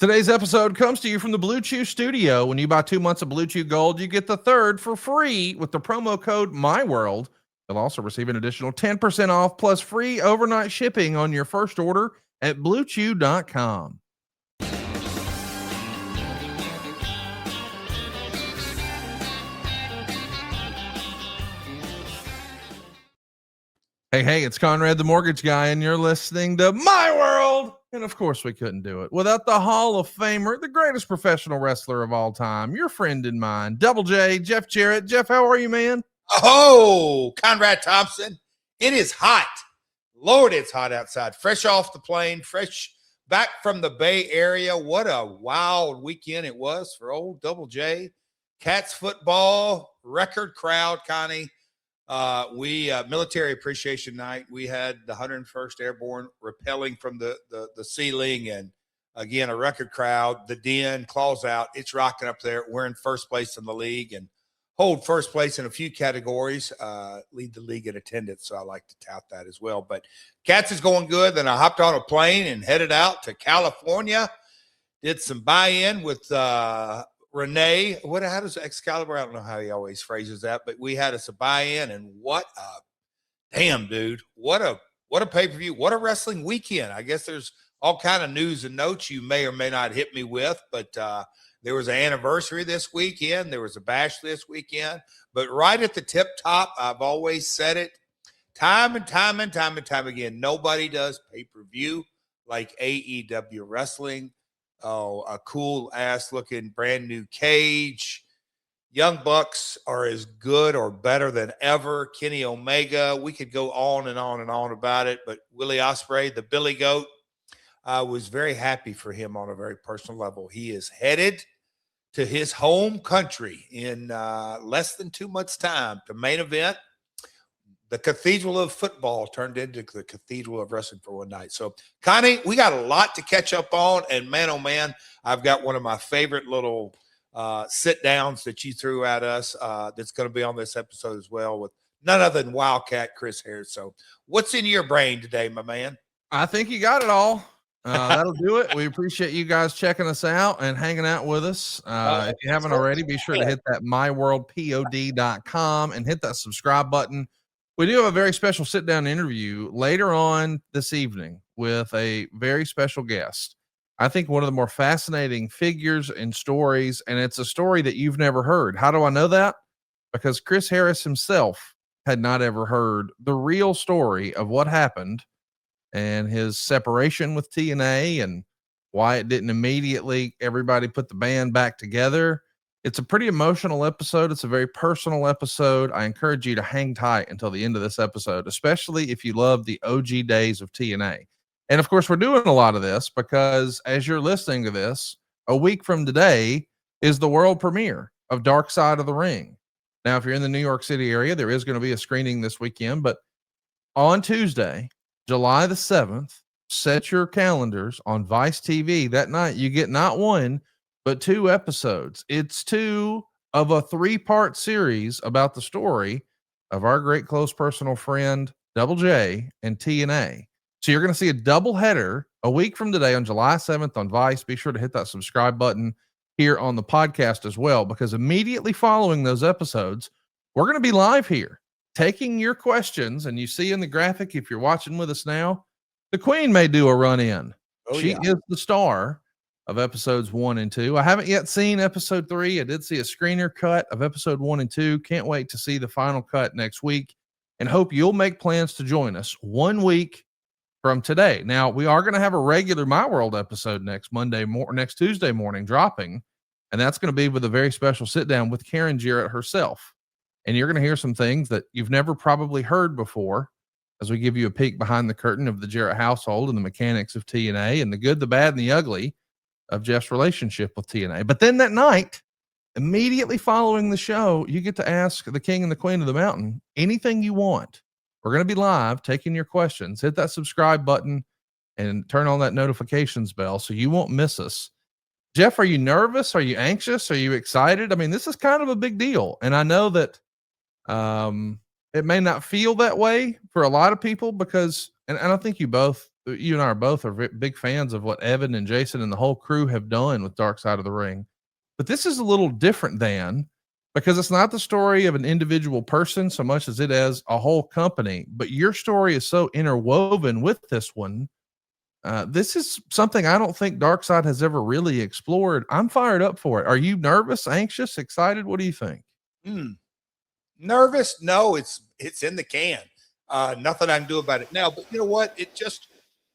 Today's episode comes to you from the Blue Chew Studio. When you buy 2 months of Blue Chew Gold, you get the third for free with the promo code MyWorld. You'll also receive an additional 10% off plus free overnight shipping on your first order at BlueChew.com. Hey, it's Conrad the Mortgage Guy, and you're listening to My World. And of course, we couldn't do it without the Hall of Famer, the greatest professional wrestler of all time, your friend and mine, Double J, Jeff Jarrett. Jeff, how are you, man? Oh, Conrad Thompson. It is hot. Lord, it's hot outside. Fresh off the plane, fresh back from the Bay Area. What a wild weekend it was for old Double J. Cats football, record crowd, Connie. Military Appreciation Night, we had the 101st Airborne rappelling from the ceiling, and again, a record crowd. The Den, claws out, it's rocking up there. We're in first place in the league and hold first place in a few categories, lead the league in attendance, so I like to tout that as well. But Cats is going good. Then I hopped on a plane and headed out to California, did some buy-in with Renee. How does Excalibur? I don't know how he always phrases that, but we had us a buy-in, and what a damn dude! What a pay-per-view! What a wrestling weekend! I guess there's all kind of news and notes you may or may not hit me with, but there was an anniversary this weekend. There was a bash this weekend, but right at the tip top, I've always said it, time and time again. Nobody does pay-per-view like AEW wrestling. Oh, a cool ass looking brand new cage. Young Bucks are as good or better than ever. Kenny Omega, we could go on and on and on about it, but Willie Ospreay, the Billy Goat, I was very happy for him on a very personal level. He is headed to his home country in less than 2 months' time to main event. The Cathedral of Football turned into the Cathedral of Wrestling for one night. So, Connie, we got a lot to catch up on. And, man, oh, man, I've got one of my favorite little sit-downs that you threw at us that's going to be on this episode as well with none other than Wildcat Chris Harris. So, what's in your brain today, my man? I think you got it all. That'll do it. We appreciate you guys checking us out and hanging out with us. If you haven't already, be sure to hit that myworldpod.com and hit that subscribe button. We do have a very special sit-down interview later on this evening with a very special guest. I think one of the more fascinating figures and stories, and it's a story that you've never heard. How do I know that? Because Chris Harris himself had not ever heard the real story of what happened and his separation with TNA and why it didn't immediately everybody put the band back together. It's a pretty emotional episode. It's a very personal episode. I encourage you to hang tight until the end of this episode, especially if you love the OG days of TNA. And of course, we're doing a lot of this because as you're listening to this, a week from today is the world premiere of Dark Side of the Ring. Now, if you're in the New York City area, there is going to be a screening this weekend, but on Tuesday, July the 7th, set your calendars on Vice TV. That night, you get not one, but 2 episodes. It's 2 of a 3-part series about the story of our great close personal friend, Double J and TNA. So you're going to see a double header a week from today on July 7th on Vice. Be sure to hit that subscribe button here on the podcast as well, because immediately following those episodes, we're going to be live here taking your questions. And you see in the graphic, if you're watching with us now, the Queen may do a run in. She is the star of episodes 1 and 2. I haven't yet seen episode 3. I did see a screener cut of episode 1 and 2. Can't wait to see the final cut next week and hope you'll make plans to join us 1 week from today. Now, we are going to have a regular My World episode next Tuesday morning dropping, and that's going to be with a very special sit down with Karen Jarrett herself. And you're going to hear some things that you've never probably heard before as we give you a peek behind the curtain of the Jarrett household and the mechanics of TNA and the good, the bad, and the ugly of Jeff's relationship with TNA. But then that night, immediately following the show, you get to ask the King and the Queen of the Mountain anything you want. We're going to be live taking your questions. Hit that subscribe button and turn on that notifications bell so you won't miss us. Jeff, are you nervous? Are you anxious? Are you excited? I mean, this is kind of a big deal. And I know that it may not feel that way for a lot of people because, and I think you both you and I are both big fans of what Evan and Jason and the whole crew have done with Dark Side of the Ring. But this is a little different than, because it's not the story of an individual person so much as it is a whole company. But your story is so interwoven with this one. This is something I don't think Dark Side has ever really explored. I'm fired up for it. Are you nervous, anxious, excited? What do you think? Nervous? No, it's in the can. Nothing I can do about it now. But you know what? It just,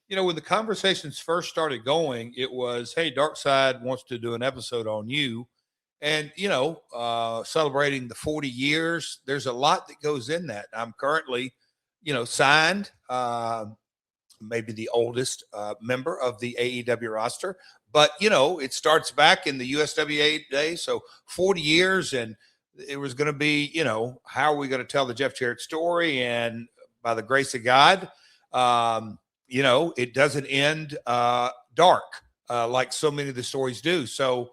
when the conversations first started going, it was, hey, Dark Side wants to do an episode on you. And, celebrating the 40 years, there's a lot that goes in that. I'm currently, signed, maybe the oldest member of the AEW roster. But, it starts back in the USWA days. So 40 years, and it was going to be, how are we going to tell the Jeff Jarrett story? And by the grace of God, it doesn't end dark like so many of the stories do. So,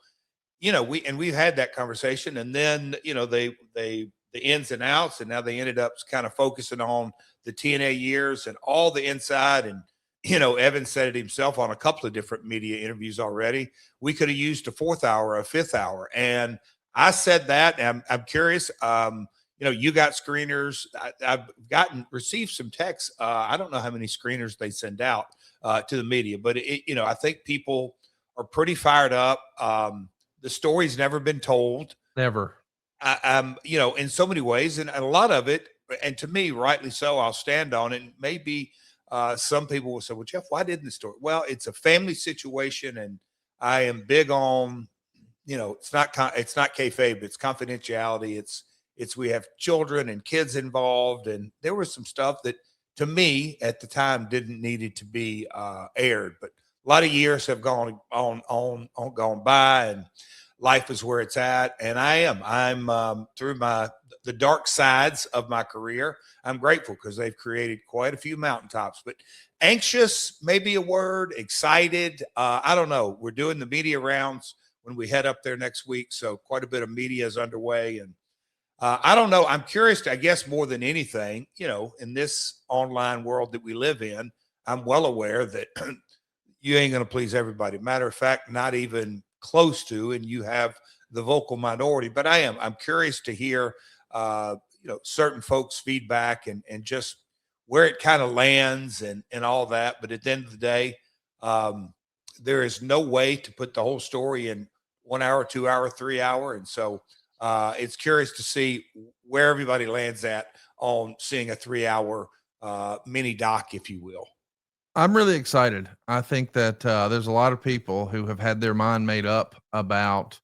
we've had that conversation, and then, the ins and outs, and now they ended up kind of focusing on the TNA years and all the inside. And, Evan said it himself on a couple of different media interviews already. We could have used a fourth hour, a fifth hour. And I said that, and I'm curious, you got screeners. I've received some texts. I don't know how many screeners they send out to the media, but I think people are pretty fired up. The story's never been told. Never. In so many ways, and a lot of it, and to me, rightly so, I'll stand on it. And maybe some people will say, well, Jeff, why didn't the story? Well, it's a family situation, and I am big on, it's not kayfabe, it's confidentiality. It's we have children and kids involved, and there was some stuff that, to me, at the time, didn't needed to be aired. But a lot of years have gone by, and life is where it's at. And I'm through the dark sides of my career. I'm grateful because they've created quite a few mountaintops. But anxious, maybe a word. Excited, I don't know. We're doing the media rounds when we head up there next week, so quite a bit of media is underway. And I don't know. I'm curious, I guess, more than anything, in this online world that we live in, I'm well aware that you ain't going to please everybody. Matter of fact, not even close to, and you have the vocal minority. But I'm curious to hear, certain folks' feedback and just where it kind of lands and all that. But at the end of the day, there is no way to put the whole story in 1 hour, 2 hour, 3 hour. And so it's curious to see where everybody lands at on seeing a 3 hour mini doc, if you will. I'm really excited. I think that there's a lot of people who have had their mind made up about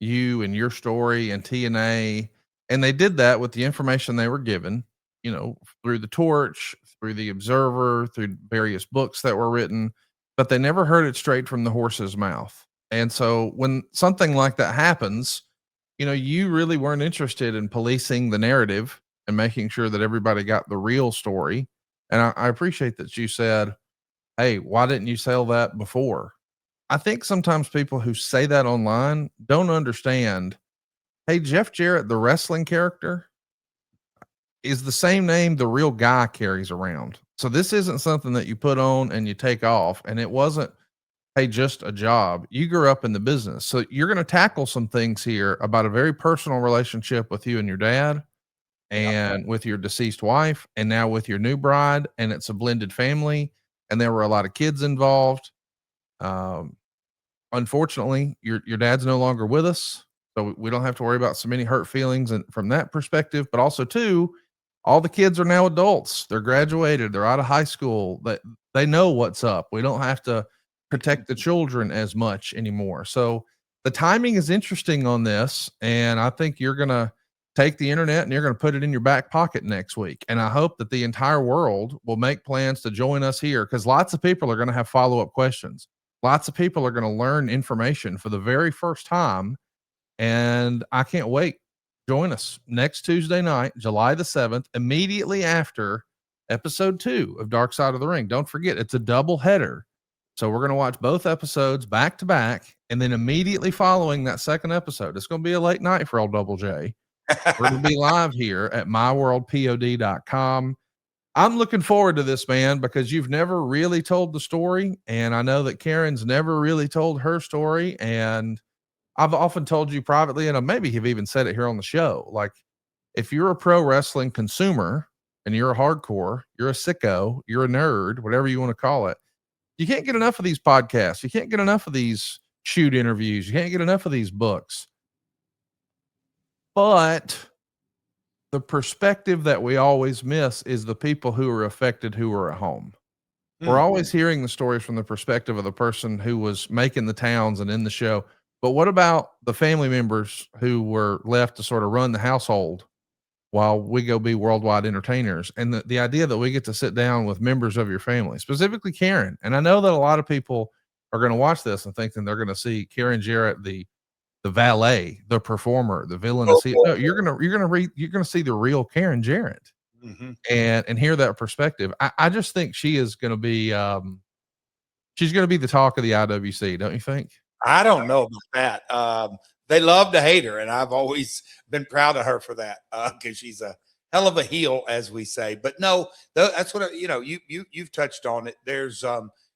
you and your story and TNA, and they did that with the information they were given, through the Torch, through the Observer, through various books that were written, but they never heard it straight from the horse's mouth. And so when something like that happens, you really weren't interested in policing the narrative and making sure that everybody got the real story. And I appreciate that you said, hey, why didn't you sell that before? I think sometimes people who say that online don't understand. Hey, Jeff Jarrett, the wrestling character, is the same name the real guy carries around. So this isn't something that you put on and you take off. And it wasn't, hey, just a job. You grew up in the business. So you're going to tackle some things here about a very personal relationship with you and your dad, and with your deceased wife, and now with your new bride. And it's a blended family, and there were a lot of kids involved. Unfortunately, your dad's no longer with us, so we don't have to worry about so many hurt feelings and from that perspective. But also, too, all the kids are now adults. They're graduated. They're out of high school. They know what's up. We don't have to protect the children as much anymore. So the timing is interesting on this, and I think you're going to take the internet and you're going to put it in your back pocket next week. And I hope that the entire world will make plans to join us here, because lots of people are going to have follow-up questions. Lots of people are going to learn information for the very first time. And I can't wait. Join us next Tuesday night, July the 7th, immediately after episode 2 of Dark Side of the Ring. Don't forget, it's a double header. So we're going to watch both episodes back to back. And then immediately following that second episode, it's going to be a late night for old Double J. We're going to be live here at myworldpod.com. I'm looking forward to this, man, because you've never really told the story. And I know that Karen's never really told her story. And I've often told you privately, and I maybe have even said it here on the show. Like, if you're a pro wrestling consumer and you're a hardcore, you're a sicko, you're a nerd, whatever you want to call it, you can't get enough of these podcasts. You can't get enough of these shoot interviews. You can't get enough of these books. But the perspective that we always miss is the people who are affected who are at home. We're always hearing the stories from the perspective of the person who was making the towns and in the show. But what about the family members who were left to sort of run the household while we go be worldwide entertainers? And the idea that we get to sit down with members of your family, specifically Karen. And I know that a lot of people are going to watch this and think that they're going to see Karen Jarrett, the valet, the performer, the villain. No, you're going to see the real Karen Jarrett. Mm-hmm. And hear that perspective. I just think she is going to be, she's going to be the talk of the IWC. Don't you think? I don't know about that. They love to hate her, and I've always been proud of her for that, because she's a hell of a heel, as we say. But no, that's what you've touched on it. There's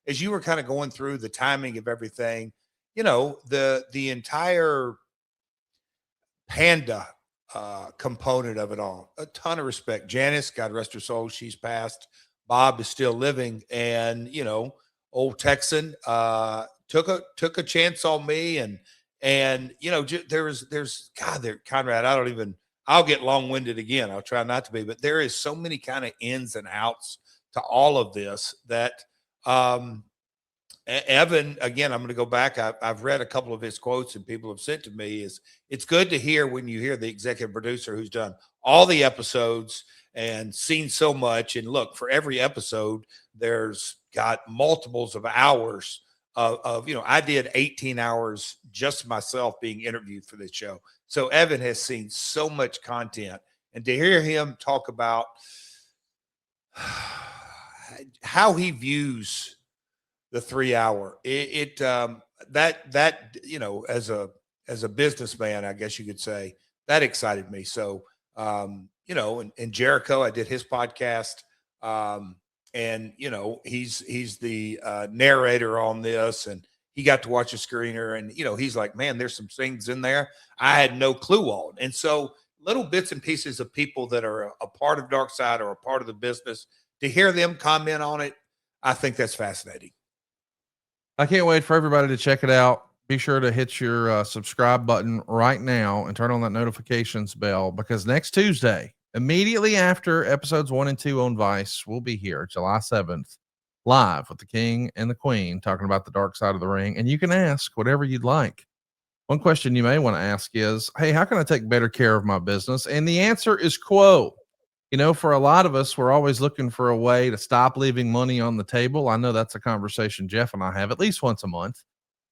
as you were kind of going through the timing of everything, the entire Panda component of it all. A ton of respect. Janice, God rest her soul, she's passed. Bob is still living, and old Texan took a chance on me, and there's God there, Conrad. I'll get long-winded again. I'll try not to be, but there is so many kind of ins and outs to all of this that Evan, again, I'm going to go back. I've read a couple of his quotes, and people have said to me, it's good to hear when you hear the executive producer who's done all the episodes and seen so much. And look, for every episode, there's got multiples of hours of I did 18 hours just myself being interviewed for this show. So Evan has seen so much content, and to hear him talk about how he views the 3 hour, as a businessman, I guess you could say, that excited me. So, and Jericho, I did his podcast, and he's the narrator on this, and he got to watch a screener, and he's like, man, there's some things in there I had no clue on. And so little bits and pieces of people that are a part of Dark Side or a part of the business, to hear them comment on it, I think that's fascinating. I can't wait for everybody to check it out. Be sure to hit your subscribe button right now and turn on that notifications bell, because next Tuesday, immediately after episodes 1 and 2 on Vice, we'll be here July 7th, live with the King and the Queen, talking about the Dark Side of the Ring. And you can ask whatever you'd like. One question you may want to ask is, hey, how can I take better care of my business? And the answer is Quo. For a lot of us, we're always looking for a way to stop leaving money on the table. I know that's a conversation Jeff and I have at least once a month,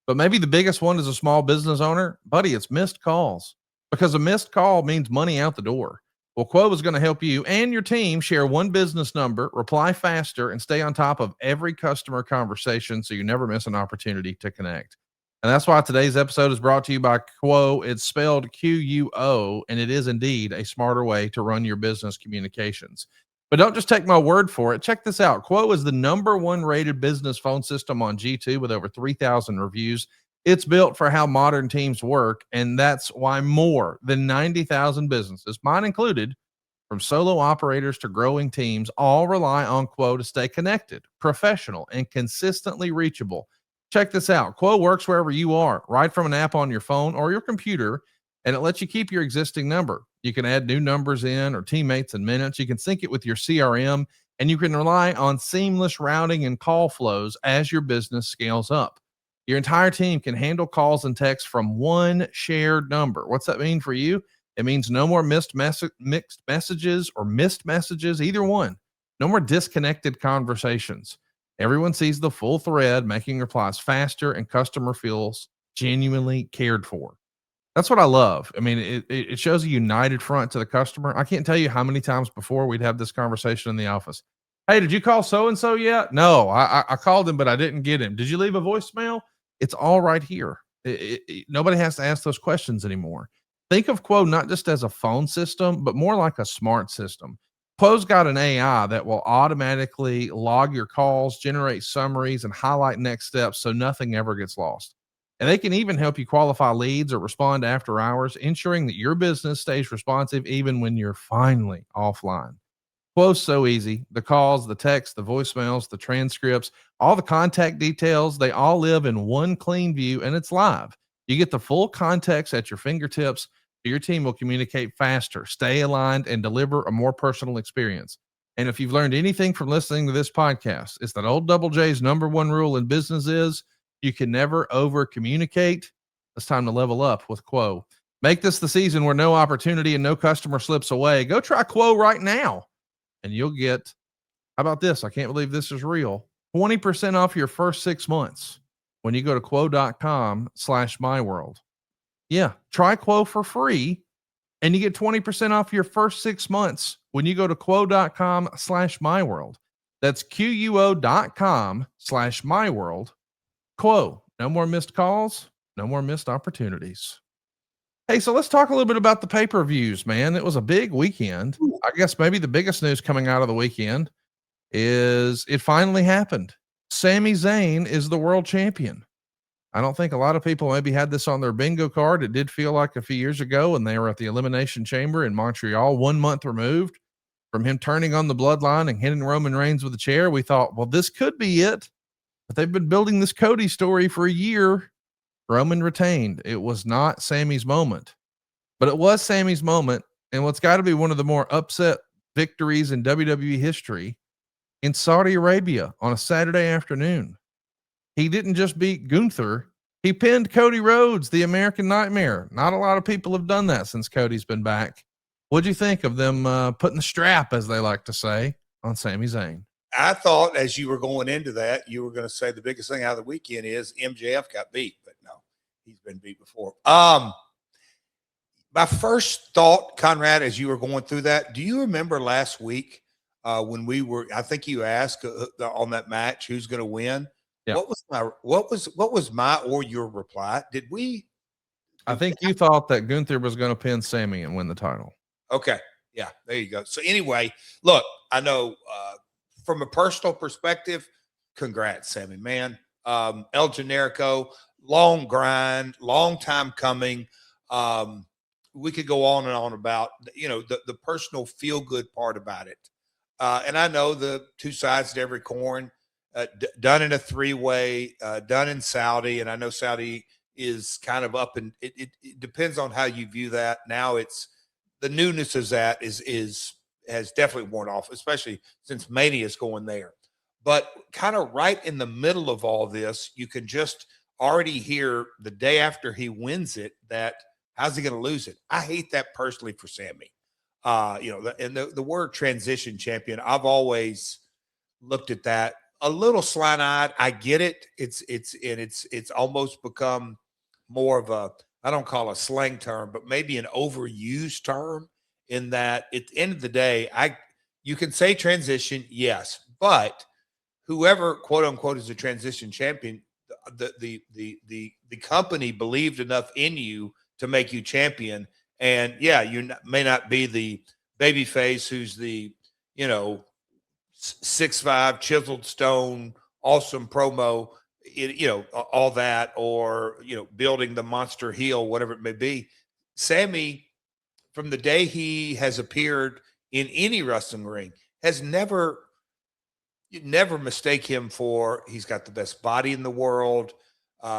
but maybe the biggest one as a small business owner, buddy, it's missed calls, because a missed call means money out the door. Well, Quo is going to help you and your team share one business number, reply faster, and stay on top of every customer conversation, so you never miss an opportunity to connect. And that's why today's episode is brought to you by Quo. It's spelled Quo, and it is indeed a smarter way to run your business communications. But don't just take my word for it. Check this out. Quo is the #1 rated business phone system on G2 with over 3,000 reviews. It's built for how modern teams work, and that's why more than 90,000 businesses, mine included, from solo operators to growing teams, all rely on Quo to stay connected, professional, and consistently reachable. Check this out. Quo works wherever you are, right from an app on your phone or your computer, and it lets you keep your existing number. You can add new numbers in or teammates in minutes. You can sync it with your CRM, and you can rely on seamless routing and call flows as your business scales up. Your entire team can handle calls and texts from one shared number. What's that mean for you? It means no more mixed messages or missed messages, either one. No more disconnected conversations. Everyone sees the full thread, making replies faster, and customer feels genuinely cared for. That's what I love. I mean, it shows a united front to the customer. I can't tell you how many times before we'd have this conversation in the office. Hey, did you call so-and-so yet? No, I called him, but I didn't get him. Did you leave a voicemail? It's all right here. Nobody has to ask those questions anymore. Think of Quo not just as a phone system, but more like a smart system. Quo's got an AI that will automatically log your calls, generate summaries, and highlight next steps so nothing ever gets lost. And they can even help you qualify leads or respond after hours, ensuring that your business stays responsive even when you're finally offline. Quo's so easy. The calls, the texts, the voicemails, the transcripts, all the contact details, they all live in one clean view and it's live. You get the full context at your fingertips. Your team will communicate faster, stay aligned, and deliver a more personal experience. And if you've learned anything from listening to this podcast, it's that old Double J's number one rule in business is you can never over communicate. It's time to level up with Quo. Make this the season where no opportunity and no customer slips away. Go try Quo right now and you'll get, how about this? I can't believe this is real. 20% off your first 6 months when you go to quo.com/myworld. Yeah, try Quo for free and you get 20% off your first 6 months when you go to quo.com/myworld. That's quo.com/myworld. Quo, no more missed calls, no more missed opportunities. Hey, so let's talk a little bit about the pay-per-views, man. It was a big weekend. I guess maybe the biggest news coming out of the weekend is it finally happened. Sami Zayn is the world champion. I don't think a lot of people maybe had this on their bingo card. It did feel like a few years ago when they were at the Elimination Chamber in Montreal, 1 month removed from him turning on the bloodline and hitting Roman Reigns with a chair. We thought, well, this could be it. But they've been building this Cody story for a year. Roman retained. It was not Sami's moment, but it was Sami's moment. And what's got to be one of the more upset victories in WWE history in Saudi Arabia on a Saturday afternoon. He didn't just beat Gunther. He pinned Cody Rhodes, the American Nightmare. Not a lot of people have done that since Cody's been back. What'd you think of them putting the strap, as they like to say, on Sami Zayn? I thought as you were going into that, you were going to say the biggest thing out of the weekend is MJF got beat, but no, he's been beat before. My first thought, Conrad, as you were going through that, do you remember last week when we were, I think you asked on that match, who's going to win? Yeah. What was my or your reply? Did we? I think you thought that Gunther was going to pin Sami and win the title. Okay. Yeah, there you go. So anyway, look, I know from a personal perspective, congrats, Sami, man. El Generico, long grind, long time coming. We could go on and on about, the personal feel good part about it. And I know the two sides to every coin, done in a three-way, done in Saudi. And I know Saudi is kind of up, and it depends on how you view that. Now it's the newness of that has definitely worn off, especially since Mania is going there. But kind of right in the middle of all this, you can just already hear the day after he wins it that how's he going to lose it? I hate that personally for Sami. And the word transition champion, I've always looked at that a little slant-eyed. I get it. It's almost become more of a, I don't call it a slang term, but maybe an overused term, in that at the end of the day, you can say transition, yes, but whoever quote unquote is a transition champion, the company believed enough in you to make you champion. And yeah, you may not be the baby face who's the 6'5" chiseled stone, awesome promo, all that, or building the monster heel, whatever it may be. Sami, from the day he has appeared in any wrestling ring, has never mistake him for, he's got the best body in the world,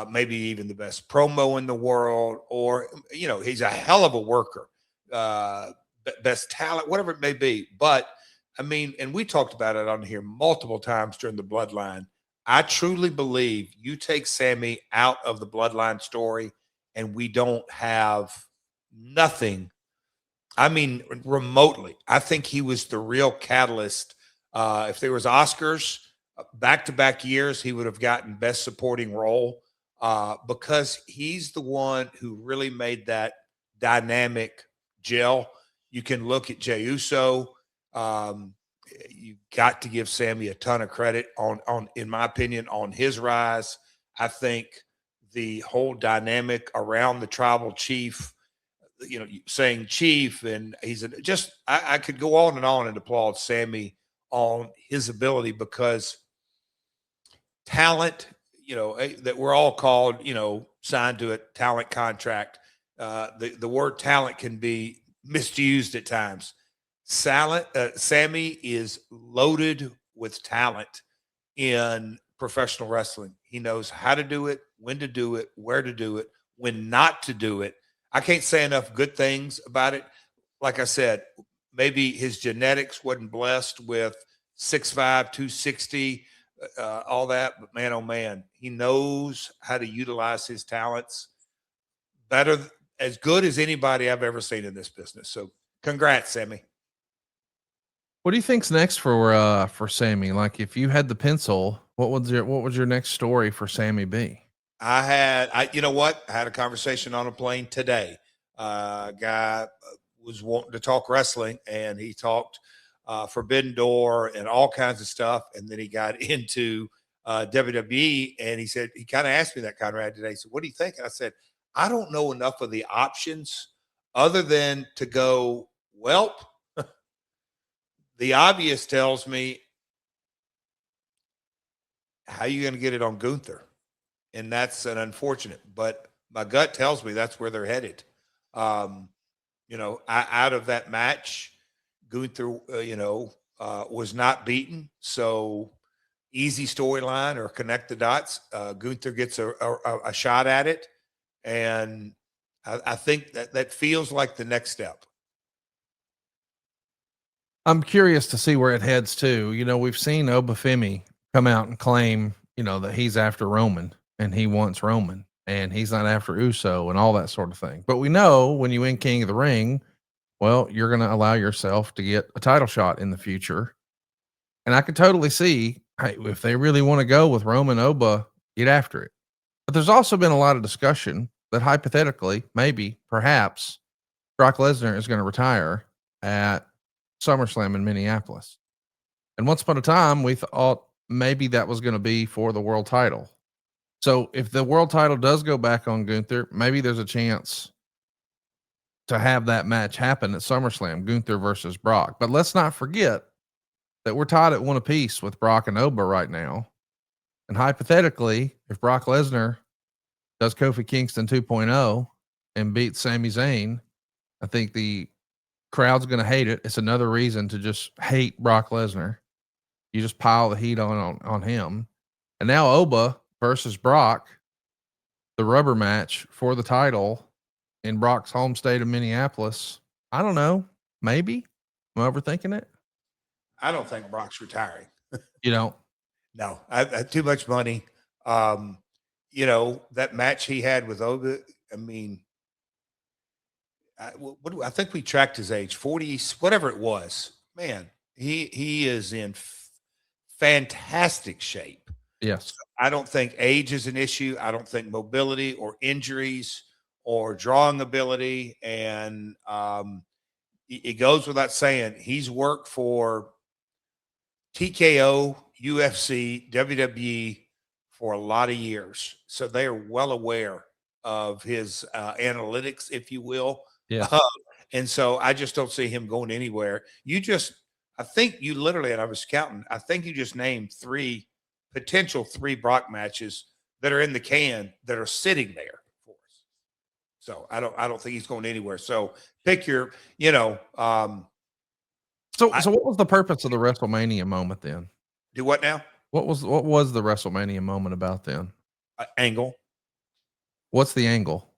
maybe even the best promo in the world, or he's a hell of a worker, best talent, whatever it may be. But I mean, and we talked about it on here multiple times during the Bloodline. I truly believe you take Sami out of the Bloodline story and we don't have nothing. I mean, remotely. I think he was the real catalyst. If there was Oscars back-to-back years, he would have gotten best supporting role because he's the one who really made that dynamic gel. You can look at Jey Uso. You got to give Sami a ton of credit on, in my opinion, on his rise. I think the whole dynamic around the tribal chief, saying chief, and I could go on and applaud Sammy on his ability, because talent, that we're all called, signed to a talent contract. The word talent can be misused at times. Sammy is loaded with talent in professional wrestling. He knows how to do it, when to do it, where to do it, when not to do it. I can't say enough good things about it. Like I said, maybe his genetics wasn't blessed with 6'5", 260, all that, but man, oh man, he knows how to utilize his talents better, as good as anybody I've ever seen in this business. So congrats, Sammy. What do you think's next for Sammy? Like, if you had the pencil, what would your next story for Sammy be? You know what? I had a conversation on a plane today. Guy was wanting to talk wrestling, and he talked Forbidden Door and all kinds of stuff. And then he got into WWE, and he said, he kind of asked me that, Conrad, today. He said, what do you think? And I said, I don't know enough of the options other than to go, well, the obvious tells me, how are you going to get it on Gunther? And that's an unfortunate, but my gut tells me that's where they're headed. Out of that match, Gunther, was not beaten. So easy storyline, or connect the dots. Gunther gets a shot at it. And I think that feels like the next step. I'm curious to see where it heads to. We've seen Obafemi come out and claim, that he's after Roman and he wants Roman and he's not after Uso and all that sort of thing. But we know when you win King of the Ring, well, you're going to allow yourself to get a title shot in the future. And I could totally see, hey, if they really want to go with Roman Oba, get after it. But there's also been a lot of discussion that hypothetically, maybe, perhaps, Brock Lesnar is going to retire at SummerSlam in Minneapolis. And once upon a time, we thought maybe that was going to be for the world title. So if the world title does go back on Gunther, maybe there's a chance to have that match happen at SummerSlam, Gunther versus Brock. But let's not forget that we're tied at one apiece with Brock and Oba right now. And hypothetically, if Brock Lesnar does Kofi Kingston 2.0 and beats Sami Zayn, I think the crowd's going to hate it. It's another reason to just hate Brock Lesnar. You just pile the heat on him. And now Oba versus Brock, the rubber match for the title in Brock's home state of Minneapolis. I don't know. Maybe. Am I overthinking it? I don't think Brock's retiring. You don't? No, I too much money. That match he had with Oba, I mean, I think we tracked his age, 40, whatever it was. Man, he is in fantastic shape. Yes. So I don't think age is an issue. I don't think mobility or injuries or drawing ability. And it goes without saying, he's worked for TKO, UFC, WWE for a lot of years. So they are well aware of his analytics, if you will. Yeah. And so I just don't see him going anywhere. I think you literally, and I was counting, I think you just named three Brock matches that are in the can that are sitting there for us. So I don't think he's going anywhere. So pick your, So what was the purpose of the WrestleMania moment then? Do what now? What was the WrestleMania moment about then? Angle. What's the angle?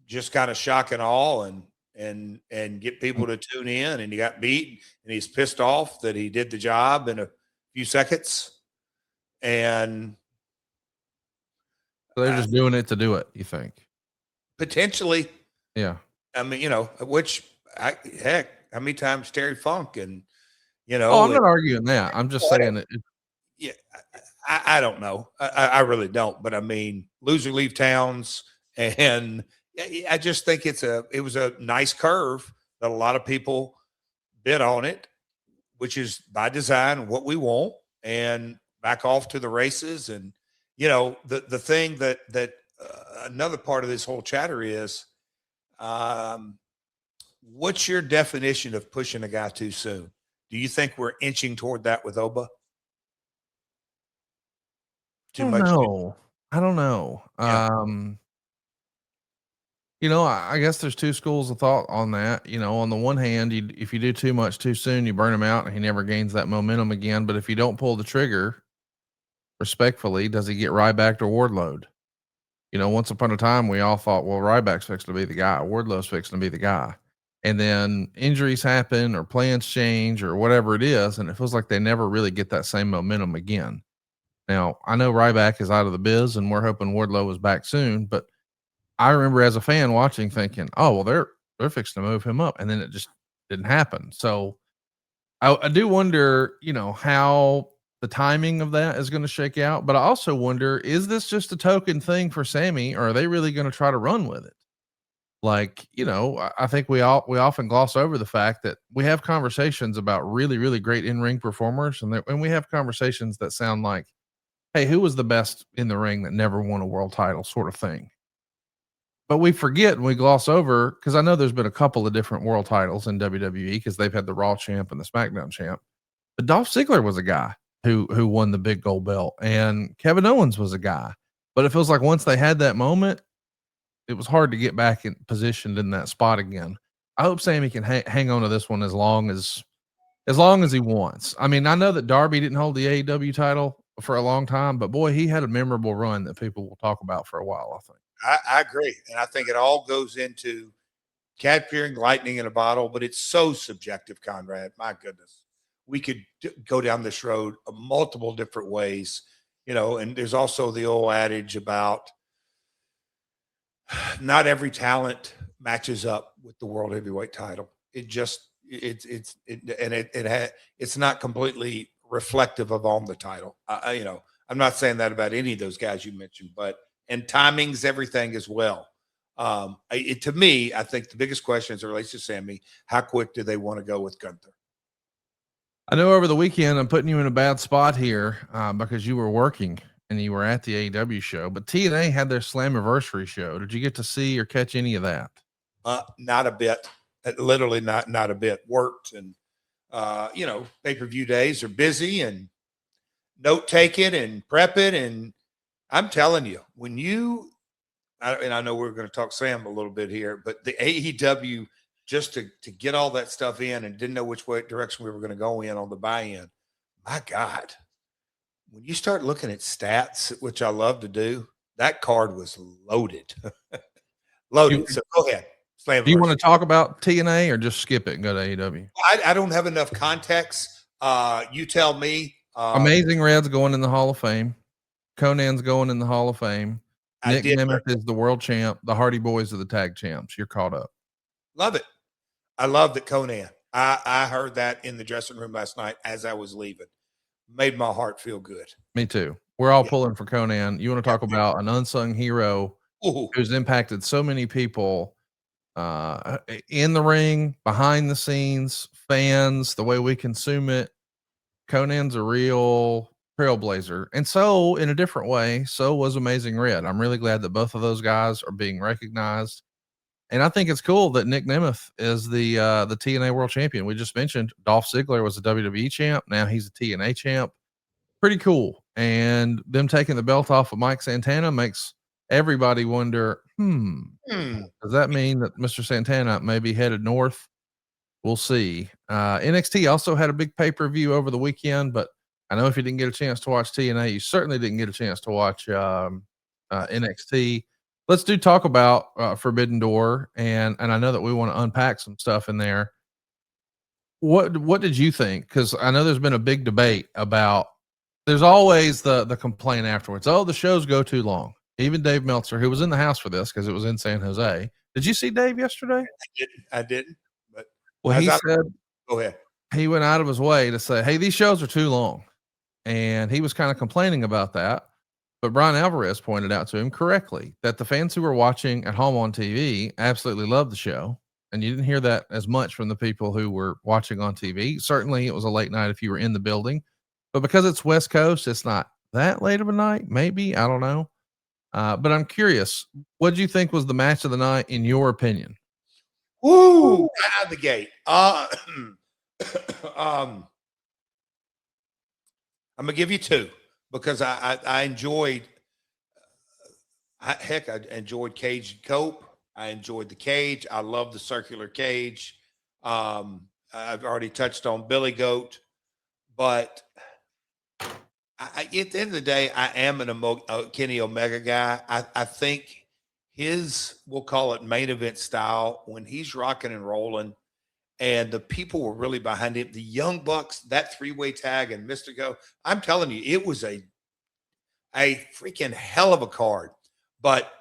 Just kind of shock and awe and get people to tune in. And he got beat, and he's pissed off that he did the job in a few seconds. And so they're just doing it to do it, you think? Potentially. Yeah. I mean, heck, how many times Terry Funk and, Oh, I'm not arguing that. I'm just saying that. Yeah. I don't know. I really don't. But I mean, loser leave towns. And I just think it was a nice curve that a lot of people bid on it, which is by design what we want, and back off to the races. And, the thing that another part of this whole chatter is, What's your definition of pushing a guy too soon? Do you think we're inching toward that with Oba? I Too don't much? know. I don't know. Yeah. I guess there's two schools of thought on that. On the one hand, if you do too much too soon, you burn him out and he never gains that momentum again. But if you don't pull the trigger respectfully, does he get Ryback or Wardlow? Once upon a time, we all thought, well, Ryback's fixing to be the guy, Wardlow's fixing to be the guy. And then injuries happen or plans change or whatever it is. And it feels like they never really get that same momentum again. Now, I know Ryback is out of the biz and we're hoping Wardlow is back soon, but I remember as a fan watching thinking, oh, well, they're fixing to move him up. And then it just didn't happen. So I do wonder, how the timing of that is going to shake out. But I also wonder, is this just a token thing for Sammy, or are they really going to try to run with it? Like, I think we often gloss over the fact that we have conversations about really, really great in-ring performers, and we have conversations that sound like, hey, who was the best in the ring that never won a world title, sort of thing. But we forget and we gloss over, because I know there's been a couple of different world titles in WWE because they've had the Raw champ and the SmackDown champ. But Dolph Ziggler was a guy who won the big gold belt, and Kevin Owens was a guy. But it feels like once they had that moment, it was hard to get back in positioned in that spot again. I hope Sammy can hang on to this one as long as he wants. I mean, I know that Darby didn't hold the AEW title for a long time, but boy, he had a memorable run that people will talk about for a while, I think. I agree. And I think it all goes into capturing lightning in a bottle, but it's so subjective, Conrad. My goodness. We could go down this road multiple different ways, and there's also the old adage about not every talent matches up with the world heavyweight title. It's not completely reflective of on the title. I'm not saying that about any of those guys you mentioned, and timing's everything as well. To me, I think the biggest question as it relates to Sammy, how quick do they want to go with Gunther? I know over the weekend I'm putting you in a bad spot here because you were working and you were at the AEW show, but TNA had their Slammiversary show. Did you get to see or catch any of that? Not a bit. Literally not a bit. Worked, and pay-per-view days are busy, and note taking and prepping, and I'm telling you, I know we're going to talk Sam a little bit here, but the AEW, just to get all that stuff in and didn't know which direction we were going to go in on the buy-in. My God, when you start looking at stats, which I love to do, that card was loaded. Loaded. So go ahead. Do you want to talk about TNA or just skip it and go to AEW? I don't have enough context. You tell me. Amazing Red's going in the Hall of Fame. Conan's going in the Hall of Fame. Nick Nemeth is the world champ. The Hardy Boys are the tag champs. You're caught up. Love it. I love that Conan. I heard that in the dressing room last night as I was leaving. Made my heart feel good. Me too. We're all pulling for Conan. You want to talk about an unsung hero who's impacted so many people in the ring, behind the scenes, fans, the way we consume it. Conan's a real trailblazer. And so in a different way, so was Amazing Red. I'm really glad that both of those guys are being recognized. And I think it's cool that Nick Nemeth is the TNA world champion. We just mentioned Dolph Ziggler was a WWE champ. Now he's a TNA champ. Pretty cool. And them taking the belt off of Mike Santana makes everybody wonder, does that mean that Mr. Santana may be headed north? We'll see. NXT also had a big pay-per-view over the weekend, but I know if you didn't get a chance to watch TNA, you certainly didn't get a chance to watch NXT. Let's talk about Forbidden Door, and I know that we want to unpack some stuff in there. What did you think? Because I know there's been a big debate about. There's always the complaint afterwards. Oh, the shows go too long. Even Dave Meltzer, who was in the house for this because it was in San Jose. Did you see Dave yesterday? I didn't. But well, he said, "Go ahead." He went out of his way to say, "Hey, these shows are too long," and he was kind of complaining about that. But Brian Alvarez pointed out to him correctly that the fans who were watching at home on TV absolutely loved the show. And you didn't hear that as much from the people who were watching on TV. Certainly it was a late night if you were in the building, but because it's West Coast, it's not that late of a night. Maybe, I don't know. But I'm curious, what did you think was the match of the night in your opinion? Woo! Out of the gate. I'm gonna give you two because I enjoyed. I enjoyed Cage and Cope. I enjoyed the cage. I love the circular cage. I've already touched on Billy Goat, but at the end of the day, I am a Kenny Omega guy. I think his, we'll call it main event style, when he's rocking and rolling, and the people were really behind him. The Young Bucks, that three-way tag, and Mystico. I'm telling you, it was a freaking hell of a card. But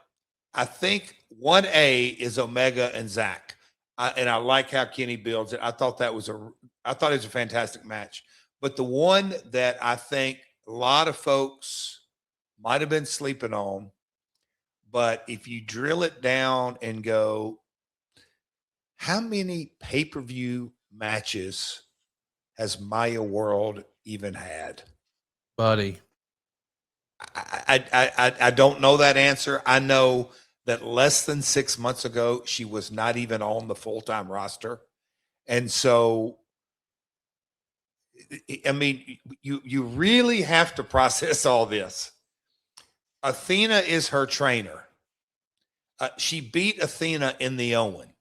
I think 1A is Omega and Zach. And I like how Kenny builds it. I thought it was a fantastic match. But the one that I think a lot of folks might have been sleeping on, but if you drill it down and go, how many pay-per-view matches has Maya World even had? Buddy. I don't know that answer. I know that less than 6 months ago, she was not even on the full-time roster. And so, I mean, you really have to process all this. Athena is her trainer. She beat Athena in the Owen.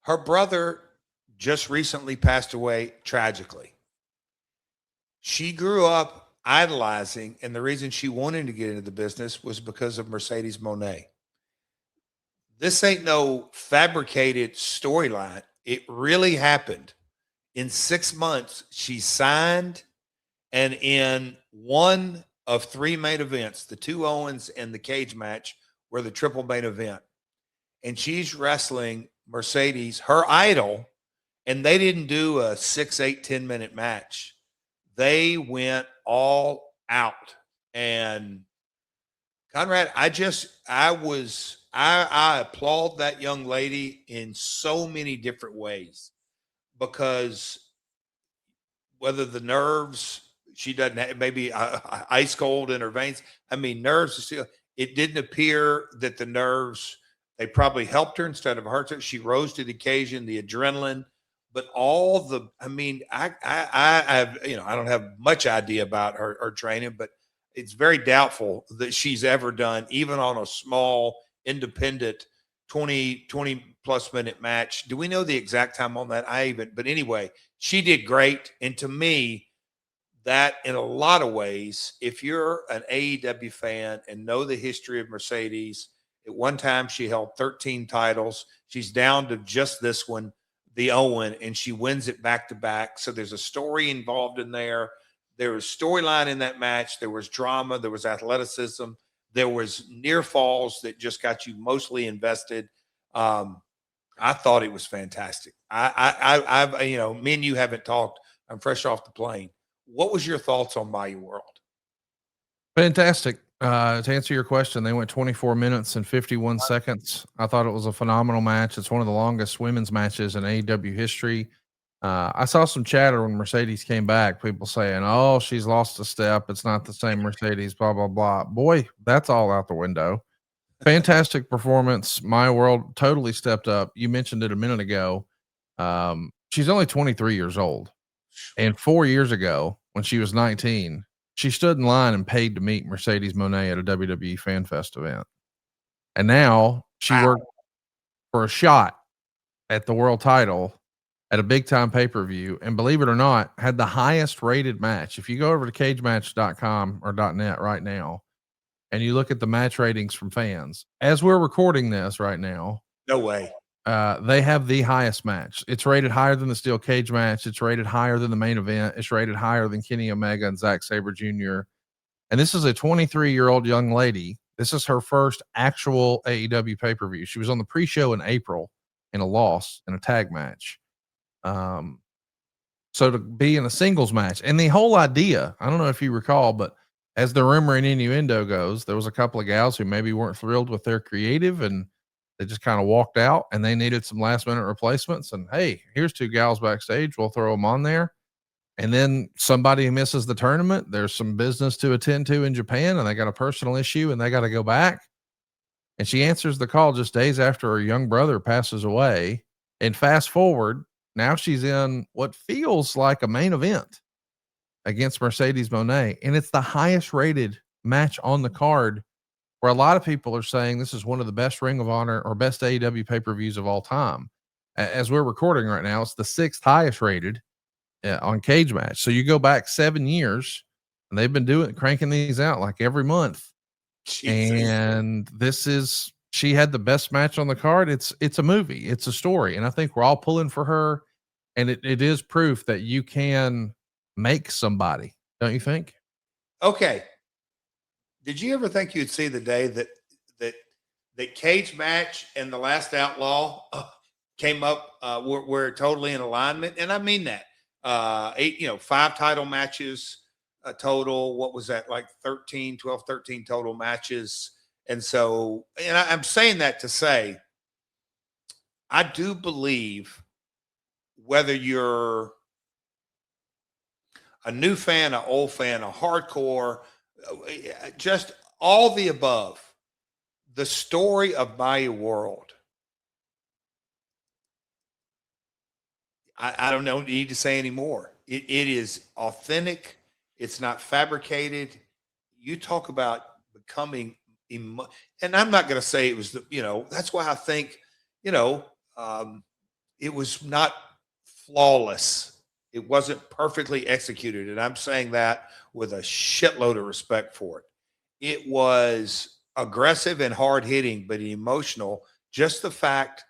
Her brother just recently passed away tragically. She grew up idolizing, and the reason she wanted to get into the business was because of Mercedes Moné. This ain't no fabricated storyline. It really happened. In 6 months, she signed, and in one of three main events, the two Owens and the cage match were the triple main event. And she's wrestling Mercedes, her idol, and they didn't do a 6, 8, 10-minute match. They went all out. And Conrad, I applaud that young lady in so many different ways, because whether the nerves, she doesn't have, maybe ice cold in her veins. I mean, nerves, it didn't appear that the nerves, they probably helped her instead of hurt her. She rose to the occasion, the adrenaline. But all the, I mean, I have, I don't have much idea about her training, but it's very doubtful that she's ever done, even on a small independent 20 plus minute match. Do we know the exact time on that? But anyway, she did great. And to me, that in a lot of ways, if you're an AEW fan and know the history of Mercedes, at one time she held 13 titles. She's down to just this one, the Owen, and she wins it back to back. So there's a story involved in there. There was storyline in that match. There was drama. There was athleticism. There was near falls that just got you mostly invested. I thought it was fantastic. I've me and you haven't talked. I'm fresh off the plane. What was your thoughts on Maya World? Fantastic. To answer your question, they went 24 minutes and 51 seconds. I thought it was a phenomenal match. It's one of the longest women's matches in AEW history. I saw some chatter when Mercedes came back, people saying, oh, she's lost a step. It's not the same Mercedes, blah, blah, blah. Boy, that's all out the window. Fantastic performance. Maya World totally stepped up. You mentioned it a minute ago. She's only 23 years old. And 4 years ago, when she was 19, she stood in line and paid to meet Mercedes Moné at a WWE Fan Fest event. And now she worked for a shot at the world title at a big time pay-per-view. And believe it or not, had the highest rated match. If you go over to cagematch.com or .net right now, and you look at the match ratings from fans, as we're recording this right now, no way. They have the highest match. It's rated higher than the steel cage match. It's rated higher than the main event. It's rated higher than Kenny Omega and Zack Sabre Jr. And this is a 23-year-old young lady. This is her first actual AEW pay-per-view. She was on the pre-show in April in a loss in a tag match. So to be in a singles match, and the whole idea, I don't know if you recall, but as the rumor and innuendo goes, there was a couple of gals who maybe weren't thrilled with their creative, and they just kind of walked out, and they needed some last minute replacements. And hey, here's two gals backstage. We'll throw them on there. And then somebody misses the tournament. There's some business to attend to in Japan, and they got a personal issue and they got to go back. And she answers the call just days after her young brother passes away. And fast forward, now she's in what feels like a main event against Mercedes Moné. And it's the highest rated match on the card, where a lot of people are saying this is one of the best Ring of Honor or best AEW pay-per-views of all time. As we're recording right now, it's the 6th highest rated on Cage Match. So you go back 7 years and they've been cranking these out like every month. Jesus. And she had the best match on the card. It's a movie, it's a story. And I think we're all pulling for her. And it is proof that you can make somebody, don't you think? Okay. Did you ever think you'd see the day that Cage Match and The Last Outlaw came up were totally in alignment? And I mean that. 5 title matches total. What was that, like 13 total matches? And so, and I'm saying that to say, I do believe, whether you're a new fan, an old fan, a hardcore, just all the above, the story of my world, I don't know, need to say anymore. It is authentic. It's not fabricated. You talk about becoming, and I'm not going to say it was that's why I think, it was not flawless. It wasn't perfectly executed. And I'm saying that with a shitload of respect for it. It was aggressive and hard hitting, but emotional. Just the fact,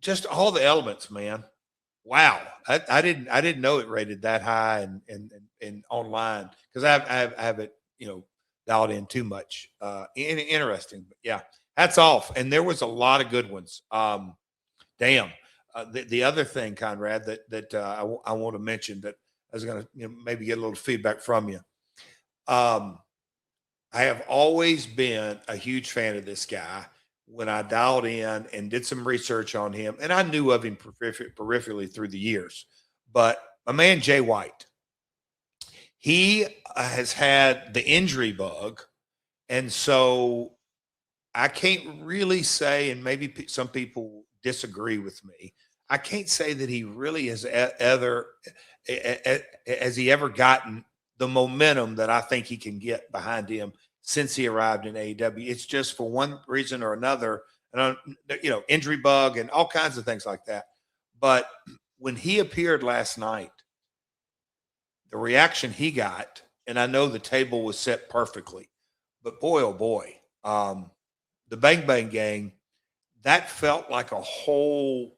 just all the elements, man. Wow. I didn't know it rated that high and online, because I have it, dialed in too much. Interesting, but yeah, hats off. And there was a lot of good ones. Damn. The other thing, Conrad, that I want to mention, that I was going to maybe get a little feedback from you. I have always been a huge fan of this guy. When I dialed in and did some research on him, and I knew of him peripherally through the years, but my man Jay White, he has had the injury bug, and so I can't really say, and maybe some people disagree with me, I can't say that he really has ever gotten the momentum that I think he can get behind him since he arrived in AEW. It's just, for one reason or another, and injury bug and all kinds of things like that. But when he appeared last night, the reaction he got, and I know the table was set perfectly, but boy, oh boy, the Bang Bang Gang, that felt like a whole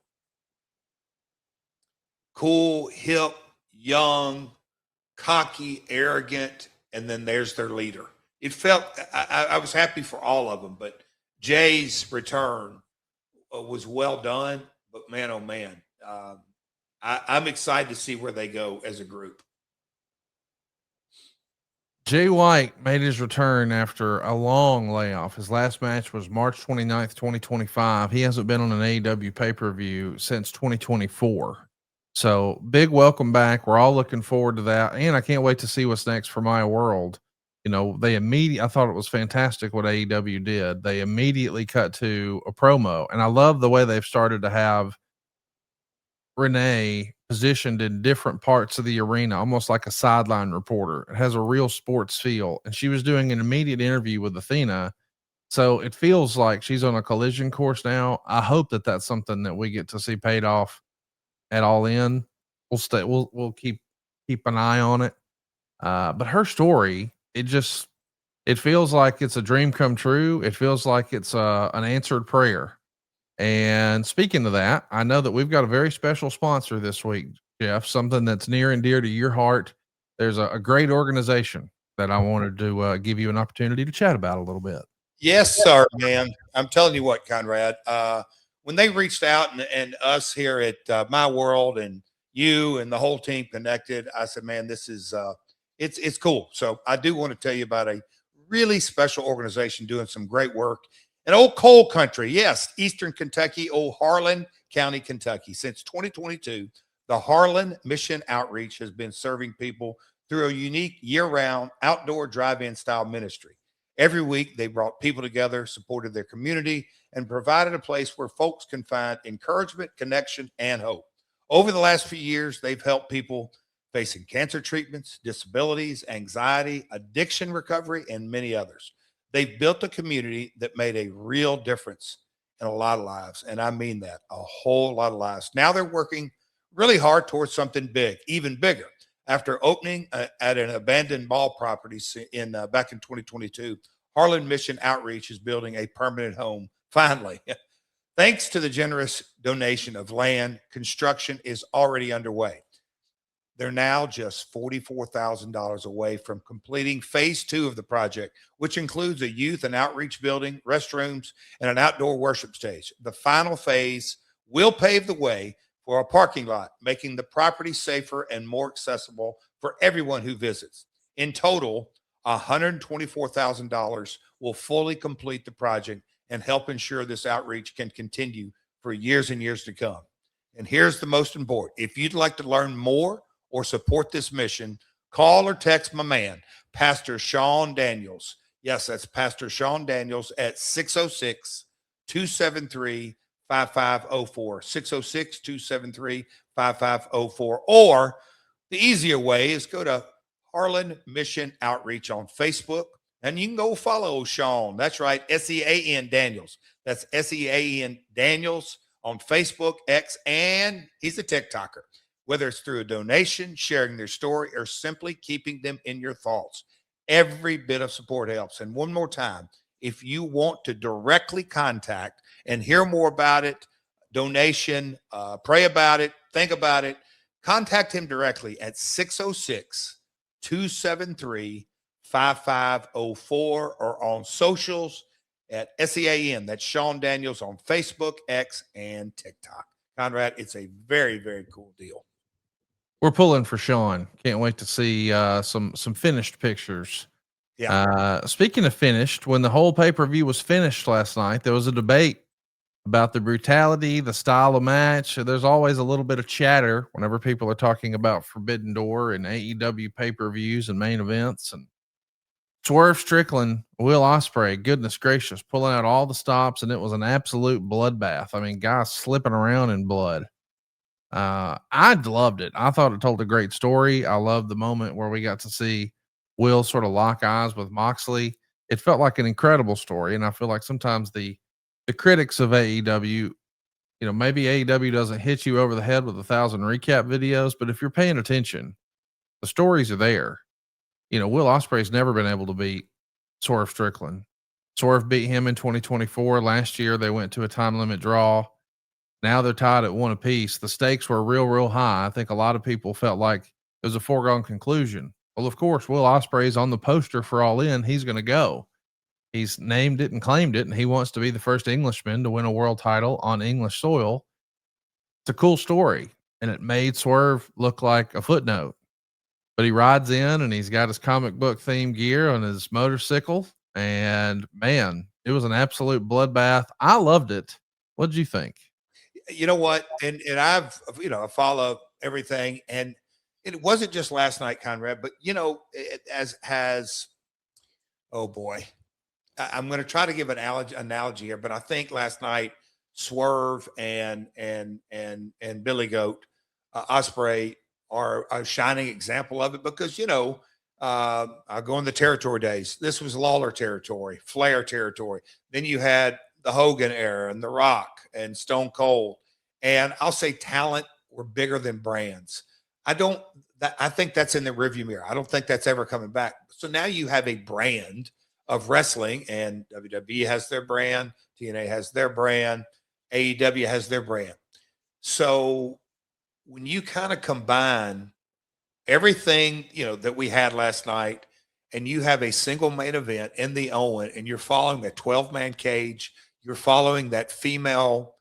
cool, hip, young, cocky, arrogant, and then there's their leader. It felt, I was happy for all of them, but Jay's return was well done. But man, oh man, I'm excited to see where they go as a group. Jay White made his return after a long layoff. His last match was March 29th, 2025. He hasn't been on an AEW pay-per-view since 2024. So big welcome back. We're all looking forward to that. And I can't wait to see what's next for my world. I thought it was fantastic what AEW did. They immediately cut to a promo, and I love the way they've started to have Renee positioned in different parts of the arena, almost like a sideline reporter. It has a real sports feel. And she was doing an immediate interview with Athena. So it feels like she's on a collision course now. I hope that that's something that we get to see paid off at All In. We'll keep an eye on it. But her story, it feels like it's a dream come true. It feels like it's an answered prayer. And speaking of that, I know that we've got a very special sponsor this week, Jeff, something that's near and dear to your heart. There's a great organization that I wanted to give you an opportunity to chat about a little bit. Yes, sir, man. I'm telling you what, Conrad, when they reached out and us here at My World and you and the whole team connected, I said, man, this is, it's cool. So I do want to tell you about a really special organization doing some great work in old coal country. Yes, Eastern Kentucky, old Harlan County, Kentucky. Since 2022, the Harlan Mission Outreach has been serving people through a unique year-round outdoor drive-in style ministry. Every week, they brought people together, supported their community, and provided a place where folks can find encouragement, connection, and hope. Over the last few years, they've helped people facing cancer treatments, disabilities, anxiety, addiction recovery, and many others. They've built a community that made a real difference in a lot of lives. And I mean that, a whole lot of lives. Now they're working really hard towards something big, even bigger. After opening at an abandoned mall property in back in 2022, Harlan Mission Outreach is building a permanent home. Finally, thanks to the generous donation of land, construction is already underway. They're now just $44,000 away from completing phase 2 of the project, which includes a youth and outreach building, restrooms, and an outdoor worship stage. The final phase will pave the way for a parking lot, making the property safer and more accessible for everyone who visits. In total, $124,000 will fully complete the project and help ensure this outreach can continue for years and years to come. And here's the most important. If you'd like to learn more or support this mission, call or text my man, Pastor Sean Daniels. Yes, that's Pastor Sean Daniels at 606-273-5504, 606-273-5504. Or the easier way is go to Harlan Mission Outreach on Facebook, and you can go follow Sean. That's right, SEAN Daniels. That's SEAN Daniels on Facebook, X, and he's a TikToker. Whether it's through a donation, sharing their story, or simply keeping them in your thoughts, every bit of support helps. And one more time, if you want to directly contact and hear more about it, donation, pray about it, think about it, contact him directly at 606-273-5504 or on socials at SEAN. That's Sean Daniels on Facebook, X, and TikTok. Conrad, it's a very, very cool deal. We're pulling for Sean. Can't wait to see some finished pictures. Yeah. Speaking of finished, when the whole pay-per-view was finished last night, there was a debate about the brutality, the style of match. There's always a little bit of chatter whenever people are talking about Forbidden Door and AEW pay-per-views and main events. And Swerve Strickland, Will Ospreay, goodness gracious, pulling out all the stops, and it was an absolute bloodbath. I mean, guys slipping around in blood. I loved it. I thought it told a great story. I loved the moment where we got to see Will sort of lock eyes with Moxley. It felt like an incredible story. And I feel like sometimes the critics of AEW, maybe AEW doesn't hit you over the head with 1,000 recap videos, but if you're paying attention, the stories are there. Will Ospreay's never been able to beat Swerve Strickland. Swerve beat him in 2024. Last year, they went to a time limit draw. Now they're tied at one apiece. The stakes were real, real high. I think a lot of people felt like it was a foregone conclusion. Well, of course, Will Ospreay's on the poster for All In. He's going to go. He's named it and claimed it, and he wants to be the first Englishman to win a world title on English soil. It's a cool story, and it made Swerve look like a footnote. But he rides in, and he's got his comic book themed gear on his motorcycle, and man, it was an absolute bloodbath. I loved it. What did you think? You know what? And I follow everything, and it wasn't just last night, Conrad, but oh boy, I'm going to try to give an analogy here, but I think last night Swerve and Billy Goat Ospreay are a shining example of it because I go in the territory days. This was Lawler territory, Flair territory. Then you had the Hogan era and The Rock and Stone Cold. And I'll say talent were bigger than brands. I think that's in the rearview mirror. I don't think that's ever coming back. So now you have a brand of wrestling, and WWE has their brand, TNA has their brand, AEW has their brand. So when you kind of combine everything, that we had last night, and you have a single main event in the Owen, and you're following a 12-man cage, you're following that female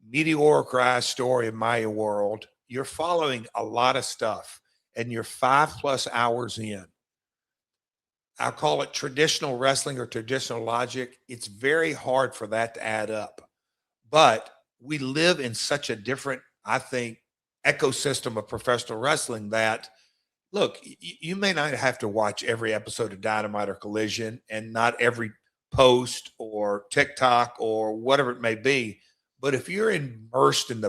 meteoric rise story in Maya World, you're following a lot of stuff, and you're 5+ hours in. I'll call it traditional wrestling or traditional logic. It's very hard for that to add up. But we live in such a different, I think, ecosystem of professional wrestling that Look, you may not have to watch every episode of Dynamite or Collision and not every post or TikTok or whatever it may be. But if you're immersed in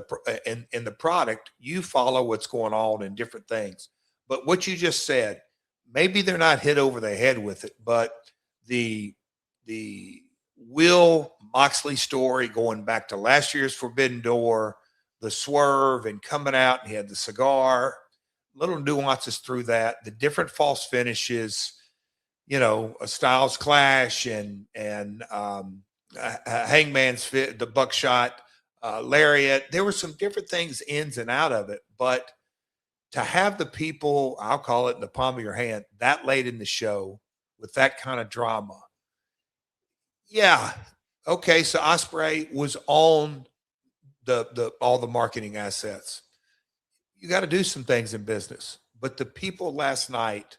in the product, you follow what's going on in different things. But what you just said, maybe they're not hit over the head with it, but the the Will Moxley story going back to last year's Forbidden Door, the swerve and coming out and he had the cigar, little nuances through that, the different false finishes, a Styles Clash and Hangman's Fit, the buckshot, lariat. There were some different things ins and out of it, but to have the people, I'll call it in the palm of your hand, that late in the show with that kind of drama. Yeah. Okay. So Osprey was on the all the marketing assets. You got to do some things in business. But the people last night,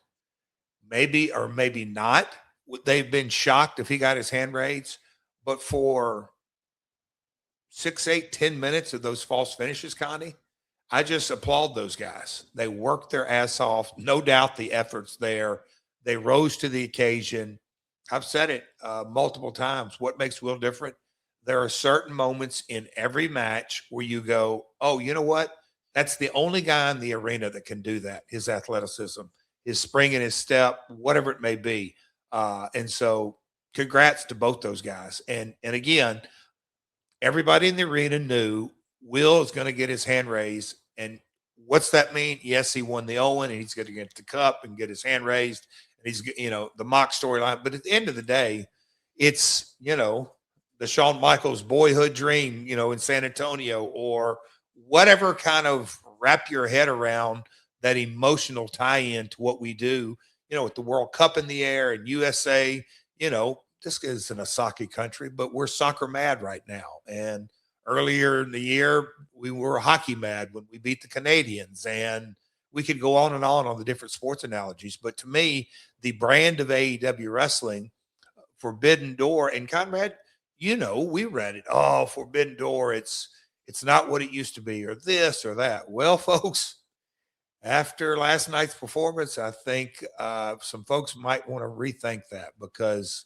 maybe or maybe not, they've been shocked if he got his hand raised. But for 6, 8, 10 minutes of those false finishes, Connie, I just applaud those guys. They worked their ass off. No doubt the effort's there. They rose to the occasion. I've said it multiple times. What makes Will different? There are certain moments in every match where you go, oh, you know what? That's the only guy in the arena that can do that. His athleticism, his spring in his step, whatever it may be. And so congrats to both those guys. And again, everybody in the arena knew Will is going to get his hand raised. And what's that mean? Yes, he won the Owen and he's going to get the cup and get his hand raised. And he's, the mock storyline. But at the end of the day, it's, the Shawn Michaels boyhood dream, in San Antonio, or whatever kind of wrap your head around that emotional tie-in to what we do, with the World Cup in the air and USA, this is an Osaki country, but we're soccer mad right now. And earlier in the year, we were hockey mad when we beat the Canadians, and we could go on the different sports analogies. But to me, the brand of AEW wrestling, Forbidden Door, and Conrad, we read it. Oh, Forbidden Door, it's not what it used to be, or this or that. Well, folks, after last night's performance, I think some folks might want to rethink that, because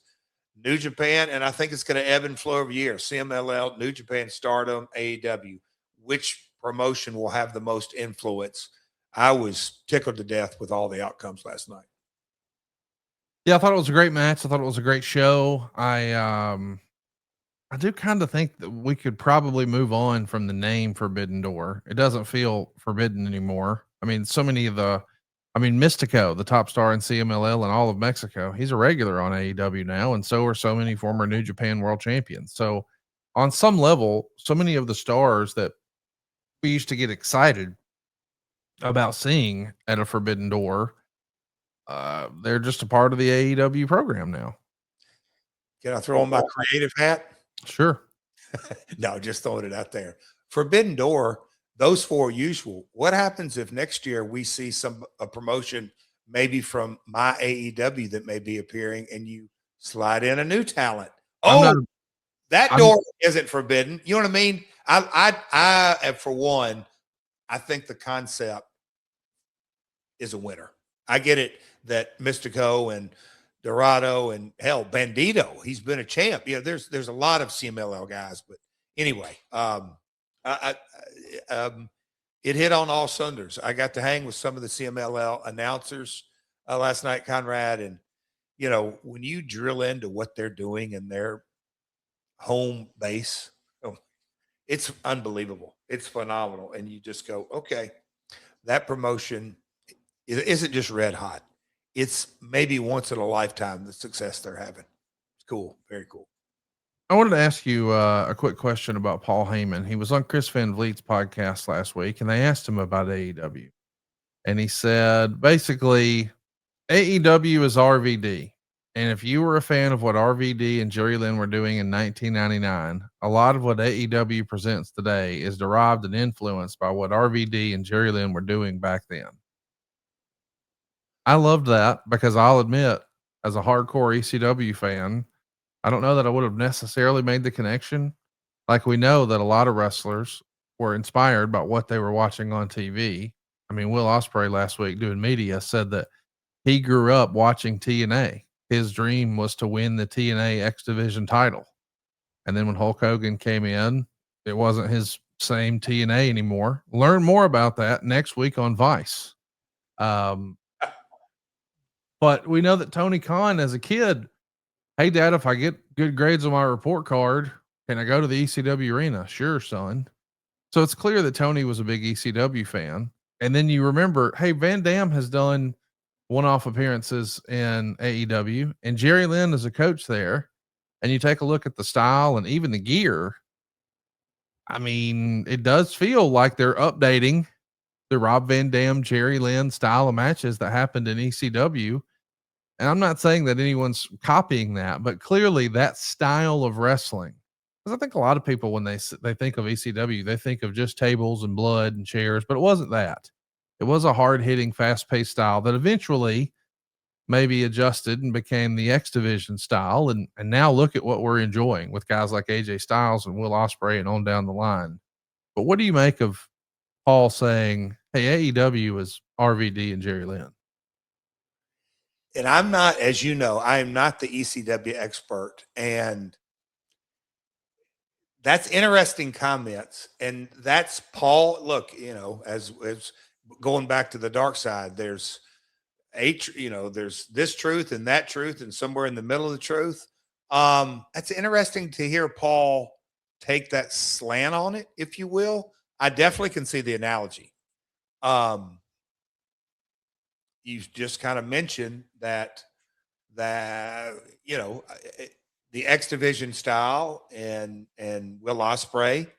New Japan, and I think it's going to ebb and flow over years, CMLL, New Japan, Stardom, AEW, which promotion will have the most influence? I was tickled to death with all the outcomes last night. Yeah, I thought it was a great match. I thought it was a great show. I do kind of think that we could probably move on from the name Forbidden Door. It doesn't feel forbidden anymore. I mean, Mystico, the top star in CMLL and all of Mexico, he's a regular on AEW now, and so are so many former New Japan world champions. So on some level, so many of the stars that we used to get excited about seeing at a Forbidden Door, they're just a part of the AEW program now. Can I throw on my creative hat? Sure. No, just throwing it out there. Forbidden Door, those four usual. What happens if next year we see a promotion maybe from my AEW that may be appearing, and you slide in a new talent? That door isn't forbidden. You know what I mean? I for one, I think the concept is a winner. I get it that Mystico and Dorado and hell, Bandito, he's been a champ. There's a lot of CMLL guys, but anyway, it hit on all cylinders. I got to hang with some of the CMLL announcers last night, Conrad, and when you drill into what they're doing in their home base, it's unbelievable. It's phenomenal, and you just go, okay, that promotion isn't just red hot. It's maybe once in a lifetime the success they're having. It's cool. Very cool. I wanted to ask you a quick question about Paul Heyman. He was on Chris Van Vliet's podcast last week, and they asked him about AEW. And he said, basically, AEW is RVD. And if you were a fan of what RVD and Jerry Lynn were doing in 1999, a lot of what AEW presents today is derived and influenced by what RVD and Jerry Lynn were doing back then. I loved that, because I'll admit, as a hardcore ECW fan, I don't know that I would have necessarily made the connection. Like, we know that a lot of wrestlers were inspired by what they were watching on TV. I mean, Will Ospreay last week doing media said that he grew up watching TNA. His dream was to win the TNA X Division title. And then when Hulk Hogan came in, it wasn't his same TNA anymore. Learn more about that next week on Vice. But we know that Tony Khan, as a kid, hey, Dad, if I get good grades on my report card, can I go to the ECW arena? Sure, son. So it's clear that Tony was a big ECW fan. And then you remember, hey, Van Dam has done one-off appearances in AEW, and Jerry Lynn is a coach there. And you take a look at the style and even the gear. I mean, it does feel like they're updating the Rob Van Dam, Jerry Lynn style of matches that happened in ECW. And I'm not saying that anyone's copying that, but clearly that style of wrestling, because I think a lot of people, when they think of ECW, they think of just tables and blood and chairs, but it wasn't that. It was a hard hitting, fast paced style that eventually maybe adjusted and became the X Division style. And now look at what we're enjoying with guys like AJ Styles and Will Ospreay and on down the line. But what do you make of Paul saying, hey, AEW is RVD and Jerry Lynn? And I'm not, as you know, I am not the ECW expert. And that's interesting comments. And that's Paul. Look, as going back to the dark side, there's there's this truth and that truth, and somewhere in the middle of the truth. That's interesting to hear Paul take that slant on it, if you will. I definitely can see the analogy. You just kind of mentioned that the X Division style and Will Ospreay.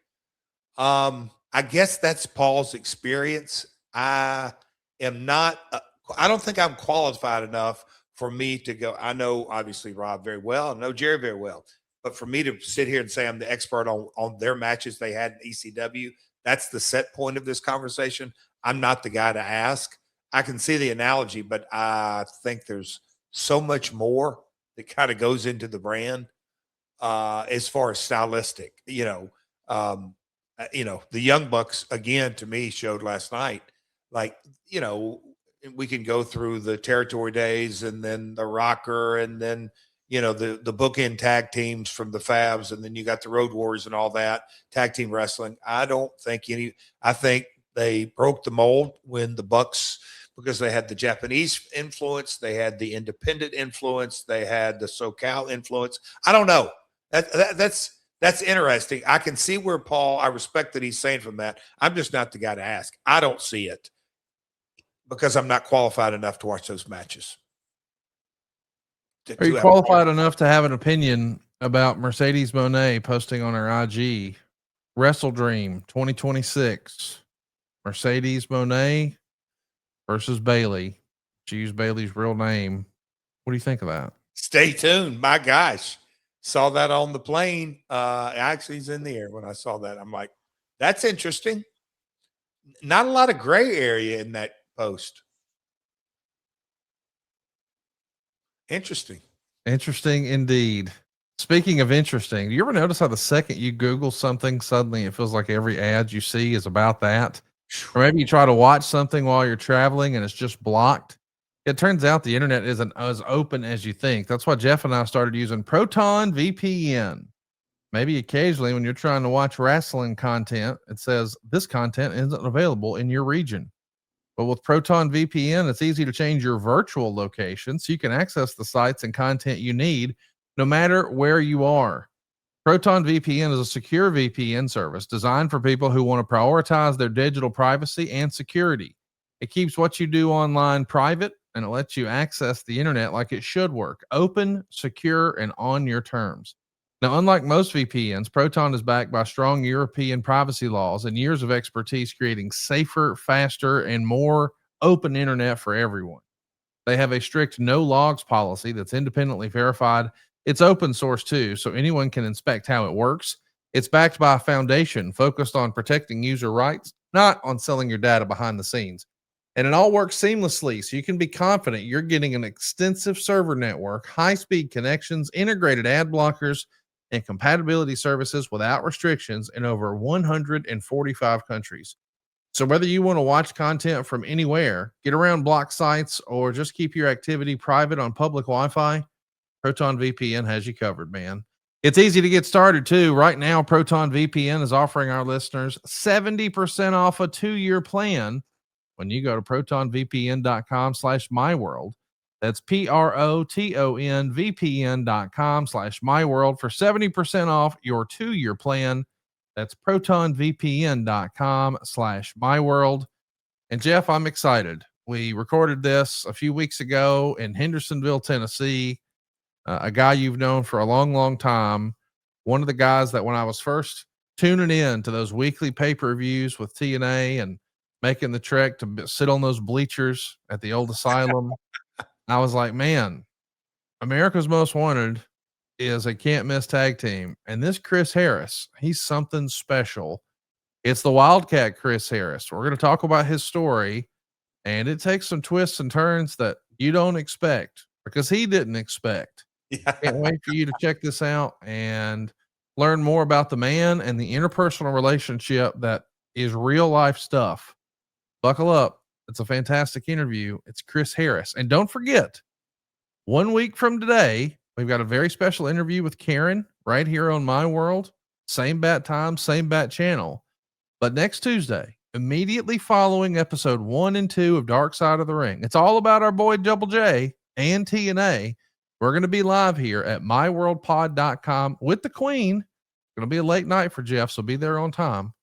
I guess that's Paul's experience. I don't think I'm qualified enough for me to go. I know obviously Rob very well. I know Jerry very well, but for me to sit here and say I'm the expert on their matches they had in ECW, that's the set point of this conversation. I'm not the guy to ask. I can see the analogy, but I think there's so much more that kind of goes into the brand as far as stylistic. The Young Bucks again to me showed last night, we can go through the territory days and then the rocker and then the bookend tag teams from the Fabs, and then you got the Road Warriors and all that tag team wrestling. I think they broke the mold when the Bucks, because they had the Japanese influence, they had the independent influence, they had the SoCal influence. I don't know. That's interesting. I can see where Paul, I respect that he's saying from that. I'm just not the guy to ask. I don't see it because I'm not qualified enough to watch those matches. Are you qualified enough to have an opinion about Mercedes Moné posting on her IG, Wrestle Dream 2026, Mercedes Moné versus Bailey? She used Bailey's real name. What do you think of that? Stay tuned. My gosh. Saw that on the plane. Actually, he's in the air when I saw that. I'm like, that's interesting. Not a lot of gray area in that post. Interesting indeed. Speaking of interesting, do you ever notice how the second you Google something, suddenly it feels like every ad you see is about that? Or maybe you try to watch something while you're traveling and it's just blocked. It turns out the internet isn't as open as you think. That's why Jeff and I started using Proton VPN. Maybe occasionally when you're trying to watch wrestling content, it says this content isn't available in your region. But with Proton VPN, it's easy to change your virtual location so you can access the sites and content you need no matter where you are. Proton VPN is a secure VPN service designed for people who want to prioritize their digital privacy and security. It keeps what you do online private, and it lets you access the internet like it should work: open, secure, and on your terms. Now, unlike most VPNs, Proton is backed by strong European privacy laws and years of expertise creating safer, faster, and more open internet for everyone. They have a strict no logs policy that's independently verified. It's open source too, so anyone can inspect how it works. It's backed by a foundation focused on protecting user rights, not on selling your data behind the scenes. And it all works seamlessly, so you can be confident you're getting an extensive server network, high-speed connections, integrated ad blockers, and compatibility services without restrictions in over 145 countries. So whether you want to watch content from anywhere, get around block sites, or just keep your activity private on public Wi-Fi, Proton VPN has you covered, man. It's easy to get started too. Right now, Proton VPN is offering our listeners 70% off a 2-year plan when you go to protonvpn.com/myworld. That's PROTON VPN.com/myworld for 70% off your 2-year plan. That's protonvpn.com/myworld. And Jeff, I'm excited. We recorded this a few weeks ago in Hendersonville, Tennessee. A guy you've known for a long, long time. One of the guys that when I was first tuning in to those weekly pay-per-views with TNA and making the trek to sit on those bleachers at the old Asylum, I was like, man, America's Most Wanted is a can't miss tag team. And this Chris Harris, he's something special. It's the Wildcat Chris Harris. We're going to talk about his story, and it takes some twists and turns that you don't expect because he didn't expect. Yeah. Can't wait for you to check this out and learn more about the man and the interpersonal relationship that is real life stuff. Buckle up. It's a fantastic interview. It's Chris Harris. And don't forget, 1 week from today, we've got a very special interview with Karen right here on My World. Same bat time, same bat channel. But next Tuesday, immediately following episode 1 and 2 of Dark Side of the Ring, it's all about our boy Double J and TNA. We're going to be live here at myworldpod.com with the Queen. It's going to be a late night for Jeff, so be there on time.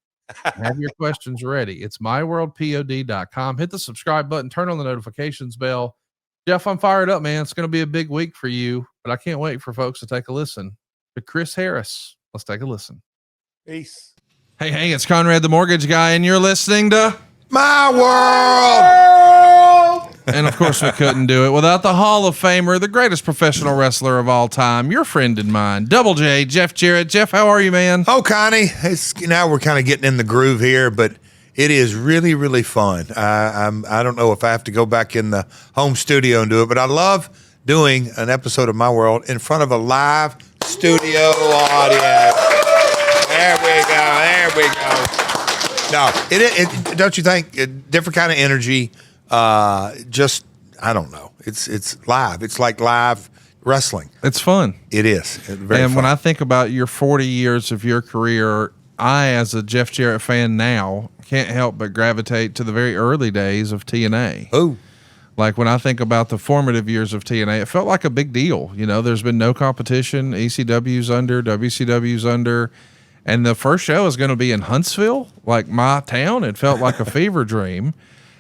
Have your questions ready. It's myworldpod.com. Hit the subscribe button, turn on the notifications bell. Jeff, I'm fired up, man. It's going to be a big week for you, but I can't wait for folks to take a listen to Chris Harris. Let's take a listen. Peace. Hey, it's Conrad the Mortgage Guy, and you're listening to My World. And of course, we couldn't do it without the Hall of Famer, the greatest professional wrestler of all time, your friend and mine, Double J, Jeff Jarrett. Jeff, how are you, man? Oh, Connie, now we're kind of getting in the groove here, but it is really, really fun. I don't know if I have to go back in the home studio and do it, but I love doing an episode of My World in front of a live studio audience. There we go. No, it don't you think? A different kind of energy. Just I don't know. It's live. It's like live wrestling. It's fun. It is. It's very fun. When I think about your 40 years of your career, I, as a Jeff Jarrett fan now, can't help but gravitate to the very early days of TNA. Oh, like when I think about the formative years of TNA, it felt like a big deal. You know, there's been no competition. ECW's under, WCW's under. And the first show is going to be in Huntsville, like my town. It felt like a fever dream.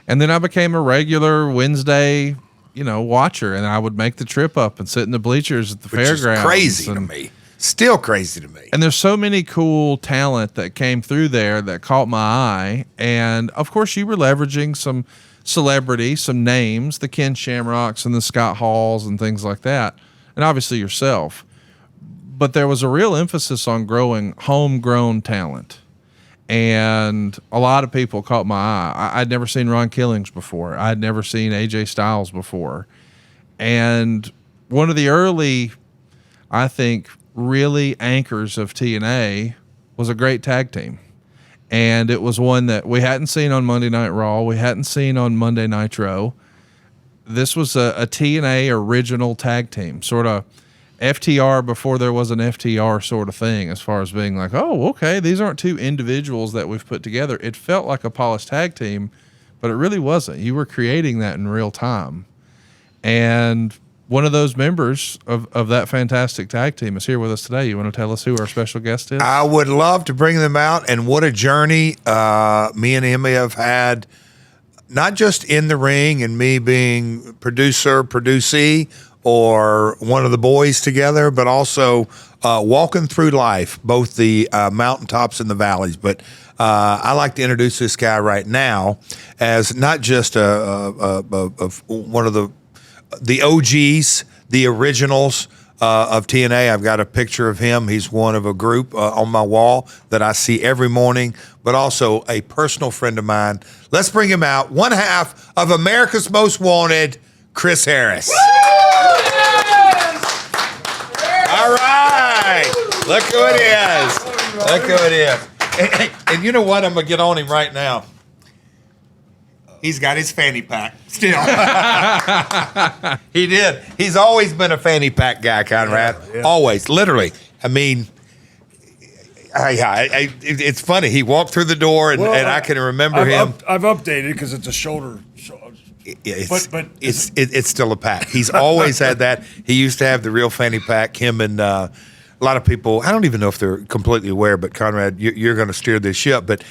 And then I became a regular Wednesday, watcher, and I would make the trip up and sit in the bleachers at the fairgrounds. Is crazy to me. Still crazy to me. And there's so many cool talent that came through there that caught my eye. And of course, you were leveraging some celebrity, some names, the Ken Shamrocks and the Scott Halls and things like that. And obviously yourself. But there was a real emphasis on growing homegrown talent. And a lot of people caught my eye. I'd never seen Ron Killings before. I'd never seen AJ Styles before. And one of the early, I think, really anchors of TNA was a great tag team. And it was one that we hadn't seen on Monday Night Raw. We hadn't seen on Monday Nitro. This was a TNA original tag team, sort of FTR before there was an FTR sort of thing, as far as being like, oh, okay, these aren't two individuals that we've put together. It felt like a polished tag team, but it really wasn't. You were creating that in real time. And one of those members of that fantastic tag team is here with us today. You want to tell us who our special guest is? I would love to bring them out, and what a journey me and Emmy have had, not just in the ring and me being producer, producee, or one of the boys together, but also walking through life, both the mountaintops and the valleys. But I like to introduce this guy right now as not just one of the OGs, the originals of TNA. I've got a picture of him. He's one of a group on my wall that I see every morning, but also a personal friend of mine. Let's bring him out. One half of America's Most Wanted, Chris Harris. All right. Look who it is. Look who it is. And you know what? I'm going to get on him right now. He's got his fanny pack still. He did. He's always been a fanny pack guy, Conrad. Yeah. Always, literally. I mean, it's funny. He walked through the door, and I can remember him. I've updated because it's a shoulder. But it's still a pack. He's always had that. He used to have the real fanny pack. Him and a lot of people. I don't even know if they're completely aware, but Conrad, you're going to steer this ship. But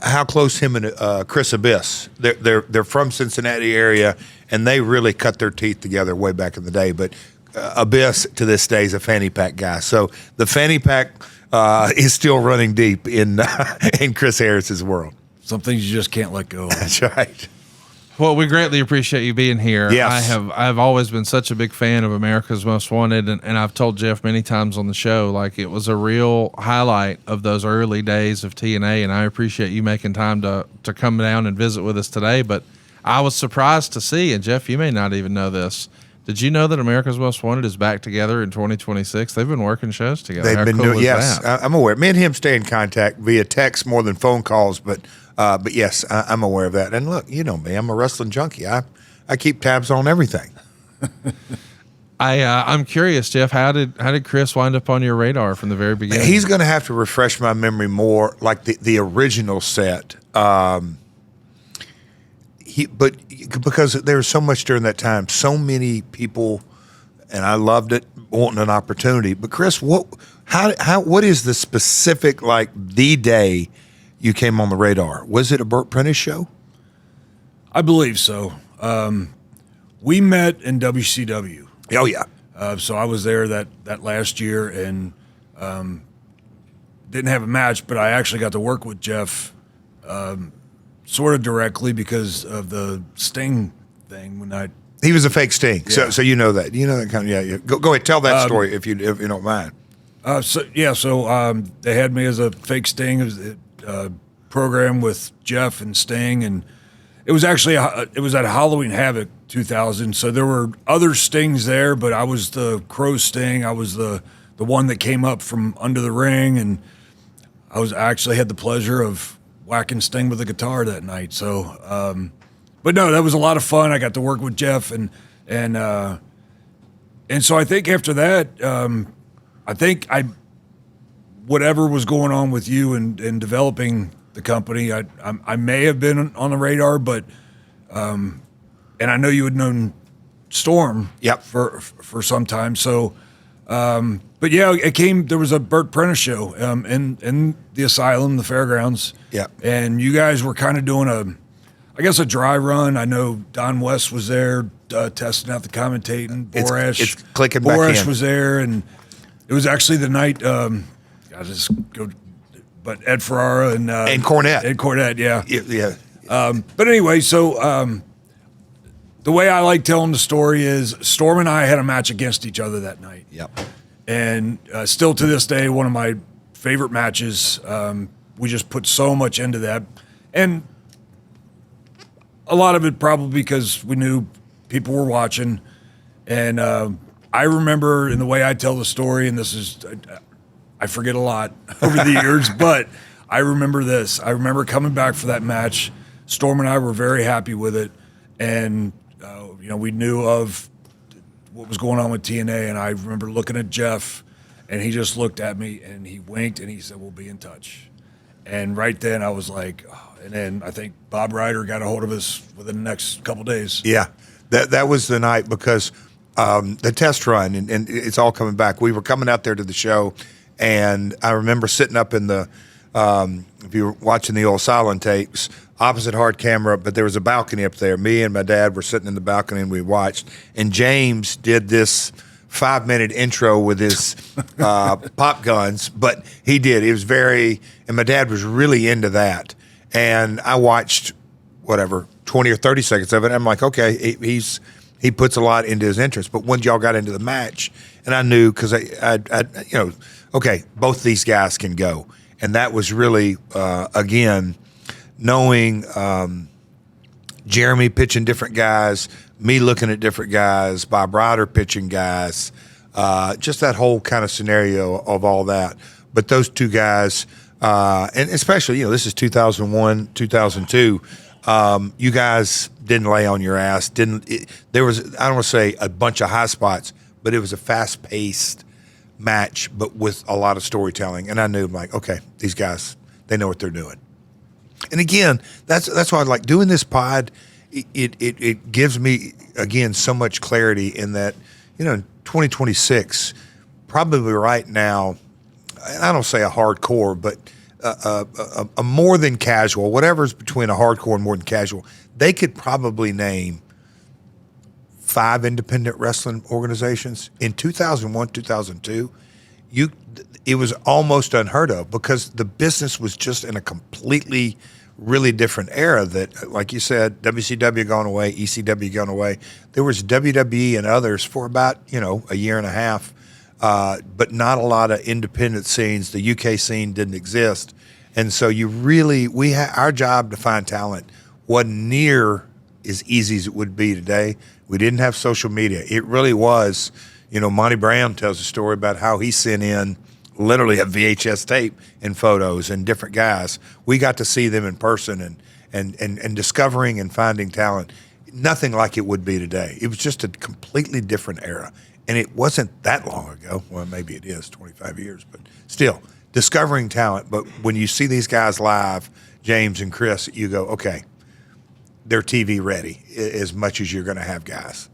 how close him and Chris Abyss? They're from Cincinnati area, and they really cut their teeth together way back in the day. But Abyss to this day is a fanny pack guy. So the fanny pack is still running deep in Chris Harris's world. Some things you just can't let go. That's right. Well, we greatly appreciate you being here. Yes. I've always been such a big fan of America's Most Wanted, and I've told Jeff many times on the show, like, it was a real highlight of those early days of TNA, and I appreciate you making time to come down and visit with us today. But I was surprised to see, and Jeff, you may not even know this, did you know that America's Most Wanted is back together in 2026? They've been working shows together. They've been doing, yes, I'm aware. Me and him stay in contact via text more than phone calls, but yes, I'm aware of that. And look, you know me, I'm a wrestling junkie. I keep tabs on everything. I'm curious, Jeff, how did Chris wind up on your radar from the very beginning? He's going to have to refresh my memory more, like the original set. Because there was so much during that time, so many people, and I loved it, wanting an opportunity. But Chris, what is the specific, like, the day you came on the radar? Was it a Burt Prentice show? I believe so. We met in WCW. Oh yeah. So I was there that last year and didn't have a match, but I actually got to work with Jeff sort of directly because of the Sting thing. He was a fake Sting. Yeah. So you know that. You know that kind of, yeah. Go ahead, tell that story if you don't mind. So they had me as a fake Sting. It was a program with Jeff and Sting, and it was actually it was at Halloween Havoc 2000. So there were other Stings there, but I was the Crow Sting. I was the one that came up from under the ring, and I actually had the pleasure of whacking Sting with a guitar that night. So, but no, that was a lot of fun. I got to work with Jeff, and so I think after that, whatever was going on with you and developing the company, I may have been on the radar, but and I know you had known Storm, yep, for some time. So, but yeah, there was a Burt Prentice show in the Asylum, the Fairgrounds. Yeah. And you guys were kind of doing a dry run. I know Don West was there testing out the commentating. Borash. It's clicking back in. Borash was there, and it was actually the night, but Ed Ferrara and Cornette. Ed Cornette, yeah. Yeah. But anyway, so the way I like telling the story is Storm and I had a match against each other that night. Yep. And still to this day, one of my favorite matches. We just put so much into that. And a lot of it probably because we knew people were watching. And I remember in the way I tell the story, and this is, I forget a lot over the years, but I remember this. I remember coming back for that match. Storm and I were very happy with it. And, we knew of what was going on with TNA, and I remember looking at Jeff, and he just looked at me, and he winked, and he said, "We'll be in touch." And right then, I was like, oh. And then I think Bob Ryder got a hold of us within the next couple of days. Yeah, that was the night because the test run, and it's all coming back. We were coming out there to the show, and I remember sitting up in the, if you were watching the old silent tapes, opposite hard camera, but there was a balcony up there. Me and my dad were sitting in the balcony, and we watched. And James did this 5-minute intro with his pop guns, but he did. It was and my dad was really into that. And I watched, 20 or 30 seconds of it. I'm like, okay, he puts a lot into his interest. But when y'all got into the match, and I knew because okay, both these guys can go. And that was really, again, knowing Jeremy pitching different guys, me looking at different guys, Bob Ryder pitching guys, just that whole kind of scenario of all that. But those two guys, and especially, this is 2001, 2002, You guys didn't lay on your ass. There was, I don't want to say a bunch of high spots, but it was a fast-paced match, but with a lot of storytelling. And I knew, like, okay, these guys, they know what they're doing. And again, that's why I like doing this pod. It gives me, again, so much clarity in that, in 2026, probably right now, and I don't say a hardcore, but a more than casual, whatever's between a hardcore and more than casual, they could probably name 5 independent wrestling organizations. In 2001, 2002, it was almost unheard of because the business was just in a completely, really different era that, like you said, WCW gone away, ECW gone away. There was WWE and others for about, a year and a half, but not a lot of independent scenes. The UK scene didn't exist. And so our job to find talent wasn't near as easy as it would be today. We didn't have social media. It really was, Monty Brown tells a story about how he sent in literally a VHS tape and photos and different guys. We got to see them in person and discovering and finding talent. Nothing like it would be today. It was just a completely different era. And it wasn't that long ago. Well, maybe it is 25 years, but still discovering talent. But when you see these guys live, James and Chris, you go, okay, they're TV ready as much as you're going to have guys.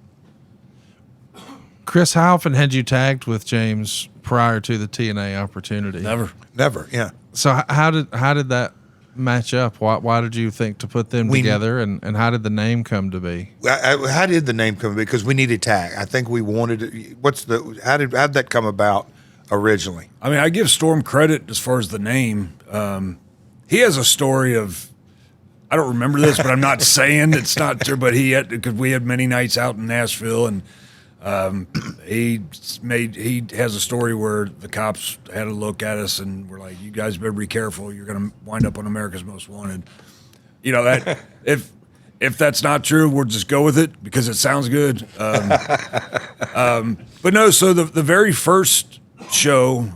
Chris, how often had you tagged with James prior to the TNA opportunity? Never. Yeah. So how did that match up? Why did you think to put them together, and how did the name come to be? How did the name come to be? Because we needed tag. I think we wanted it. How did that come about originally? I mean, I give Storm credit as far as the name. He has a story of, I don't remember this, but I'm not saying it's not true, but because we had many nights out in Nashville, and he has a story where the cops had a look at us and were like, "You guys better be careful. You're going to wind up on America's Most Wanted." That if that's not true, we'll just go with it because it sounds good. But no, so the very first show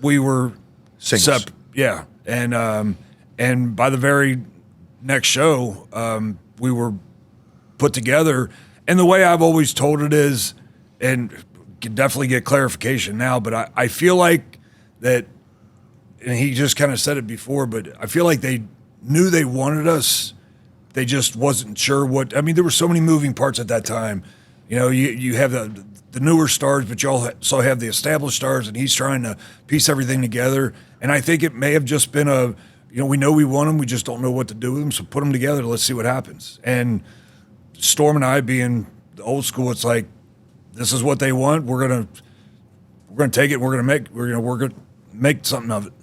we were singles. Yeah, and by the very next show, we were put together. And the way I've always told it is, and can definitely get clarification now, but I feel like that, and he just kind of said it before, but I feel like they knew they wanted us. They just wasn't sure what. I mean, there were so many moving parts at that time. You have the newer stars, but you also have the established stars, and he's trying to piece everything together. And I think it may have just been we know we want them, we just don't know what to do with them, so put them together, let's see what happens. And Storm and I, being the old school, it's like, this is what they want. We're gonna take it. We're gonna make something of it.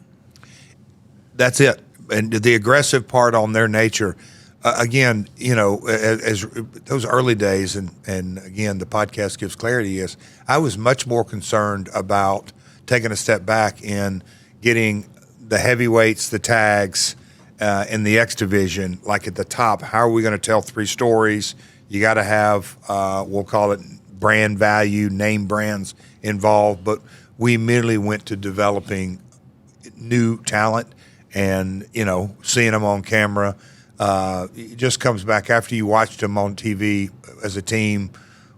That's it. And the aggressive part on their nature, again, as those early days, and again, the podcast gives clarity. Is I was much more concerned about taking a step back and getting the heavyweights, the tags, in the X division, like at the top. How are we going to tell 3 stories? You got to have, we'll call it brand value, name brands involved. But we immediately went to developing new talent and, seeing them on camera. It just comes back after you watched them on TV as a team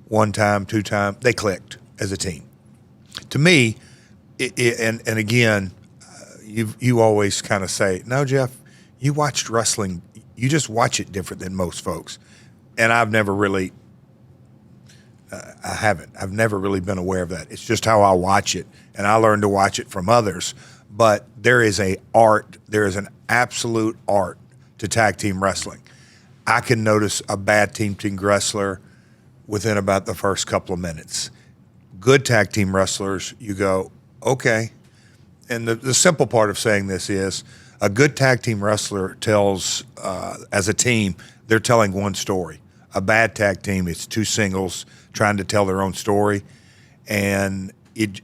1 time, 2 time, they clicked as a team. To me, and again, you always kind of say, no, Jeff, you watched wrestling, you just watch it different than most folks. And I've never really, I've never really been aware of that. It's just how I watch it, and I learned to watch it from others. But there is an absolute art to tag team wrestling. I can notice a bad team wrestler within about the first couple of minutes. Good tag team wrestlers, you go, okay. And the simple part of saying this is a good tag team wrestler tells, as a team, they're telling one story. A bad tag team, it's 2 singles trying to tell their own story. And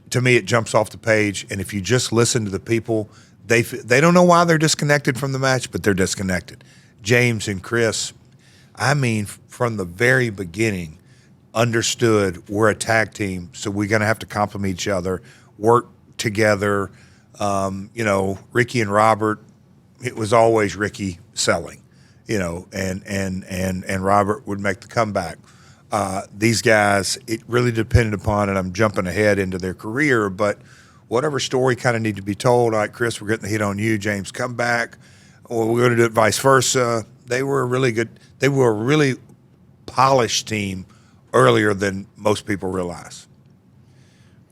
to me, it jumps off the page. And if you just listen to the people, they don't know why they're disconnected from the match, but they're disconnected. James and Chris, from the very beginning, understood we're a tag team, so we're going to have to complement each other, work together. Ricky and Robert, it was always Ricky selling. and Robert would make the comeback. These guys, it really depended upon, and I'm jumping ahead into their career, but whatever story kind of need to be told, like Chris, we're getting the hit on you, James, come back, or we're going to do it vice versa. They were a really polished team earlier than most people realize.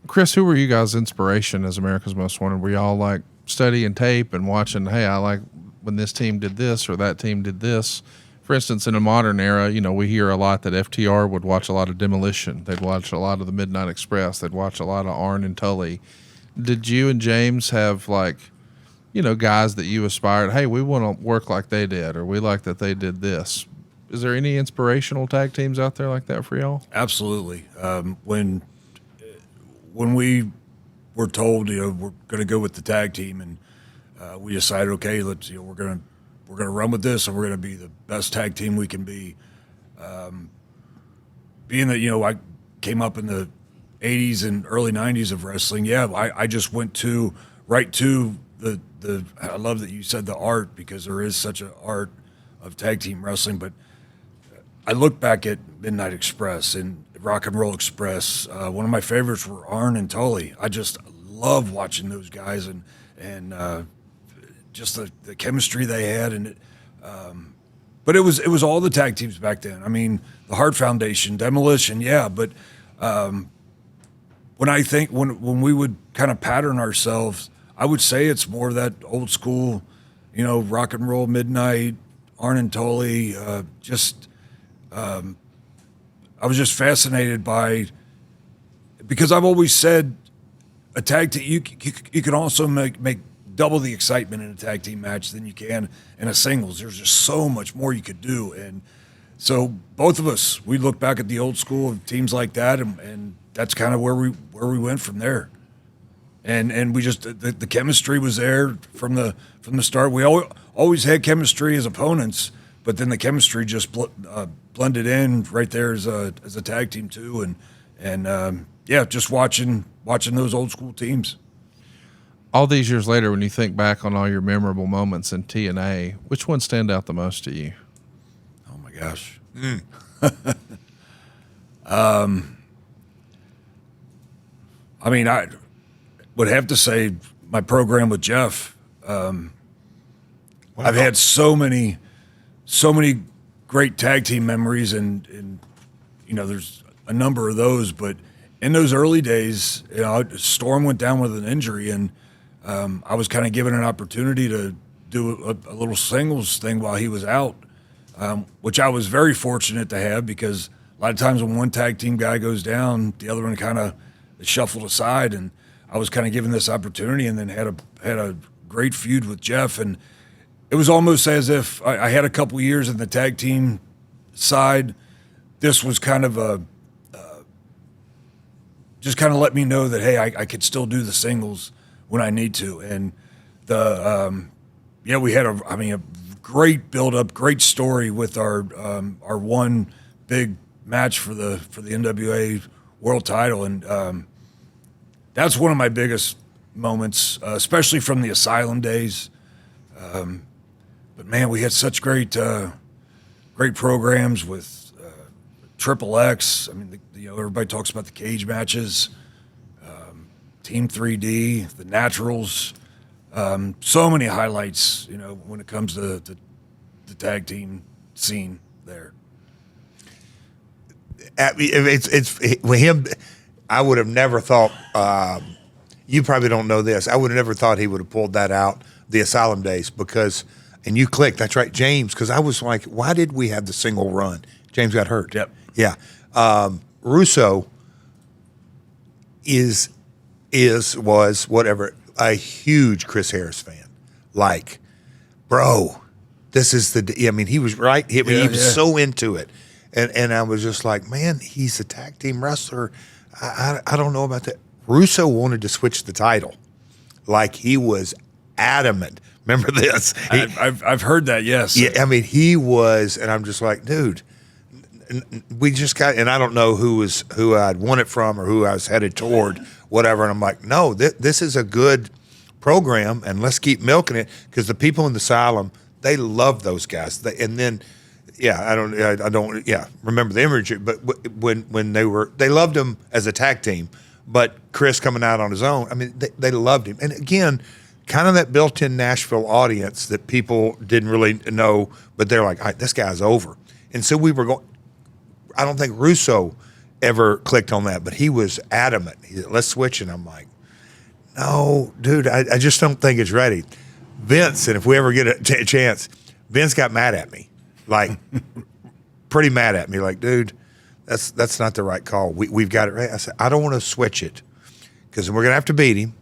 Chris, who were you guys' inspiration as America's Most Wanted? Were y'all like studying tape and watching, hey, I like when this team did this or that team did this? For instance, in a modern era, we hear a lot that FTR would watch a lot of Demolition. They'd watch a lot of the Midnight Express. They'd watch a lot of Arn and Tully. Did you and James have guys that you aspired, hey, we want to work like they did, or we like that they did this? Is there any inspirational tag teams out there like that for y'all? Absolutely. When we were told, we're going to go with the tag team, and we decided, okay, let's, we're going to run with this, and we're going to be the best tag team we can be. Being that, I came up in the 80s and early 90s of wrestling, I just went right to the I love that you said the art, because there is such an art of tag team wrestling. But I look back at Midnight Express and Rock and Roll Express. One of my favorites were Arn and Tully. I just love watching those guys and just the chemistry they had. And but it was all the tag teams back then. I mean, the Hart Foundation, Demolition, but when I think when we would kind of pattern ourselves, I would say it's more that old school, Rock and Roll, Midnight, Arn and Tully. I was just fascinated by, because I've always said a tag team, you can also make double the excitement in a tag team match than you can in a singles. There's just so much more you could do. And so both of us, we look back at the old school of teams like that, and that's kind of where we went from there. And we just, the chemistry was there from the start. We always had chemistry as opponents, but then the chemistry just blended in right there as a tag team too. And just watching those old school teams. All these years later, when you think back on all your memorable moments in TNA, which ones stand out the most to you? Oh my gosh. I mean, I would have to say my program with Jeff. I've had so many great tag team memories, and there's a number of those. But in those early days, Storm went down with an injury, and I was kind of given an opportunity to do a little singles thing while he was out, which I was very fortunate to have, because a lot of times when one tag team guy goes down, the other one kind of shuffled aside, and I was kind of given this opportunity, and then had a great feud with Jeff. And it was almost as if I had a couple years in the tag team side. This was kind of just kind of let me know that, hey, I could still do the singles when I need to. And we had a great build up, great story with our one big match for the NWA world title. And that's one of my biggest moments, especially from the Asylum days. But man, we had such great programs with Triple X. I mean, everybody talks about the cage matches, Team 3D, the Naturals. So many highlights, when it comes to the tag team scene there. It's with him. I would have never thought. You probably don't know this. I would have never thought he would have pulled that out, the Asylum days, because. And you clicked. That's right, James. Because I was like, why did we have the single run? James got hurt. Yep. Yeah. Russo was whatever, a huge Chris Harris fan. Like, bro, this is I mean, he was right. He was so into it. And I was just like, man, he's a tag team wrestler. I don't know about that. Russo wanted to switch the title. Like, he was adamant. Remember this? I've heard that, yes. Yeah, I mean, he was, and I'm just like, dude, we just got, and I don't know who I'd won it from or who I was headed toward, whatever. And I'm like, no, this is a good program, and let's keep milking it, because the people in the Asylum, they loved those guys. And then, I don't remember the imagery, but when they loved him as a tag team, but Chris coming out on his own, I mean, they loved him. And again, kind of that built-in Nashville audience that people didn't really know, but they're like, all right, this guy's over. And so we were going, I don't think Russo ever clicked on that, but he was adamant. He said, let's switch. And I'm like, no, dude, I just don't think it's ready. Vince, and if we ever get a chance, Vince got mad at me, like pretty mad at me, like, dude, that's not the right call. We've got it right. I said, I don't want to switch it because we're going to have to beat him.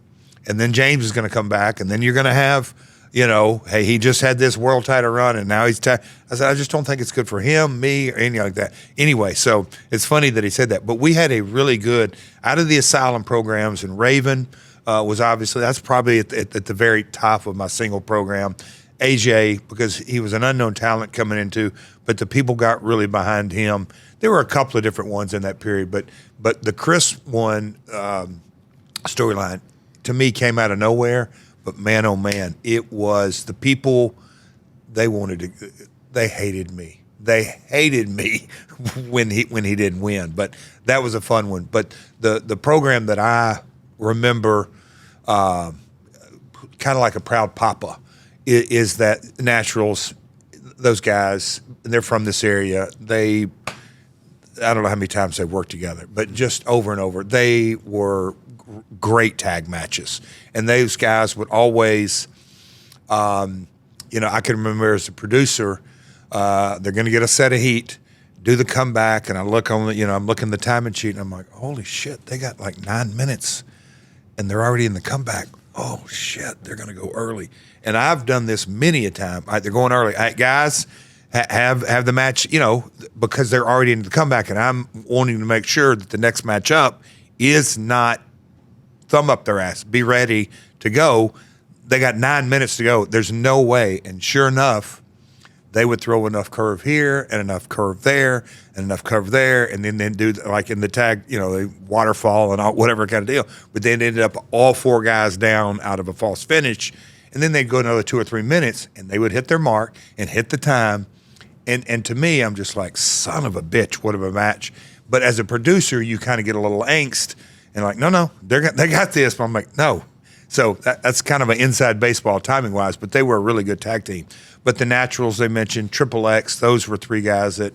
And then James is going to come back, and then you're going to have, hey, he just had this world title run, and now he's I said, I just don't think it's good for him, me, or anything like that. Anyway, so it's funny that he said that. But we had a really good, out of the Asylum programs, and Raven was obviously, that's probably at the very top of my single program. AJ, because he was an unknown talent coming into, but the people got really behind him. There were a couple of different ones in that period, but the Chris one storyline, to me, came out of nowhere, but man, oh man, it was the people, they hated me. They hated me when he didn't win, but that was a fun one. But the program that I remember, kind of like a proud papa, is that Naturals, those guys, they're from this area. I don't know how many times they've worked together, but just over and over, they were great tag matches. And those guys would always, I can remember as a producer, they're going to get a set of heat, do the comeback, and I look on I'm looking at the timing sheet, and I'm like, holy shit, they got like 9 minutes, and they're already in the comeback. Oh shit, they're going to go early. And I've done this many a time. They're going early. Guys, have the match, because they're already into the comeback, and I'm wanting to make sure that the next match up is not thumb up their ass. Be ready to go. They got 9 minutes to go. There's no way. And sure enough, they would throw enough curve here and enough curve there and enough curve there, and then do like in the tag, the waterfall and all, whatever kind of deal. But then ended up all 4 guys down out of a false finish, and then they'd go another 2 or 3 minutes, and they would hit their mark and hit the time. And to me, I'm just like, son of a bitch, what of a match. But as a producer, you kind of get a little angst and like, no, they got this. But I'm like, no. So that's kind of an inside baseball timing wise, but they were a really good tag team. But the Naturals they mentioned, Triple X, those were 3 guys that,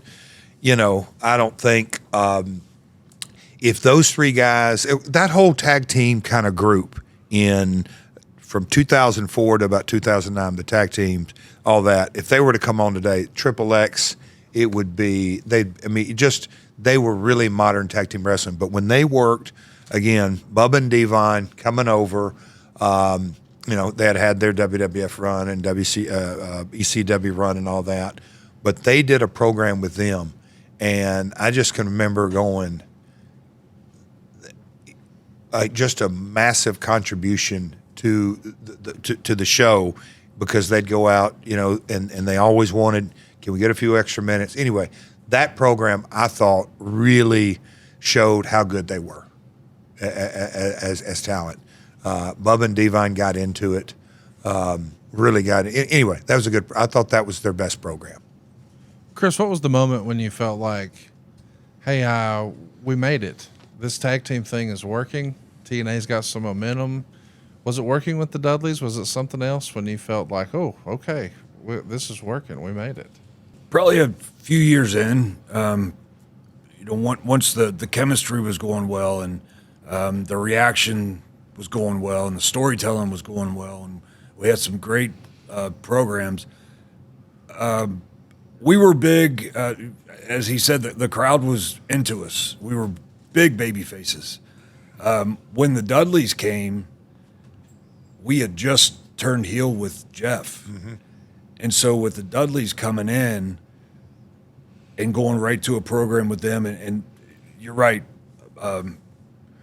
I don't think if those 3 guys, that whole tag team kind of group from 2004 to about 2009, the tag teams, all that, if they were to come on today, Triple X, it would be, they were really modern tag team wrestling. But when they worked, again, Bubba and Devon coming over, they had their WWF run and ECW run and all that, but they did a program with them, and I just can remember going, just a massive contribution to the show, because they'd go out, and they always wanted, can we get a few extra minutes? Anyway, that program I thought really showed how good they were as talent. Bubba and Devine got into it, really got it. Anyway, that was I thought that was their best program. Chris, what was the moment when you felt like, hey, we made it? This tag team thing is working. TNA's got some momentum. Was it working with the Dudleys? Was it something else when you felt like, oh, okay, this is working. We made it? Probably a few years in, once the chemistry was going well, and the reaction was going well, and the storytelling was going well, and we had some great programs. We were big, as he said, the crowd was into us. We were big baby faces. When the Dudleys came, we had just turned heel with Jeff. Mm-hmm. And so with the Dudleys coming in and going right to a program with them, and you're right, Bubba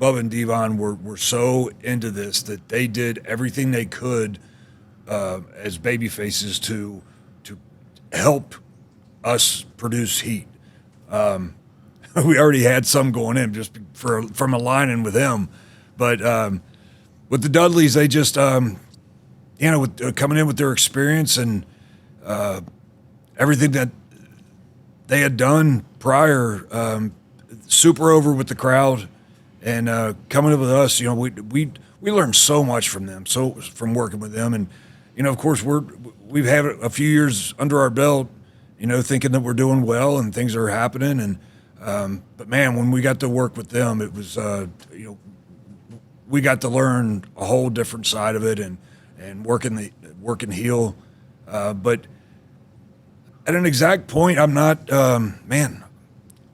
and Devon were so into this that they did everything they could as baby faces to help us produce heat. We already had some going in just from aligning with them, but with the Dudleys, they just coming in with their experience and everything that they had done prior, super over with the crowd, and coming up with us. We learned so much from them, so from working with them, and of course we've had a few years under our belt, thinking that we're doing well and things are happening, and but man, when we got to work with them, it was we got to learn a whole different side of it, and working heel, but at an exact point, I'm not, man.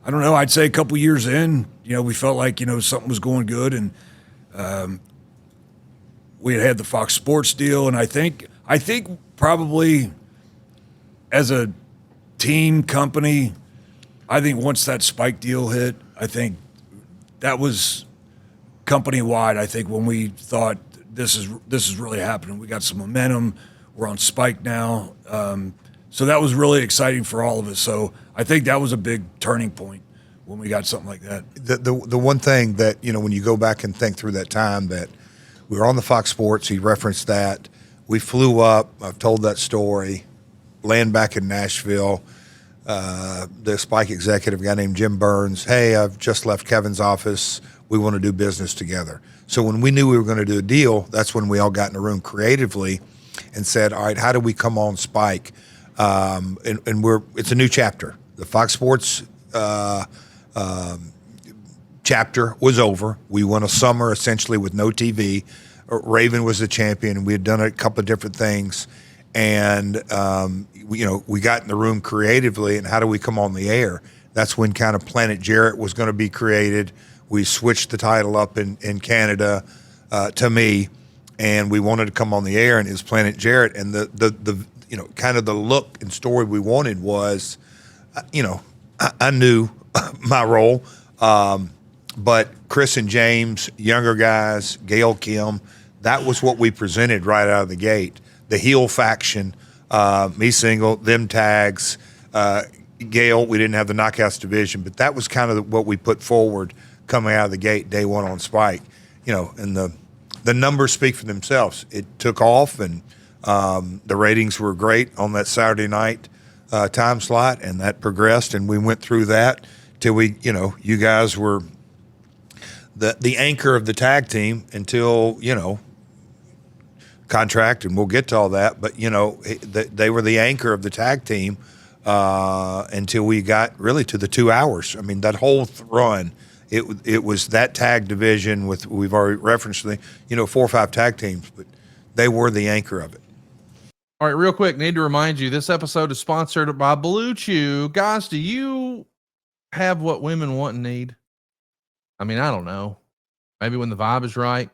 I don't know. I'd say a couple years in, we felt like something was going good, and we had the Fox Sports deal, and I think probably as a team company, I think once that Spike deal hit, I think that was company wide. I think when we thought this is really happening, we got some momentum. We're on Spike now. So that was really exciting for all of us. So I think that was a big turning point when we got something like that. The one thing that, when you go back and think through that time, that we were on the Fox Sports, he referenced that. We flew up, I've told that story, land back in Nashville. The Spike executive, a guy named Jim Burns, hey, I've just left Kevin's office. We want to do business together. So when we knew we were going to do a deal, that's when we all got in a room creatively and said, all right, how do we come on Spike? And it's a new chapter. The Fox Sports chapter was over. We won a summer essentially with no TV. Raven was the champion, and we had done a couple of different things. And we got in the room creatively, and how do we come on the air? That's when kind of Planet Jarrett was going to be created. We switched the title up in Canada to me, and we wanted to come on the air, and it was Planet Jarrett. And the kind of the look and story we wanted was, I knew my role, but Chris and James, younger guys, Gail, Kim, that was what we presented right out of the gate. The heel faction, me single, them tags, Gail, we didn't have the Knockouts division, but that was kind of what we put forward coming out of the gate day one on Spike. And the numbers speak for themselves. It took off, and the ratings were great on that Saturday night time slot, and that progressed, and we went through that till you guys were the anchor of the tag team until, contract, and we'll get to all that, but they were the anchor of the tag team until we got really to the 2 hours. I mean, that whole run, it was that tag division with, we've already referenced 4 or 5 tag teams, but they were the anchor of it. All right, real quick, need to remind you, this episode is sponsored by Blue Chew. Guys, do you have what women want and need? I mean, I don't know. Maybe when the vibe is right.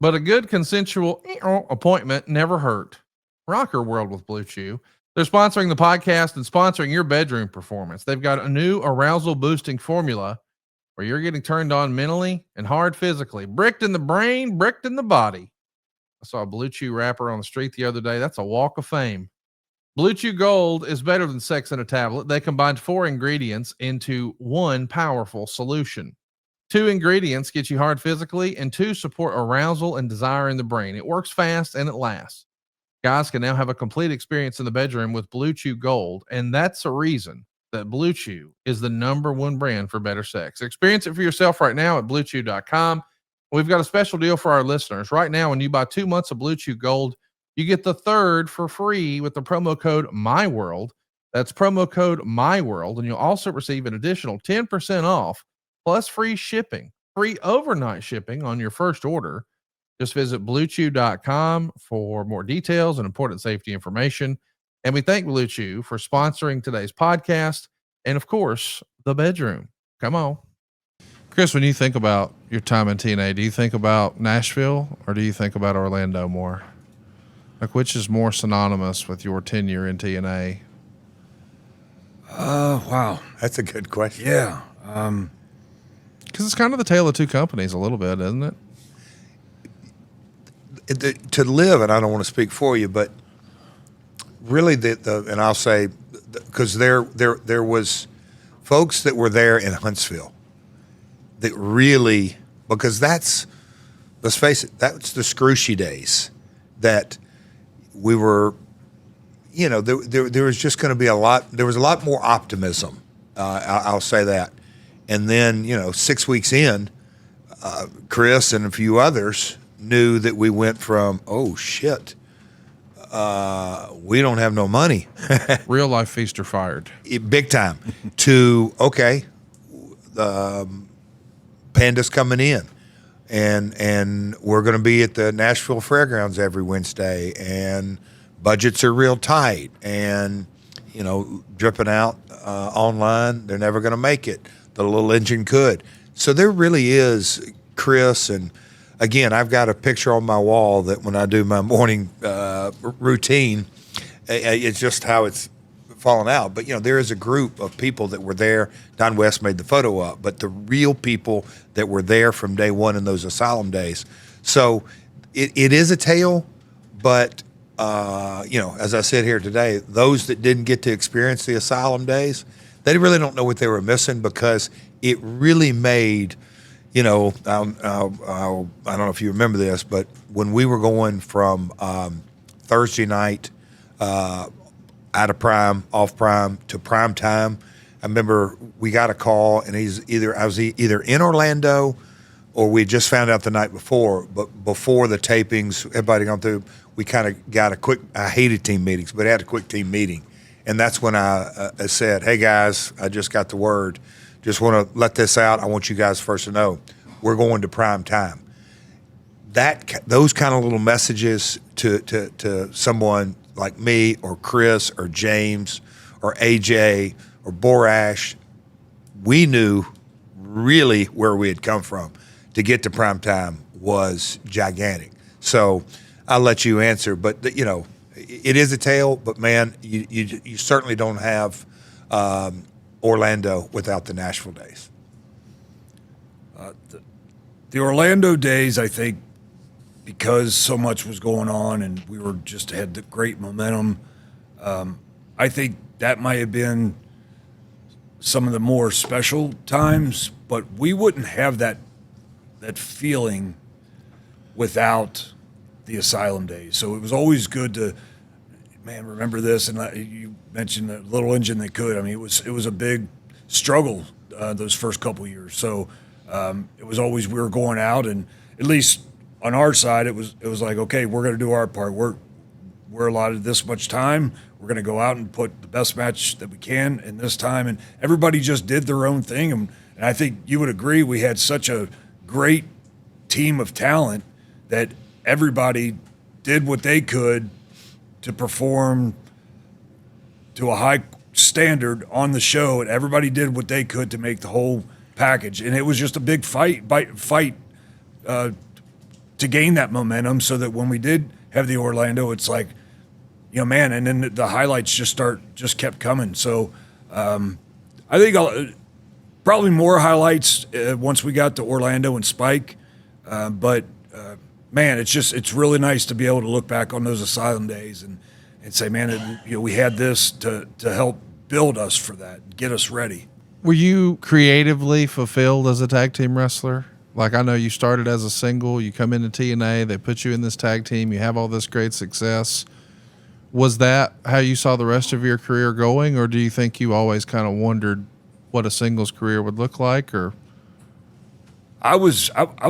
But a good consensual appointment never hurt. Rock your world with Blue Chew. They're sponsoring the podcast and sponsoring your bedroom performance. They've got a new arousal boosting formula where you're getting turned on mentally and hard physically. Bricked in the brain, bricked in the body. I saw a Blue Chew wrapper on the street the other day. That's a walk of fame. Blue Chew Gold is better than sex in a tablet. They combined 4 ingredients into one powerful solution. 2 ingredients get you hard physically, and 2 support arousal and desire in the brain. It works fast and it lasts. Guys can now have a complete experience in the bedroom with Blue Chew Gold, and that's a reason that Blue Chew is the #1 brand for better sex. Experience it for yourself right now at BlueChew.com. We've got a special deal for our listeners. Right now, when you buy 2 months of Blue Chew Gold, you get the 3rd for free with the promo code MyWorld. That's promo code MyWorld, and you'll also receive an additional 10% off plus free shipping, free overnight shipping on your first order. Just visit BlueChew.com for more details and important safety information. And we thank Blue Chew for sponsoring today's podcast and, of course, the bedroom. Come on. Chris, when you think about your time in TNA, do you think about Nashville or do you think about Orlando more? Like, which is more synonymous with your tenure in TNA? Wow. That's a good question. Yeah. Because it's kind of the tale of 2 companies a little bit, isn't it? To live, and I don't want to speak for you, but really and I'll say, because there was folks that were there in Huntsville that really, because let's face it, that's the Scroochie days that we were there was just going to be there was a lot more optimism. I'll say that. And then, 6 weeks in, Chris and a few others knew that we went from, oh shit, we don't have no money. Real life feaster fired. Big time. To, okay, Panda's coming in. And we're going to be at the Nashville Fairgrounds every Wednesday, and budgets are real tight, and dripping out online, they're never going to make it. The little engine could. So there really is, Chris, and again, I've got a picture on my wall that when I do my morning routine, it's just how it's fallen out. But there is a group of people that were there. Don West made the photo up, but the real people that were there from day one in those Asylum days. So it is a tale, but as I said here today, those that didn't get to experience the Asylum days, they really don't know what they were missing, because it really made, I don't know if you remember this, but when we were going from Thursday night out of prime, off prime to prime time, I remember we got a call, and I was either in Orlando or we just found out the night before, but before the tapings, everybody gone through, we kind of got I hated team meetings, but I had a quick team meeting. And that's when I said, hey guys, I just got the word. Just want to let this out. I want you guys first to know we're going to prime time. Those kind of little messages to someone like me or Chris or James or AJ or Borash, we knew really where we had come from. To get to prime time was gigantic. So I'll let you answer, but it is a tale, but man, you certainly don't have Orlando without the Nashville days. The Orlando days, I think, because so much was going on and we had the great momentum, I think that might have been some of the more special times, but we wouldn't have that feeling without the Asylum days. So it was always good to, remember this. And you mentioned the little engine that could. I mean, it was a big struggle those first couple of years. So it was always, we were going out, and at least on our side, it was like, okay, we're going to do our part. We're allotted this much time. We're going to go out and put the best match that we can in this time. And everybody just did their own thing. And I think you would agree, we had such a great team of talent that everybody did what they could to perform to a high standard on the show, and everybody did what they could to make the whole package. And it was just a big fight to gain that momentum, so that when we did have the Orlando, it's like, man, and then the highlights just kept coming. So I think probably more highlights once we got to Orlando and Spike. But man, it's really nice to be able to look back on those Asylum days and say, man, we had this to help build us for that, get us ready. Were you creatively fulfilled as a tag team wrestler? Like, I know you started as a single, you come into TNA, they put you in this tag team, you have all this great success. Was that how you saw the rest of your career going, or do you think you always kind of wondered what a singles career would look like? Or I was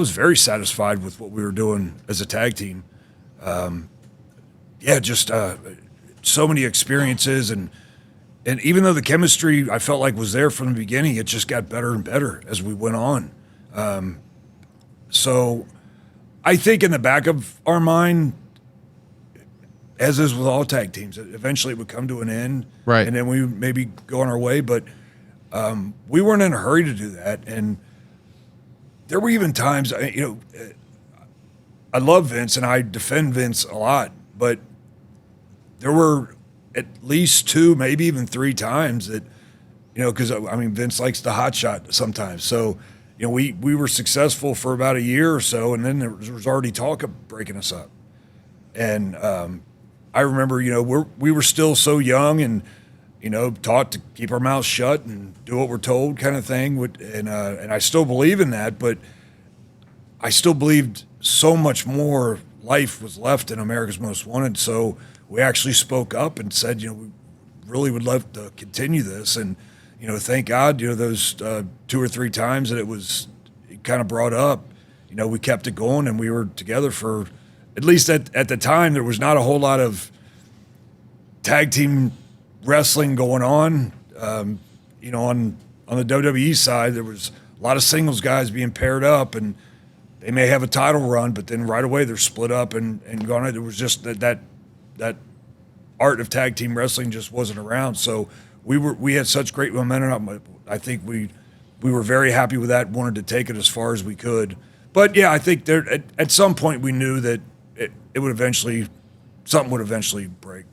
very satisfied with what we were doing as a tag team. Just so many experiences, and even though the chemistry I felt like was there from the beginning, it just got better and better as we went on. So I think in the back of our mind, as is with all tag teams, eventually it would come to an end, right? And then we would maybe go on our way, but we weren't in a hurry to do that. And there were even times, I love Vince and I defend Vince a lot, but there were at least 2, maybe even 3 times that, because Vince likes the hot shot sometimes. So, we were successful for about a year or so, and then there was already talk of breaking us up. And I remember, we were still so young and, taught to keep our mouths shut and do what we're told, kind of thing. And I still believe in that, but I still believed so much more life was left in America's Most Wanted. So we actually spoke up and said, we really would love to continue this. And, thank God, those 2 or 3 times that it kind of brought up, we kept it going, and we were together for, at least at the time, there was not a whole lot of tag team wrestling going on. On the WWE side, there was a lot of singles guys being paired up, and they may have a title run, but then right away they're split up and gone. It was just that art of tag team wrestling just wasn't around. So we had such great momentum. I think we were very happy with that. Wanted to take it as far as we could. But yeah, I think there at some point we knew that it would eventually, something would eventually break.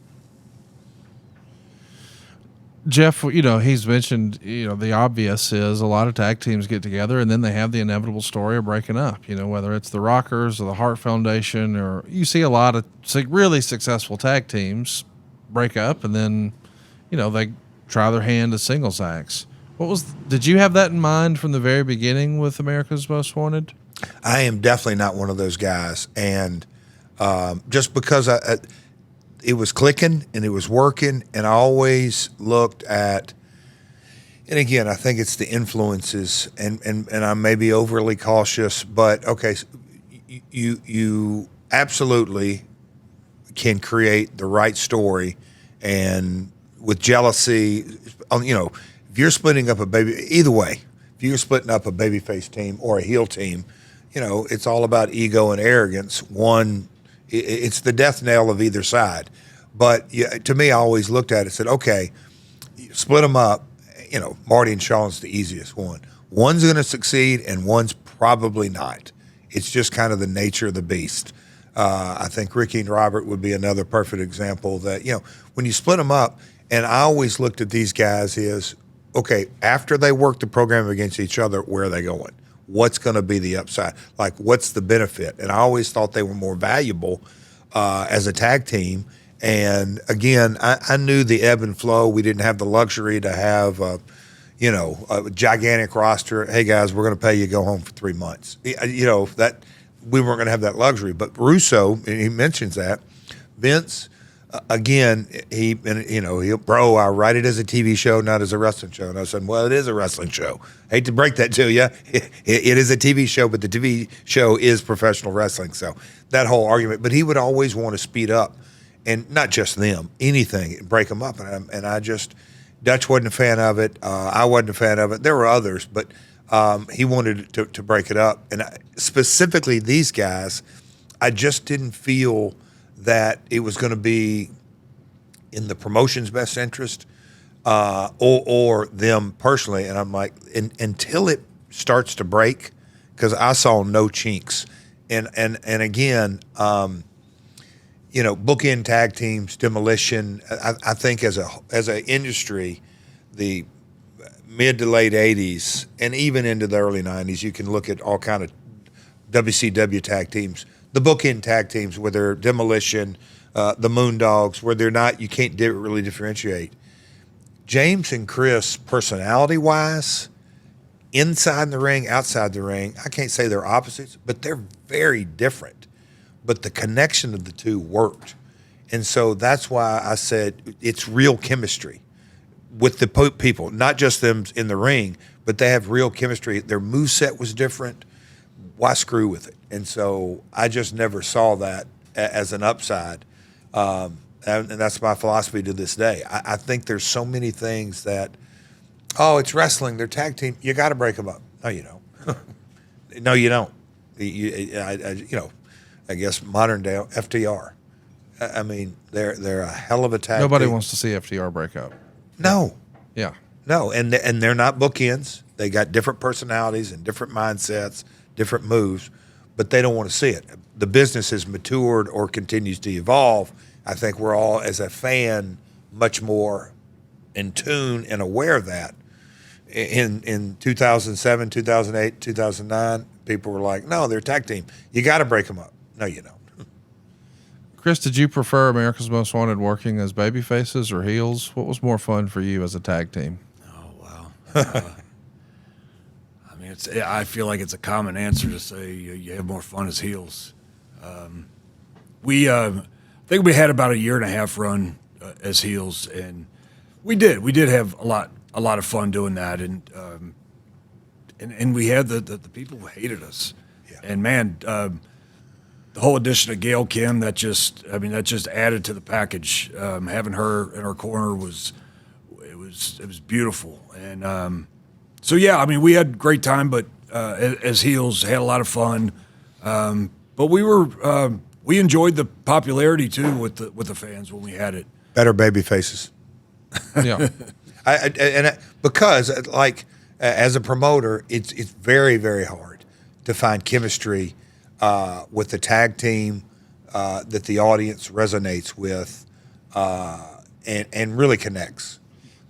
Jeff, he's mentioned, the obvious is a lot of tag teams get together and then they have the inevitable story of breaking up, whether it's the Rockers or the Hart Foundation, or you see a lot of really successful tag teams break up and then, they try their hand as singles acts. Did you have that in mind from the very beginning with America's Most Wanted? I am definitely not one of those guys. And just because it was clicking and it was working, and I always looked at, and again, I think it's the influences, and I may be overly cautious, but okay, you absolutely can create the right story, and with jealousy, if you're splitting up either way, if you're splitting up a babyface team or a heel team, it's all about ego and arrogance. It's the death knell of either side. But to me, I always looked at it and said, okay, split them up. Marty and Sean's the easiest one. One's going to succeed and one's probably not. It's just kind of the nature of the beast. I think Ricky and Robert would be another perfect example that, when you split them up, and I always looked at these guys is, okay, after they work the program against each other, where are they going? What's going to be the upside? Like, what's the benefit? And I always thought they were more valuable as a tag team. And again, I knew the ebb and flow. We didn't have the luxury to have, a gigantic roster. Hey guys, we're going to pay you, go home for 3 months. That we weren't going to have that luxury. But Russo, and he mentions that, Vince, again, bro, I write it as a TV show, not as a wrestling show. And I said, well, it is a wrestling show. Hate to break that to you. It is a TV show, but the TV show is professional wrestling. So that whole argument, but he would always want to speed up, and not just them, anything, break them up. And I just, Dutch wasn't a fan of it. I wasn't a fan of it. There were others, but he wanted to break it up. And specifically these guys, I just didn't feel that it was going to be in the promotion's best interest or them personally. And I'm like, until it starts to break, because I saw no chinks. And again, bookend tag teams, demolition. I think as an industry, the mid to late 80s and even into the early 90s, you can look at all kind of WCW tag teams. The bookend tag teams, where they're demolition, the Moondogs, where they're not, you can't really differentiate. James and Chris, personality-wise, inside the ring, outside the ring, I can't say they're opposites, but they're very different. But the connection of the two worked. And so that's why I said it's real chemistry with the people, not just them in the ring, but they have real chemistry. Their moveset was different. Why screw with it? And so I just never saw that as an upside. And that's my philosophy to this day. I think there's so many things that, it's wrestling, they're tag team, you got to break them up. No, you don't. No, you don't. I guess modern day FTR. I mean, they're a hell of a tag Nobody team. wants to see FTR break up. No. Yeah. No, and they're not bookends. They got different personalities and different mindsets, different moves, but they don't want to see it. The business has matured or continues to evolve. I think we're all, as a fan, much more in tune and aware of that. In 2007, 2008, 2009, people were like, no, they're a tag team. You got to break them up. No, you don't. Chris, did you prefer America's Most Wanted working as baby faces or heels? What was more fun for you as a tag team? Oh, wow. I mean, I feel like it's a common answer to say you have more fun as heels. think we had about a 1.5 year run as heels, and we did have a lot of fun doing that, and we had the people who hated us, and man, the whole addition of Gail Kim, that just added to the package. Having her in our corner was beautiful, and so yeah, I mean, we had a great time, but as heels, had a lot of fun, but we enjoyed the popularity too with the fans when we had it. Better baby faces. Yeah. Because like as a promoter, it's very, very hard to find chemistry with the tag team that the audience resonates with and really connects.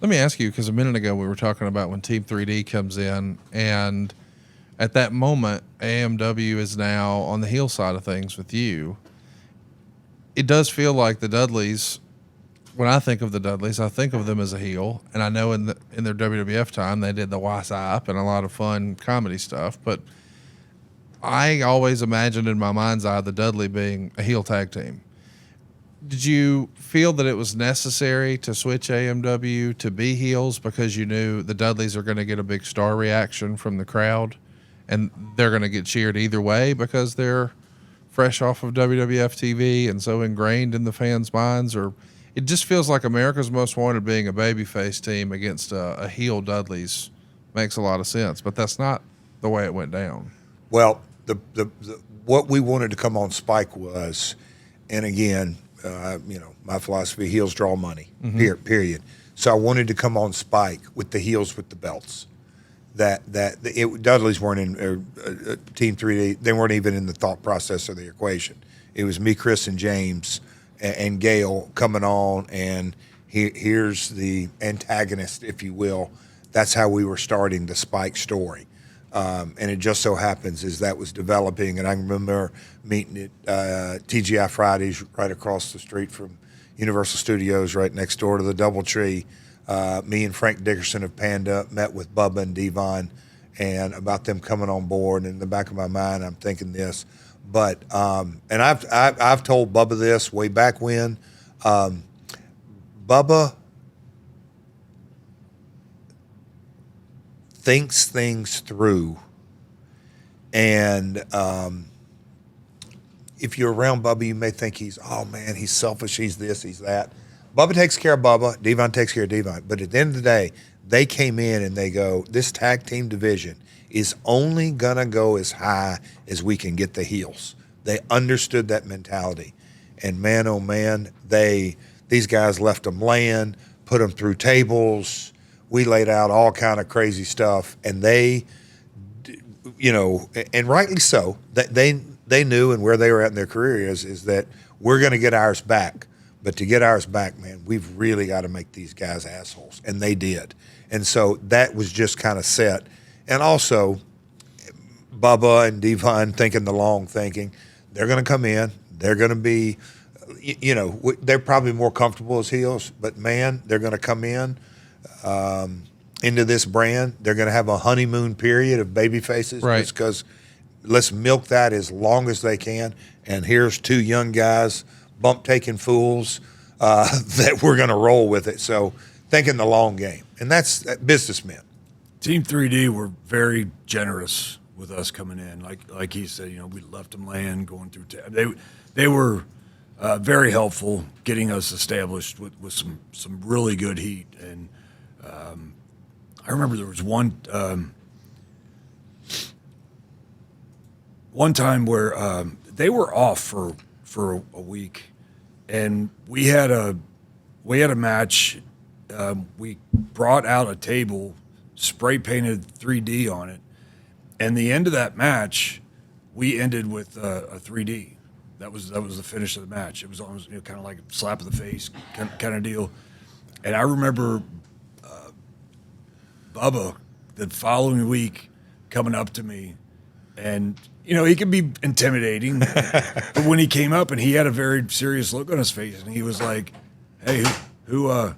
Let me ask you, because a minute ago we were talking about when Team 3D comes in, and at that moment, AMW is now on the heel side of things with you. It does feel like the Dudleys, when I think of the Dudleys, I think of them as a heel, and I know in their WWF time they did the Wise Up and a lot of fun comedy stuff, but I always imagined in my mind's eye the Dudley being a heel tag team. Did you feel that it was necessary to switch AMW to be heels because you knew the Dudleys are going to get a big star reaction from the crowd and they're going to get cheered either way because they're fresh off of WWF TV and so ingrained in the fans' minds? Or it just feels like America's Most Wanted being a babyface team against a heel Dudleys makes a lot of sense, but that's not the way it went down. Well, the what we wanted to come on Spike was, and again, my philosophy: heels draw money. Period. So I wanted to come on Spike with the heels with the belts. Dudleys weren't in Team 3D. They weren't even in the thought process of the equation. It was me, Chris, and James, and Gail coming on, and here's the antagonist, if you will. That's how we were starting the Spike story. And it just so happens as that was developing, and I remember meeting at TGI Fridays right across the street from Universal Studios, right next door to the Doubletree. Me and Frank Dickerson of Panda met with Bubba and Devon, and about them coming on board. And in the back of my mind, I'm thinking this, but and I've told Bubba this way back when. Bubba thinks things through, and if you're around Bubba, you may think he's selfish, he's this, he's that. Bubba takes care of Bubba, Devon takes care of Devon, but at the end of the day, they came in and they go, this tag team division is only gonna go as high as we can get the heels. They understood that mentality, and man, oh man, these guys left them laying, put them through tables. We laid out all kind of crazy stuff, and they, and rightly so, they knew, and where they were at in their career is that we're going to get ours back. But to get ours back, man, we've really got to make these guys assholes, and they did. And so that was just kind of set. And also, Bubba and Devon thinking the long thinking, they're going to come in, they're going to be, they're probably more comfortable as heels, but man, they're going to come in into this brand. They're going to have a honeymoon period of baby faces, right? Just because let's milk that as long as they can. And here's two young guys, bump taking fools, that we're going to roll with it. So thinking the long game, and that's businessmen. Team 3D were very generous with us coming in. Like he said, we left them laying, going through. They were very helpful getting us established with some really good heat. And I remember there was one time where they were off for a week, and we had a match. We brought out a table, spray painted 3D on it, and the end of that match, we ended with a 3D. That was the finish of the match. It was almost kind of like a slap of the face kind of deal. And I remember Bubba the following week coming up to me, and he could be intimidating, but when he came up and he had a very serious look on his face, and he was like, "Hey, who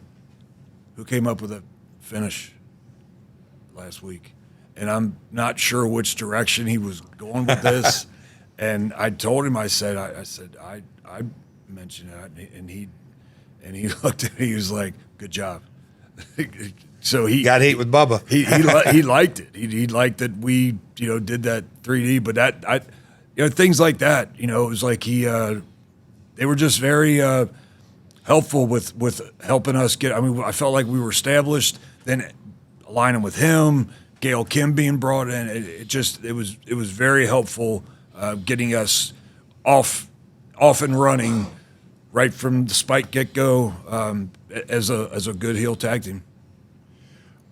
came up with a finish last week?" And I'm not sure which direction he was going with this. And I told him, I said, mentioned that, and he looked at me. He was like, "Good job." So he got heat with Bubba. He liked it. He liked that we did that 3D, but things like that. It was like they were just very helpful with helping us get. I mean, I felt like we were established. Then aligning with him, Gail Kim being brought in, it was very helpful getting us off and running right from the Spike get go as a good heel tag team.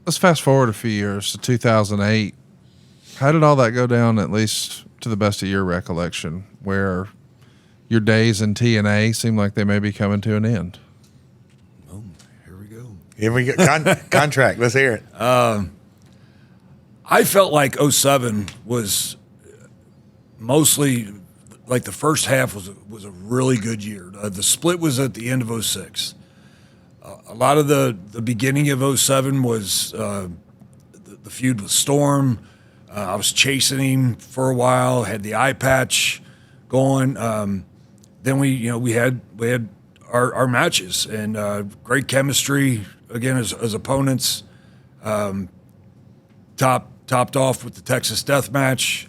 Let's fast forward a few years to 2008. How did all that go down, at least to the best of your recollection, where your days in TNA seem like they may be coming to an end? Oh, here we go. Here we go. Contract. Let's hear it. I felt like 07 was mostly like the first half was a really good year. The split was at the end of 06. A lot of the beginning of 07 was the feud with Storm. I was chasing him for a while, had the eye patch going. Then we had our matches and great chemistry again as opponents. Topped off with the Texas Death Match,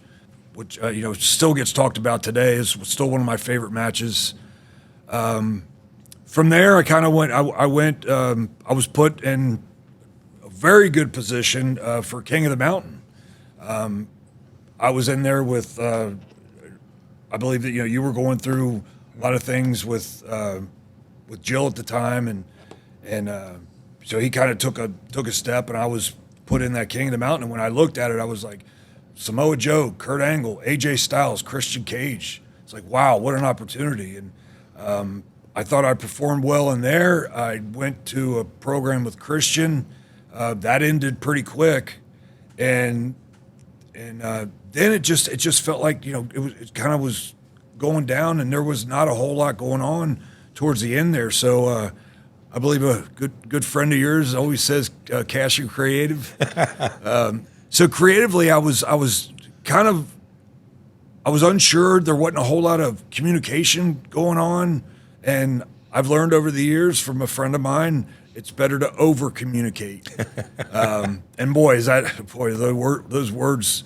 which still gets talked about today. Is still one of my favorite matches. From there, I kind of went. I was put in a very good position for King of the Mountain. I was in there with. I believe that you were going through a lot of things with Jill at the time, and so he kind of took a step, and I was put in that King of the Mountain. And when I looked at it, I was like, Samoa Joe, Kurt Angle, AJ Styles, Christian Cage. It's like, wow, what an opportunity. And I thought I performed well in there. I went to a program with Christian. That ended pretty quick. And then it just felt like, it kind of was going down, and there was not a whole lot going on towards the end there. So I believe a good friend of yours always says cash and creative. So creatively, I was unsure. There wasn't a whole lot of communication going on, and I've learned over the years from a friend of mine, it's better to over communicate. And boy, those words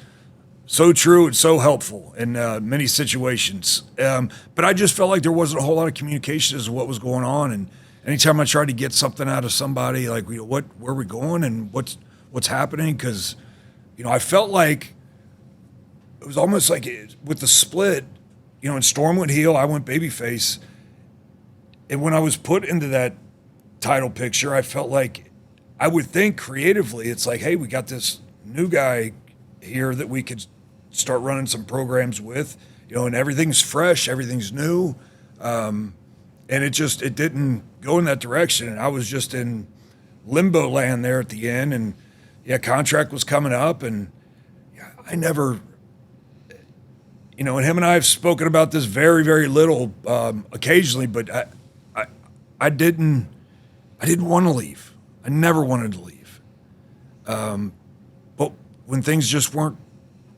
so true and so helpful in many situations. But I just felt like there wasn't a whole lot of communication as to what was going on, and anytime I tried to get something out of somebody, like where are we going and what's happening, because I felt like it was almost like with the split, and Storm went heel, I went babyface, and when I was put into that title picture, I felt like I would think creatively, it's like, hey, we got this new guy here that we could start running some programs with, and everything's fresh, everything's new. And it didn't go in that direction. And I was just in limbo land there at the end. And contract was coming up, and I never, and him and I have spoken about this very, very little occasionally, but I didn't want to leave. I never wanted to leave. But when things just weren't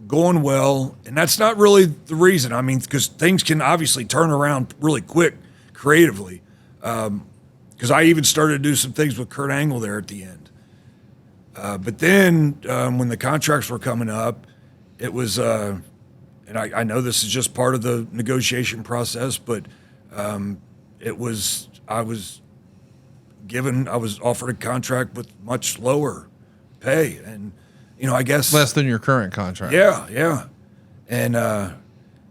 going well, and that's not really the reason. I mean, because things can obviously turn around really quick creatively. Because I even started to do some things with Kurt Angle there at the end. But then when the contracts were coming up, it was, and I know this is just part of the negotiation process, but I was offered a contract with much lower pay, and I guess less than your current contract. Yeah, and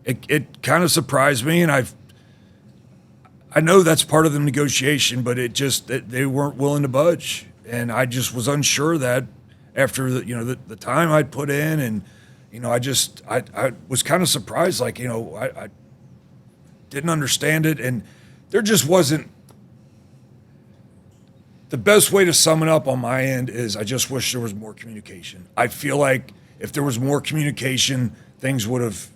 it kind of surprised me, and I know that's part of the negotiation, but they weren't willing to budge, and I just was unsure that after the time I'd put in, and I was kind of surprised, like I didn't understand it, and there just wasn't. The best way to sum it up on my end is I just wish there was more communication. I feel like if there was more communication, I would have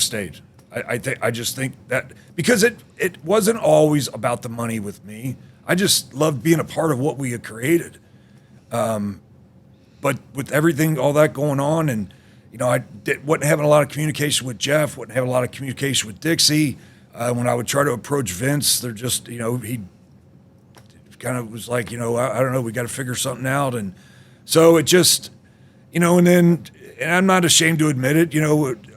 stayed. I just think that because it wasn't always about the money with me. I just loved being a part of what we had created. But with everything, all that going on, and wasn't having a lot of communication with Jeff, wasn't having a lot of communication with Dixie. When I would try to approach Vince, they're just, he kind of was like, I don't know, we got to figure something out. And so it just, and I'm not ashamed to admit it,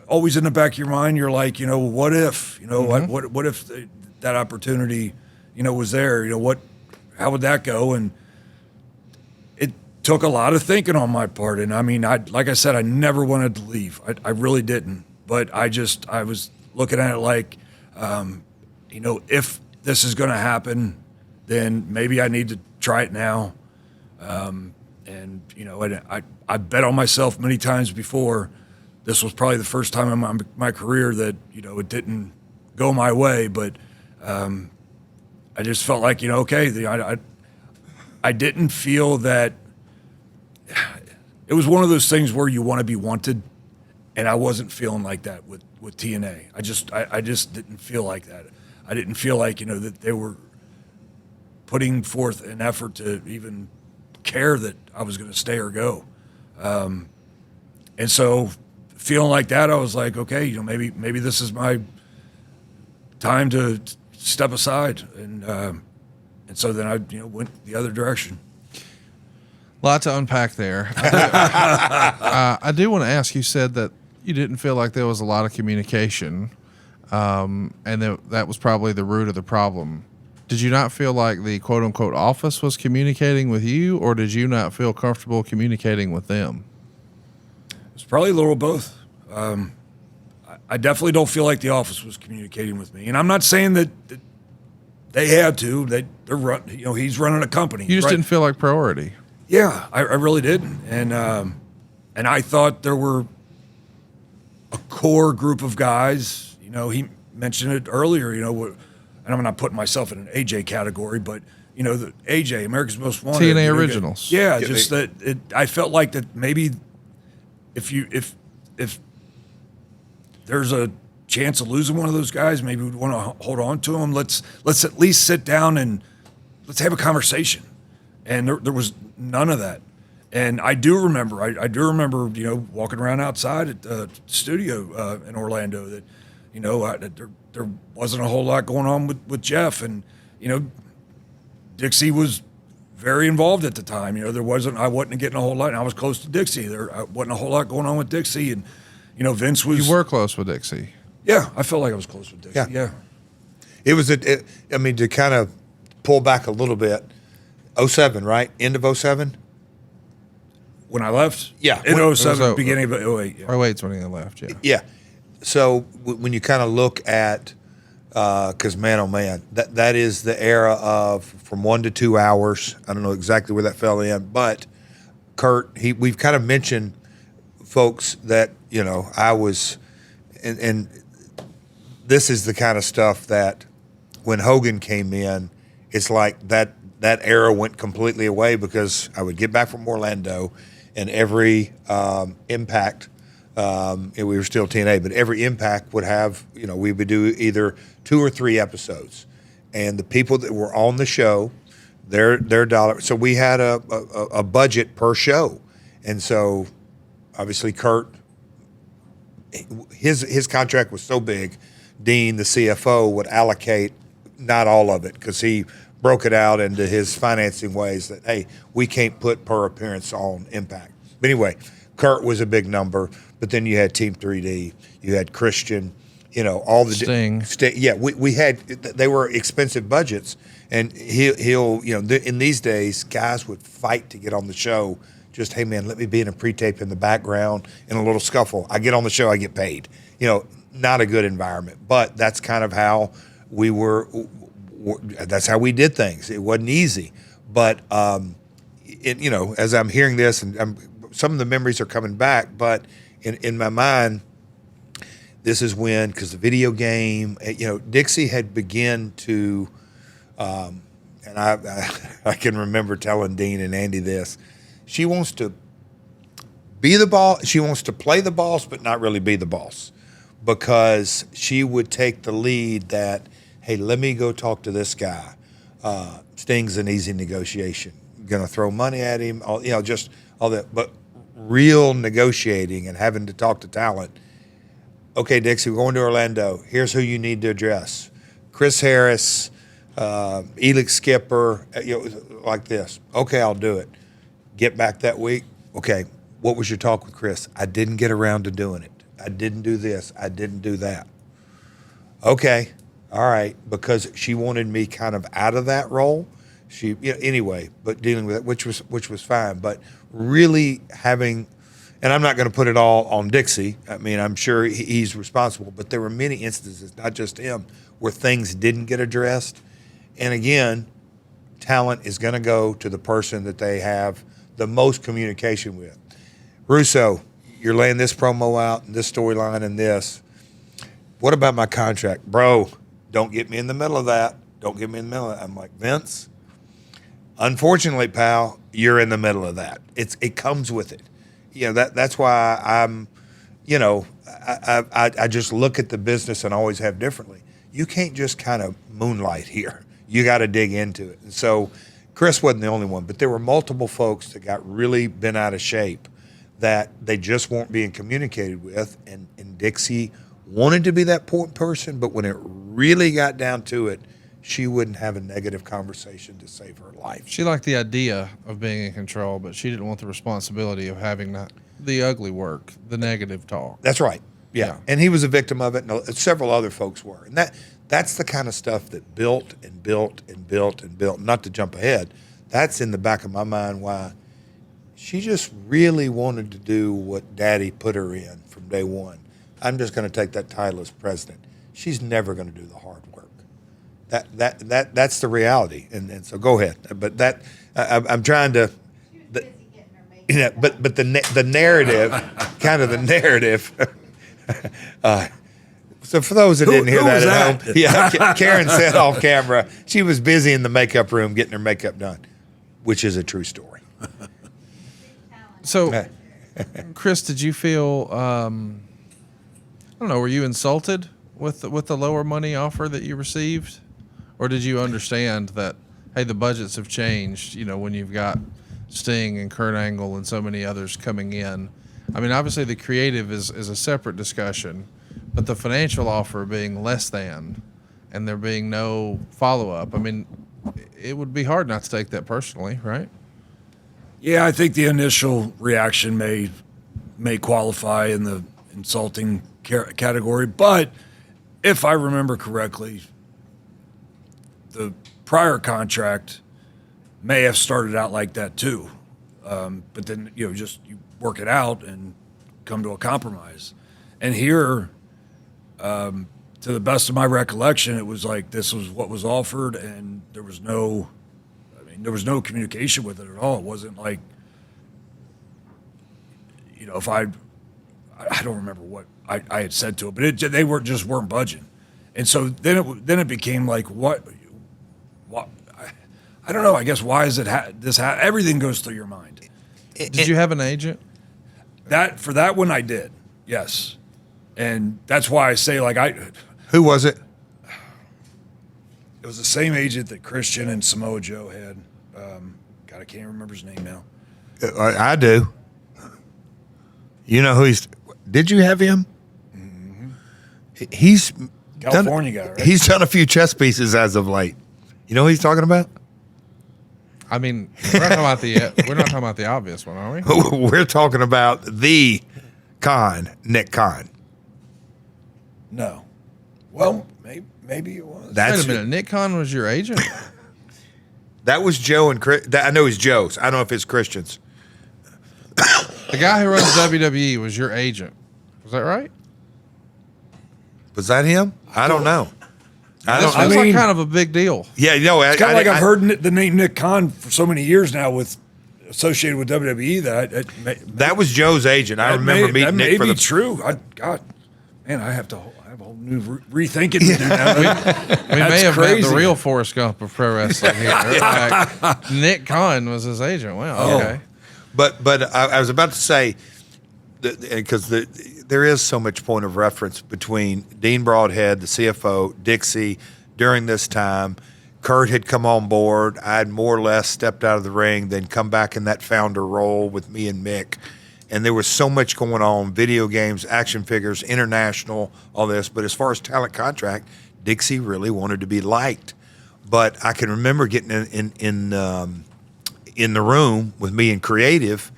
always in the back of your mind, you're like, what if, what if that opportunity, was there, how would that go? And it took a lot of thinking on my part. And I mean, like I said, I never wanted to leave. I really didn't. But I was looking at it like, if this is going to happen, then maybe I need to try it now. And I bet on myself many times before. This was probably the first time in my career that, it didn't go my way, but I just felt like, okay, I didn't feel that it was one of those things where you want to be wanted, and I wasn't feeling like that with TNA. I just didn't feel like that. I didn't feel like, that they were putting forth an effort to even care that I was going to stay or go. And so feeling like that, I was like, okay, maybe this is my time to step aside. And so then I, went the other direction. Lot to unpack there. I do want to ask, you said that you didn't feel like there was a lot of communication, and that was probably the root of the problem. Did you not feel like the quote-unquote office was communicating with you, or did you not feel comfortable communicating with them? It's probably a little of both. I definitely don't feel like the office was communicating with me. And I'm not saying that they had to. They're run, he's running a company. You just didn't feel like priority. Yeah, I really didn't. And I thought there were a core group of guys. He mentioned it earlier, and I'm not putting myself in an AJ category, but, the AJ, America's Most Wanted. TNA Originals. Yeah, just that I felt like that maybe if there's a chance of losing one of those guys, maybe we'd want to hold on to him. Let's at least sit down and let's have a conversation. And there was none of that. And I do remember, walking around outside at the studio in Orlando that, there wasn't a whole lot going on with Jeff. And, Dixie was very involved at the time. I wasn't getting a whole lot, and I was close to Dixie. There wasn't a whole lot going on with Dixie. And, Vince was... You were close with Dixie. Yeah, I felt like I was close with Dixie, yeah. It was, to kind of pull back a little bit, 07, right? End of 07? When I left? Yeah. In 07, beginning of 08. Yeah. 08's when he left, yeah. Yeah. So when you kind of look at, because man, oh man, that is the era of from 1 to 2 hours. I don't know exactly where that fell in, but Kurt, we've kind of mentioned folks that, I was, and this is the kind of stuff that when Hogan came in, it's like that era went completely away because I would get back from Orlando and every Impact, and we were still TNA, but every Impact would have, we would do either 2 or 3 episodes. And the people that were on the show, their dollar, so we had a budget per show. And so obviously Kurt, his contract was so big, Dean, the CFO, would allocate not all of it because he broke it out into his financing ways that, hey, we can't put per appearance on Impact. But anyway, Kurt was a big number, but then you had Team 3D, you had Christian, all the Sting. Yeah, we had, they were expensive budgets, and he'll in these days, guys would fight to get on the show. Just, hey man, let me be in a pre-tape in the background in a little scuffle. I get on the show, I get paid. Not a good environment, but that's kind of how we were. That's how we did things. It wasn't easy, but as I'm hearing this, and some of the memories are coming back, but in my mind, this is when, because the video game, Dixie had begun to, and I can remember telling Dean and Andy this. She wants to be the boss. She wants to play the boss, but not really be the boss, because she would take the lead that, hey, let me go talk to this guy. Sting's an easy negotiation. Going to throw money at him, just all that. But real negotiating and having to talk to talent, okay, Dixie, we're going to Orlando. Here's who you need to address: Chris Harris, Elix Skipper, like this. Okay, I'll do it. Get back that week. Okay, what was your talk with Chris? I didn't get around to doing it. I didn't do this. I didn't do that. Okay, all right, because she wanted me kind of out of that role. Anyway, but dealing with it, which was fine. But really having, and I'm not going to put it all on Dixie. I mean, I'm sure he's responsible, but there were many instances, not just him, where things didn't get addressed. And again, talent is going to go to the person that they have the most communication with. Russo, you're laying this promo out and this storyline and this. What about my contract? Bro, don't get me in the middle of that. Don't get me in the middle of that. I'm like, Vince, unfortunately, pal, you're in the middle of that. It comes with it. That's why I'm, I just look at the business and always have differently. You can't just kind of moonlight here. You got to dig into it. And so Chris wasn't the only one, but there were multiple folks that got really bent out of shape that they just weren't being communicated with. And Dixie wanted to be that point person, but when it really got down to it, she wouldn't have a negative conversation to save her life. She liked the idea of being in control, but she didn't want the responsibility of having the ugly work, the negative talk. That's right. Yeah. And he was a victim of it, and several other folks were. And that's the kind of stuff that built and built and built and built. Not to jump ahead, that's in the back of my mind why she just really wanted to do what Daddy put her in from day one. I'm just going to take that title as president. She's never going to do the hard work. That's the reality. And so go ahead. But I'm trying to. She was busy getting her makeup done. But the narrative, kind of the narrative. So for those that didn't hear that at home, yeah, Karen said off camera she was busy in the makeup room getting her makeup done, which is a true story. So, Chris, did you feel? I don't know. Were you insulted with the lower money offer that you received, or did you understand that hey, the budgets have changed? When you've got Sting and Kurt Angle and so many others coming in. I mean, obviously the creative is a separate discussion, but the financial offer being less than, and there being no follow up. I mean, it would be hard not to take that personally, right? Yeah, I think the initial reaction may qualify in the insulting category, but if I remember correctly, the prior contract may have started out like that too, but then just you work it out and come to a compromise. And here, to the best of my recollection, it was like this was what was offered, and there was no communication with it at all. It wasn't like, if I don't remember what I had said to it, but they weren't budging. And so then it became like, what I don't know, I guess, why is it everything goes through your mind. Did you have an agent? For that one I did, yes. And that's why I say, Who was it? It was the same agent that Christian and Samoa Joe had. God, I can't remember his name now. I do. You know who did you have him? Mm-hmm. He's California guy, right? He's done a few chess pieces as of late. You know who he's talking about? I mean, we're not talking about the obvious one, are we? We're talking about the Nick Khan. No. Well, maybe it was. Wait a minute, Nick Khan was your agent? That was Joe and Chris. I know he's Joe's. I don't know if it's Christian's. The guy who runs WWE was your agent. Was that right? Was that him? I don't know. This feels like kind of a big deal. Yeah, it's kind of like I've heard the name Nick Khan for so many years now associated with WWE that was Joe's agent. I remember meeting Nick for the true. God, man, I have a whole new rethinking to do now. We may have met the real Forrest Gump of pro wrestling here. Like, Nick Khan was his agent. Wow. Okay. But I was about to say, because there is so much point of reference between Dean Broadhead, the CFO, Dixie, during this time. Kurt had come on board. I had more or less stepped out of the ring, then come back in that founder role with me and Mick. and there was so much going on, video games, action figures, international, all this. But as far as talent contract, Dixie really wanted to be liked. But I can remember getting in the room with me and creative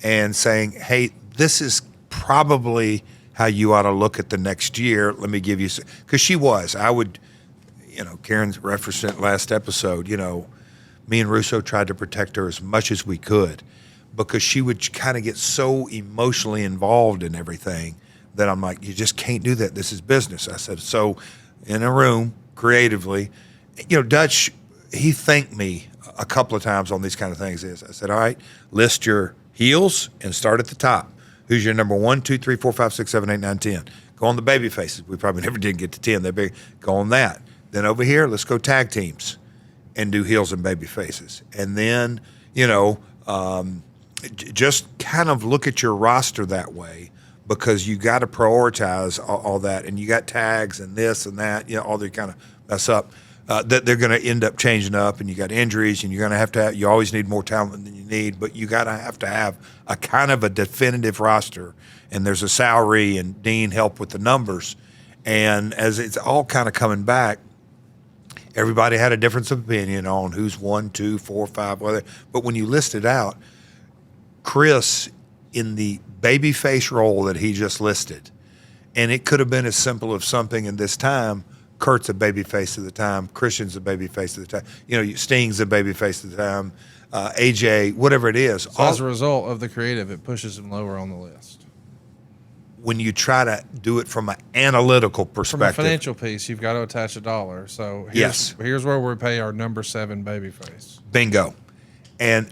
and saying, hey, this is probably how you ought to look at the next year. Let me give you, because she was, I would, Karen's referenced it last episode, me and Russo tried to protect her as much as we could because she would kind of get so emotionally involved in everything that I'm like, you just can't do that. This is business. I said, so in a room, creatively, Dutch, he thanked me a couple of times on these kind of things. I said, all right, list your heels and start at the top. Who's your number 1, 2, 3, 4, 5, 6, 7, 8, 9, 10? Go on the baby faces. We probably never did get to 10. They big. Go on that. Then over here, let's go tag teams and do heels and baby faces. And then, just kind of look at your roster that way because you got to prioritize all that. And you got tags and this and that, all they kind of mess up. That they're going to end up changing up, and you got injuries, and you're going to have. You always need more talent than you need, but you got to have a kind of a definitive roster. And there's a salary, and Dean helped with the numbers. And as it's all kind of coming back, everybody had a difference of opinion on who's 1, 2, 4, 5, whether. But when you list it out, Chris in the babyface role that he just listed, and it could have been as simple as something in this time. Kurt's a babyface at the time. Christian's a babyface at the time. Sting's a babyface at the time. AJ, whatever it is. So as a result of the creative, it pushes him lower on the list. When you try to do it from an analytical perspective. From a financial piece, you've got to attach a dollar. So here's where we pay our number 7 babyface. Bingo. And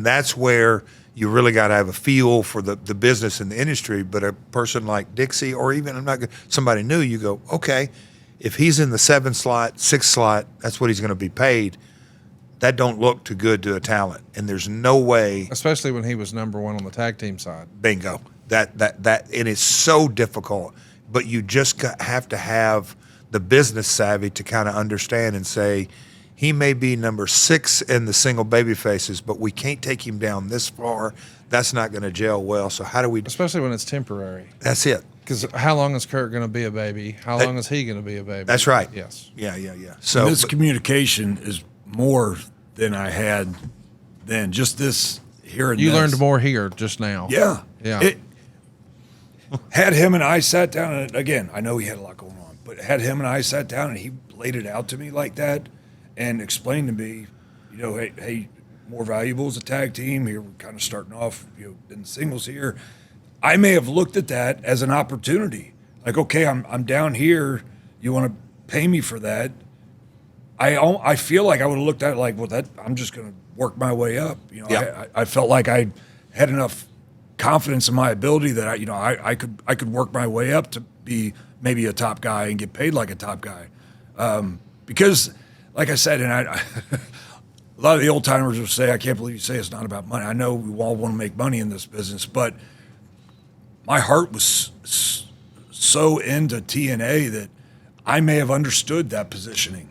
that's where you really got to have a feel for the business and the industry. But a person like Dixie, or even somebody new, you go, okay, if he's in the 7 slot, 6 slot, that's what he's going to be paid. That don't look too good to a talent, and there's no way. Especially when he was number 1 on the tag team side. Bingo. That and it's so difficult, but you just have to have the business savvy to kind of understand and say, he may be number 6 in the single baby faces, but we can't take him down this far. That's not going to gel well. So how do we? Especially when it's temporary. That's it. Because how long is Kurt going to be a baby? How long is he going to be a baby? That's right. Yes. Yeah. So this communication is more than I had then. Just this here and you learned more here just now. Yeah. Yeah. Had him and I sat down, and again, I know he had a lot going on, but had him and I sat down and he laid it out to me like that and explained to me, hey, more valuable as a tag team. Here we're kind of starting off, in singles here. I may have looked at that as an opportunity. Like, okay, I'm down here. You want to pay me for that? I feel like I would have looked at it like, well, I'm just going to work my way up. I felt like I had enough confidence in my ability that I could work my way up to be maybe a top guy and get paid like a top guy. Because, like I said, and a lot of the old timers will say, I can't believe you say it's not about money. I know we all want to make money in this business, but my heart was so into TNA that I may have understood that positioning,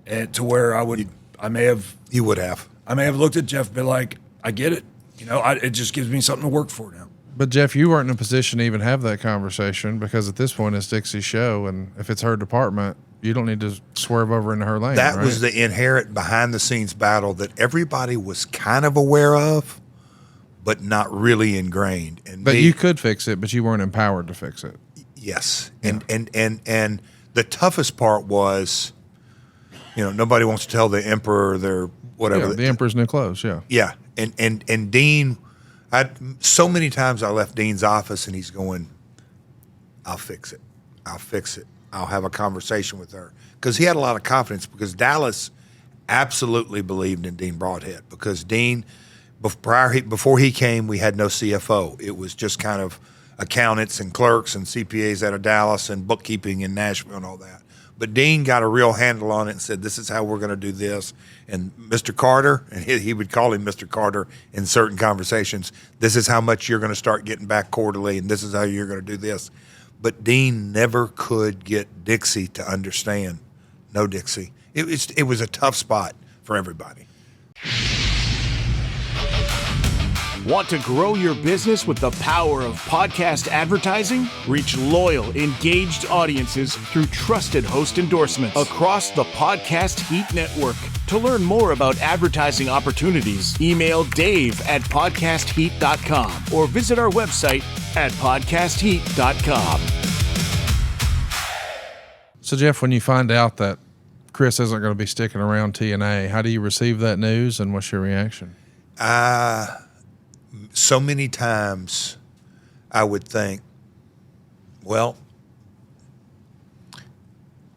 and to where I may have looked at Jeff and been like, I get it. It just gives me something to work for now. But Jeff, you weren't in a position to even have that conversation because at this point it's Dixie's show, and if it's her department, you don't need to swerve over into her lane. That right? was the inherent behind-the-scenes battle that everybody was kind of aware of, but not really ingrained. But you could fix it, but you weren't empowered to fix it. Yes, and the toughest part was, nobody wants to tell the emperor their whatever. Yeah, the emperor's new clothes. Yeah. Yeah, and Dean, so many times I left Dean's office and he's going, I'll fix it. I'll have a conversation with her, because he had a lot of confidence, because Dallas absolutely believed in Dean Broadhead, because Dean, before he came, we had no CFO. It was just kind of accountants and clerks and CPAs out of Dallas and bookkeeping in Nashville and all that. But Dean got a real handle on it and said, this is how we're going to do this. And Mr. Carter, and he would call him Mr. Carter in certain conversations, this is how much you're going to start getting back quarterly, and this is how you're going to do this. But Dean never could get Dixie to understand. No, Dixie. It was a tough spot for everybody. Want to grow your business with the power of podcast advertising? Reach loyal, engaged audiences through trusted host endorsements across the Podcast Heat Network. To learn more about advertising opportunities, email dave@podcastheat.com or visit our website at podcastheat.com. So, Jeff, when you find out that Chris isn't going to be sticking around TNA, how do you receive that news, and what's your reaction? So many times I would think, well,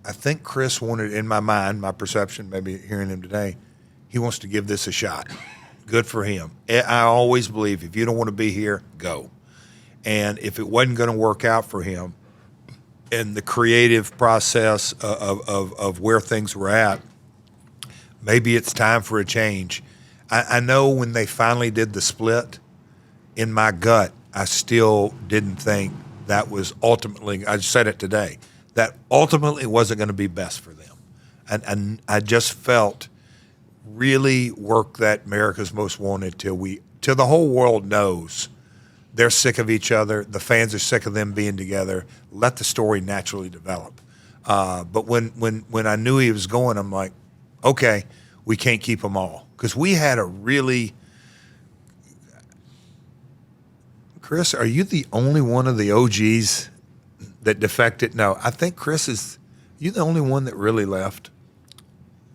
I think Chris wanted, in my mind, my perception, maybe hearing him today, he wants to give this a shot. Good for him. I always believe if you don't want to be here, go. And if it wasn't going to work out for him, and the creative process of where things were at, maybe it's time for a change. I know when they finally did the split, in my gut, I still didn't think that was ultimately, I said it today, that ultimately wasn't going to be best for them. And I just felt really work that America's Most Wanted till the whole world knows they're sick of each other. The fans are sick of them being together. Let the story naturally develop. But when I knew he was going, I'm like, okay, we can't keep them all. Because we had a really – Chris, are you the only one of the OGs that defected? No, I think Chris is – you the only one that really left?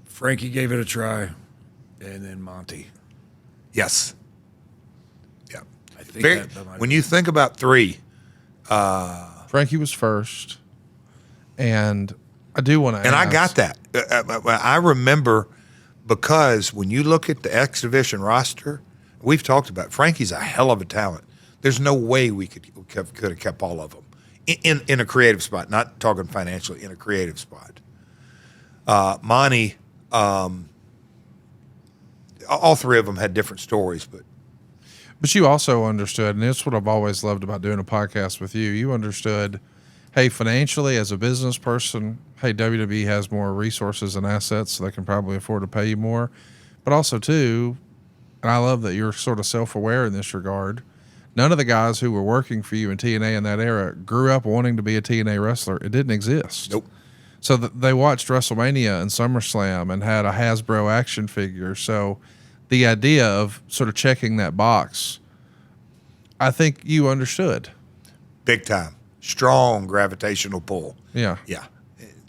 Frankie gave it a try, and then Monty. Yes. Yeah. I think when you think about three, Frankie was first, and I do want to and ask, I got that. I remember because when you look at the X Division roster, we've talked about it, Frankie's a hell of a talent. There's no way we could have kept all of them in a creative spot, not talking financially, in a creative spot. Monty, all three of them had different stories, but you also understood, and it's what I've always loved about doing a podcast with you. You understood, hey, financially as a business person, hey, WWE has more resources and assets, so they can probably afford to pay you more. But also, too, and I love that you're sort of self-aware in this regard, none of the guys who were working for you in TNA in that era grew up wanting to be a TNA wrestler. It didn't exist. nope. So they watched WrestleMania and SummerSlam and had a Hasbro action figure. So the idea of sort of checking that box, I think you understood. Big time. Strong gravitational pull. Yeah. Yeah.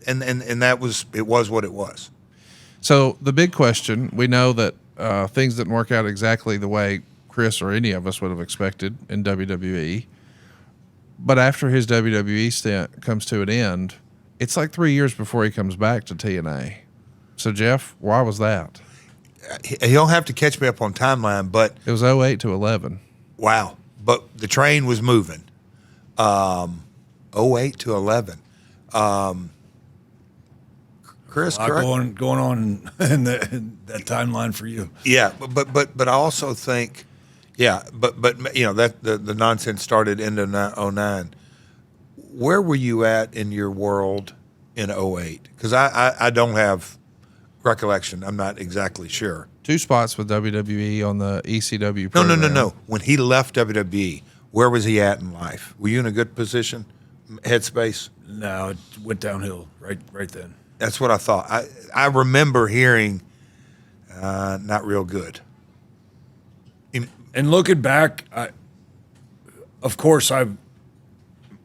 And that was, it was what it was. So the big question, we know that things didn't work out exactly the way Chris or any of us would have expected in WWE. But after his WWE stint comes to an end, it's like 3 years before he comes back to TNA. So, Jeff, why was that? He'll have to catch me up on timeline, but It was 08 to 11. wow. But the train was moving. 08 to 11. Chris, a lot correct? going on in that timeline for you. Yeah, but I also think, yeah, but you know that the nonsense started in 09. Where were you at in your world in 08? Because I don't have recollection. I'm not exactly sure. 2 spots with WWE on the ECW No, program. no. When he left WWE, where was he at in life? Were you in a good position, headspace? No, it went downhill right then. That's what I thought. I remember hearing not real good. And looking back, of course,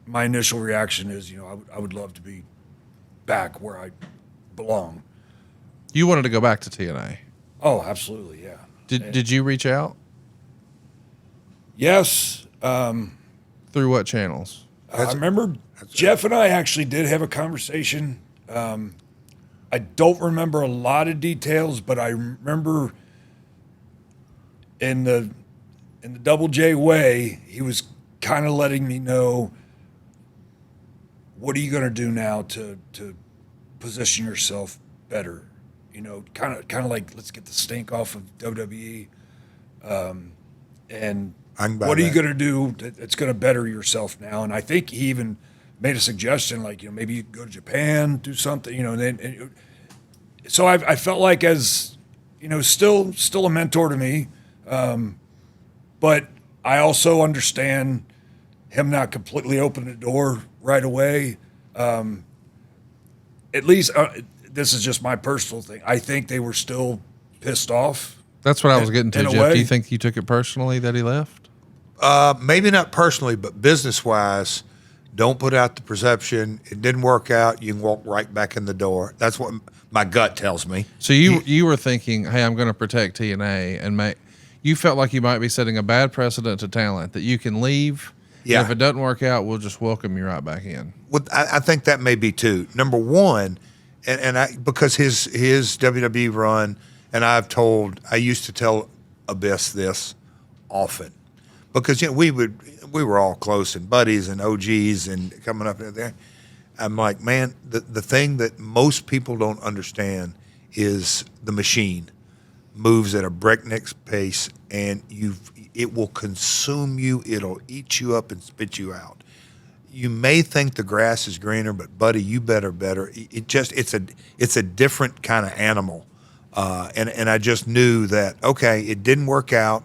my initial reaction is, I would love to be back where I belong. You wanted to go back to TNA. Oh, absolutely, yeah. Did you reach out? Yes. Through what channels? I remember Jeff and I actually did have a conversation. I don't remember a lot of details, but I remember in the Double J way, he was kind of letting me know, what are you going to do now to position yourself better? Kind of like, let's get the stink off of WWE. And what are you going to do that's going to better yourself now? And I think he even made a suggestion, like, maybe you could go to Japan, do something, so I felt like, as, still a mentor to me. But but I also understand him not completely opening the door right away. At least this is just my personal thing. I think they were still pissed off. That's what I was getting to, in a Jeff. Do way. you think you took it personally that he left? Maybe not personally, but business-wise, don't put out the perception. It didn't work out. You can walk right back in the door. That's what my gut tells me. So you were thinking, hey, I'm going to protect TNA and you felt like you might be setting a bad precedent to talent that you can leave. Yeah. And if it doesn't work out, we'll just welcome you right back in. I think that may be two. Number one, because his WWE run, and I used to tell Abyss this often, because we were all close and buddies and OGs and coming up there. I'm like, man, the thing that most people don't understand is the machine moves at a breakneck pace, and it will consume you. It'll eat you up and spit you out. You may think the grass is greener, but buddy, you better. It's a different kind of animal, and I just knew that. Okay, it didn't work out.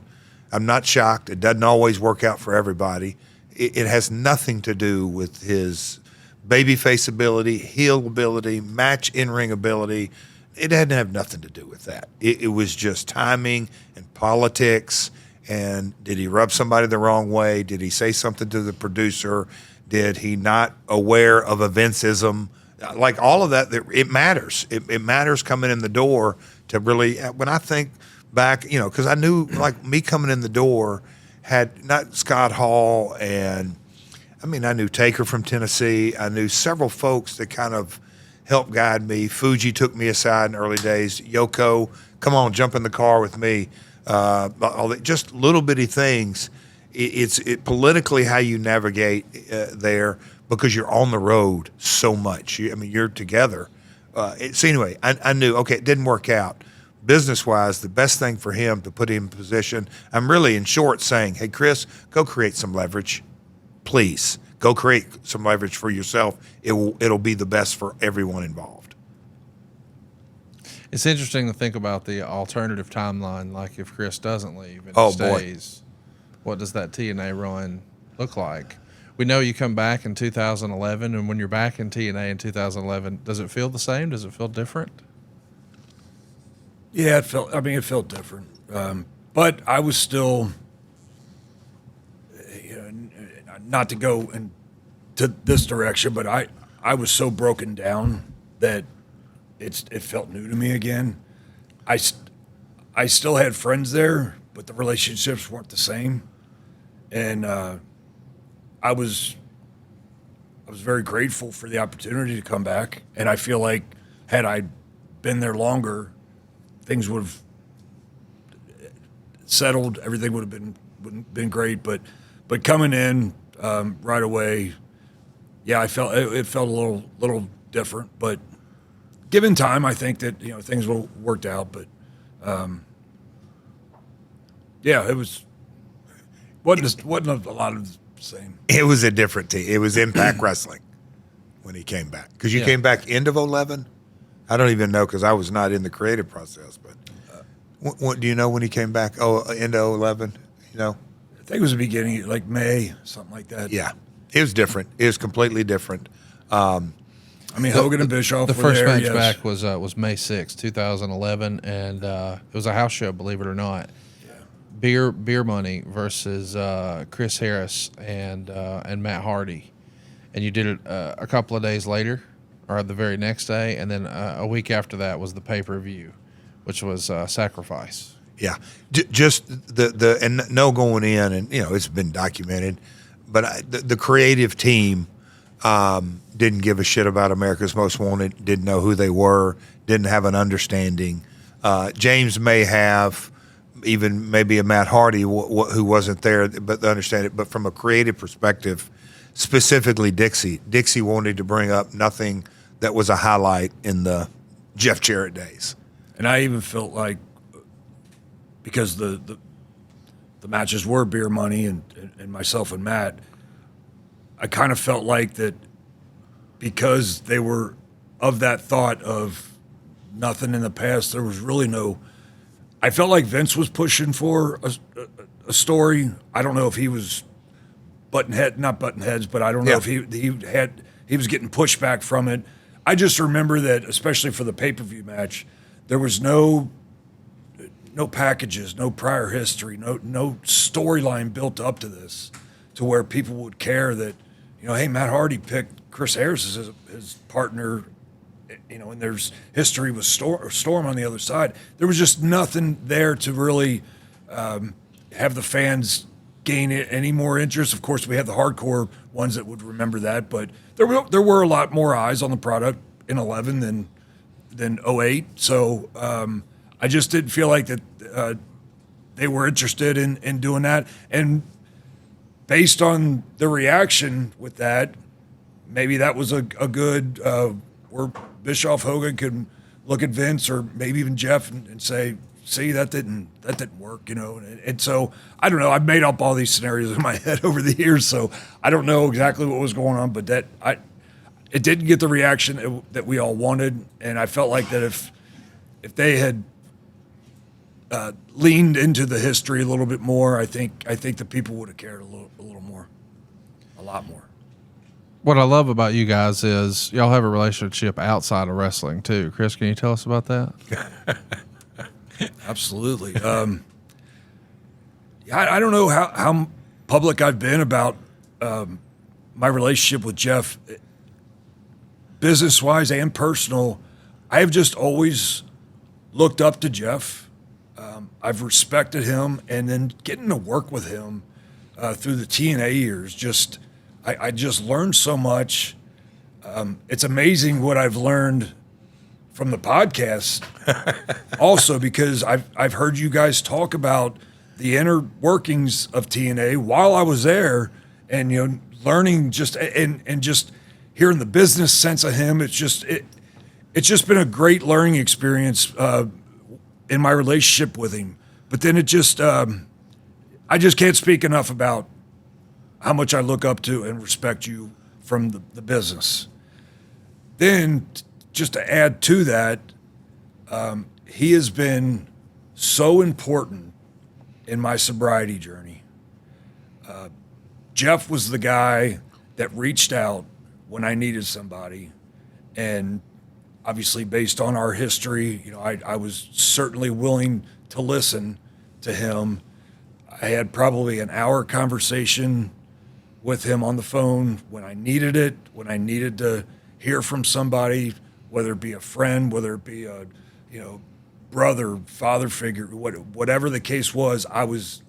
I'm not shocked. It doesn't always work out for everybody. It has nothing to do with his babyface ability, heel ability, match in-ring ability. It didn't have nothing to do with that. It was just timing and politics. And did he rub somebody the wrong way? Did he say something to the producer? Did he not aware of eventism? Like all of that, it matters. It matters coming in the door to really, when I think back, because I knew, like, me coming in the door had not Scott Hall, and I knew Taker from Tennessee. I knew several folks that kind of helped guide me. Fuji took me aside in the early days. Yoko, come on, jump in the car with me. Just little bitty things. It's politically how you navigate there, because you're on the road so much. You're together. So anyway, I knew, okay, it didn't work out. Business-wise, the best thing for him to put him in position, I'm really, in short, saying, hey, Chris, go create some leverage. Please, go create some leverage for yourself. It'll be the best for everyone involved. It's interesting to think about the alternative timeline. Like, if Chris doesn't leave and stays, what does that TNA run look like? We know you come back in 2011, and when you're back in TNA in 2011, does it feel the same? Does it feel different? Yeah, it felt different. But I was still, not to go into this direction, but I was so broken down that it felt new to me again. I still had friends there, but the relationships weren't the same. And I was very grateful for the opportunity to come back. And I feel like had I been there longer, things would have settled. Everything would have been great. But coming in right away, yeah, it felt a little different. But given time, I think that things will have worked out. But yeah, it wasn't a lot of the same. It was a different team. It was Impact Wrestling when he came back, because you came back end of 2011. I don't even know, because I was not in the creative process. But what do you know when he came back? Oh, end of 2011. I think it was the beginning, like May, something like that. Yeah, it was different. It was completely different. Hogan and Bischoff. The were first there, match yes. back was May 6, 2011, and it was a house show, believe it or not. Yeah. Beer Money versus Chris Harris and Matt Hardy, and you did it a couple of days later, or the very next day, and then a week after that was the pay-per-view, which was Sacrifice. Yeah, just the and no going in, and it's been documented, but the creative team didn't give a shit about America's Most Wanted, didn't know who they were, didn't have an understanding. James may have, even maybe a Matt Hardy who wasn't there, but understand it. But from a creative perspective, specifically Dixie wanted to bring up nothing that was a highlight in the Jeff Jarrett days. And I even felt like, because the matches were Beer Money and myself and Matt, I kind of felt like that because they were of that thought of nothing in the past, there was really no I felt like Vince was pushing for a story. I don't know if he was not butting heads, but I don't know if he was getting pushback from it. I just remember that, especially for the pay-per-view match, there was no packages, no prior history, no storyline built up to this, to where people would care that, hey, Matt Hardy picked Chris Harris as his partner, and there's history with Storm on the other side. There was just nothing there to really have the fans gain any more interest. Of course, we had the hardcore ones that would remember that, but there were a lot more eyes on the product in 11 than 08. So I just didn't feel like that they were interested in doing that. And based on the reaction with that, maybe that was a good where Bischoff Hogan could look at Vince or maybe even Jeff and say, see, that didn't work, And so I don't know. I've made up all these scenarios in my head over the years, so I don't know exactly what was going on, but it didn't get the reaction that we all wanted, and I felt like that if they had leaned into the history a little bit more, I think the people would have cared a little more, a lot more. What I love about you guys is y'all have a relationship outside of wrestling too. Chris, can you tell us about that? Absolutely. I don't know how public I've been about my relationship with Jeff, business-wise and personal. I have just always looked up to Jeff. I've respected him, and then getting to work with him through the TNA years, I just learned so much. It's amazing what I've learned from the podcast also, because I've heard you guys talk about the inner workings of TNA while I was there, and learning just hearing the business sense of him. It's just been a great learning experience in my relationship with him. But then I just can't speak enough about how much I look up to and respect you from the business. Then, just to add to that, he has been so important in my sobriety journey. Jeff was the guy that reached out when I needed somebody, and obviously based on our history, I was certainly willing to listen to him. I had probably an hour conversation with him on the phone when I needed it, when I needed to hear from somebody, whether it be a friend, whether it be a brother, father figure, whatever the case was. I was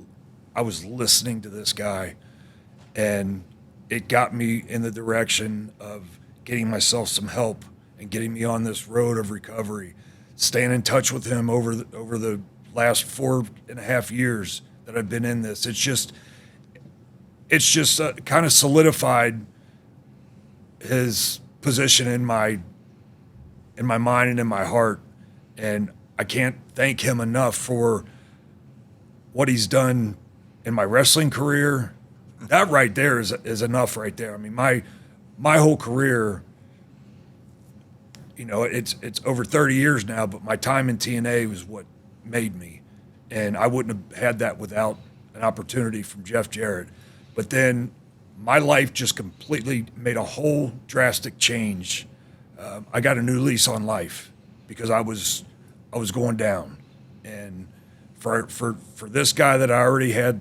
listening to this guy, and it got me in the direction of getting myself some help and getting me on this road of recovery. Staying in touch with him over the last 4.5 years that I've been in this, it's just kind of solidified his position in my mind and in my heart. And I can't thank him enough for what he's done in my wrestling career. That right there is enough right there. I mean, my whole career, it's over 30 years now, but my time in TNA was what made me. And I wouldn't have had that without an opportunity from Jeff Jarrett. But then my life just completely made a whole drastic change. I got a new lease on life because I was going down. And for this guy that I already had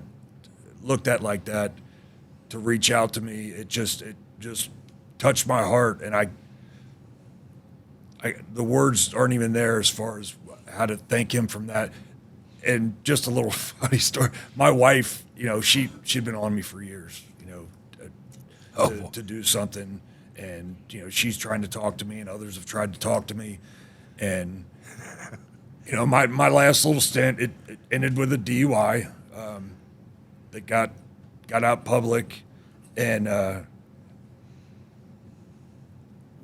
looked at like that to reach out to me, it just touched my heart. And the words aren't even there as far as how to thank him from that. And just a little funny story. My wife, she'd been on me for years, to do something. And, she's trying to talk to me, and others have tried to talk to me. And, my last little stint, it ended with a DUI that got out public. And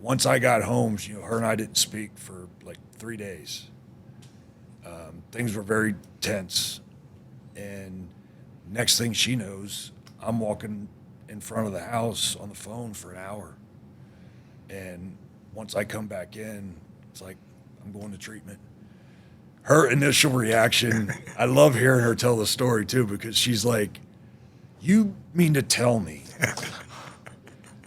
once I got home, her and I didn't speak for like 3 days. Things were very tense. And next thing she knows, I'm walking in front of the house on the phone for an hour. And once I come back in, it's like I'm going to treatment. her initial reaction, I love hearing her tell the story too, because she's like, you mean to tell me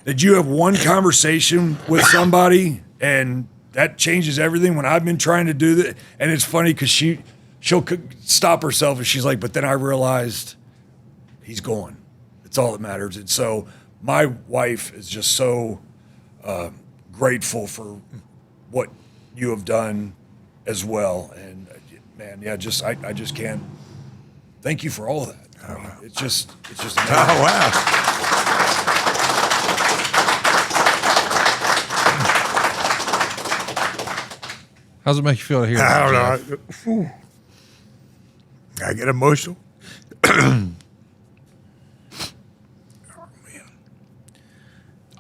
that you have one conversation with somebody and that changes everything when I've been trying to do that? And it's funny because she'll stop herself and she's like, but then I realized he's gone. It's all that matters. And so my wife is just so grateful for what you have done as well. And man, yeah, I just can't thank you for all of that. I mean, it's just amazing. Oh, wow. How's it make you feel to hear that? I don't Jeff? know. Whew. I get emotional.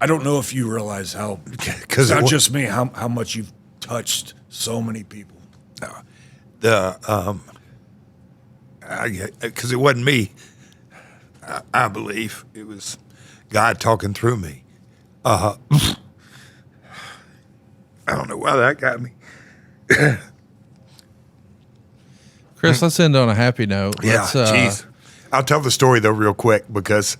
I don't know if you realize how, Because not just me, how much you've touched so many people. because it wasn't me. I believe it was God talking through me. I don't know why that got me. Chris, let's end on a happy note. Yeah, Let's, jeez. I'll tell the story though real quick because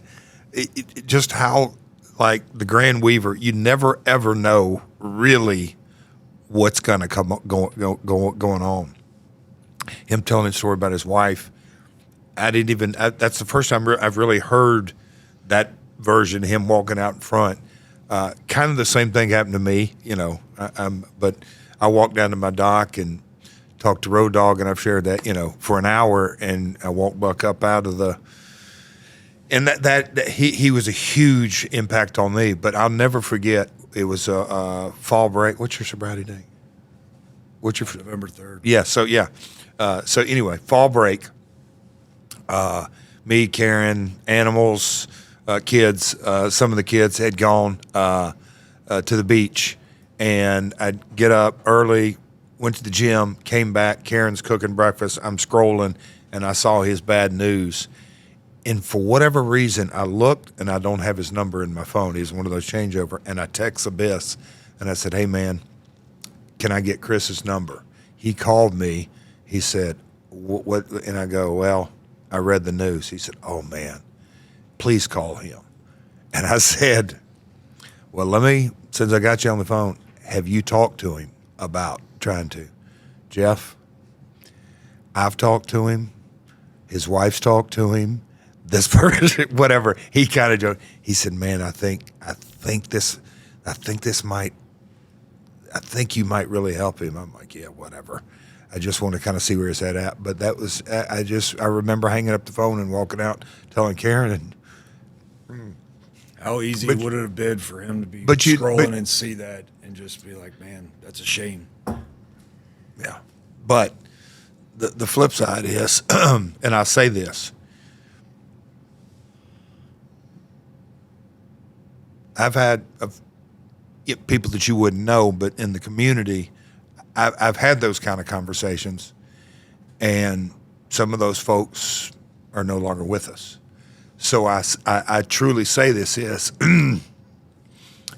it just how like the Grand Weaver, you never ever know really what's gonna come going on. Him telling a story about his wife, I didn't even. That's the first time I've really heard that version. Him walking out in front, kind of the same thing happened to me, you know. But I walked down to my dock and talked to Road Dogg, and I've shared that, you know, for an hour, and I walked Buck up out of the. And that he was a huge impact on me, but I'll never forget. It was a fall break. What's your sobriety date? What's your November 3rd. Yeah. So yeah. So anyway, fall break. Me, Karen, animals, kids. Some of the kids had gone to the beach, and I'd get up early, went to the gym, came back. Karen's cooking breakfast. I'm scrolling, and I saw his bad news. And for whatever reason, I looked, and I don't have his number in my phone. He's one of those changeover. And I text Abyss, and I said, "Hey, man, can I get Chris's number?" He called me. He said, "What?" And I go, "Well, I read the news." He said, "Oh, man, please call him." And I said, "Well, since I got you on the phone, have you talked to him about trying to?" Jeff, I've talked to him. His wife's talked to him. This person, whatever. He kind of joked. He said, "Man, I think you might really help him." I'm like, "Yeah, whatever. I just want to kind of see where his head at." But that was, I remember hanging up the phone and walking out, telling Karen, and How easy would it have been for him to be but scrolling and see that and just be like, man, that's a shame. yeah. But the flip side is, and I say this, I've had people that you wouldn't know, but in the community, I've had those kind of conversations, and some of those folks are no longer with us. So I truly say this is,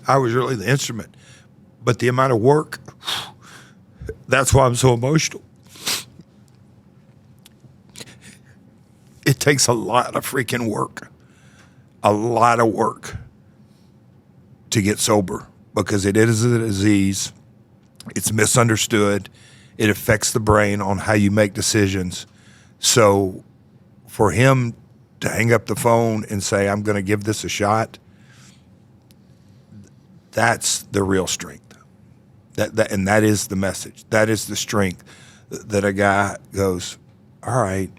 I was really the instrument, but the amount of work, that's why I'm so emotional. It takes a lot of freaking work, to get sober, because it is a disease. It's misunderstood. It affects the brain on how you make decisions. So for him to hang up the phone and say, "I'm going to give this a shot," that's the real strength. And that is the message. That is the strength that a guy goes, "All right."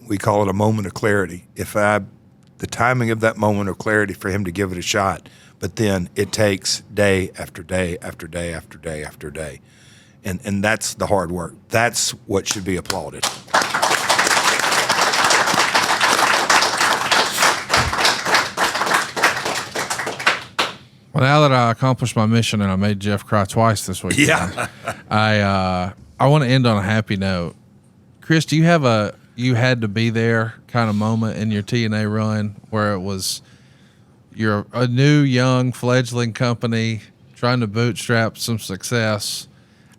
We call it a moment of clarity. The timing of that moment of clarity for him to give it a shot, but then it takes day after day after day after day after day. And that's the hard work. That's what should be applauded. Well, now that I accomplished my mission and I made Jeff cry twice this week, Yeah. I want to end on a happy note. Chris, do you have a "you had to be there" kind of moment in your TNA run where it was you're a new, young, fledgling company trying to bootstrap some success,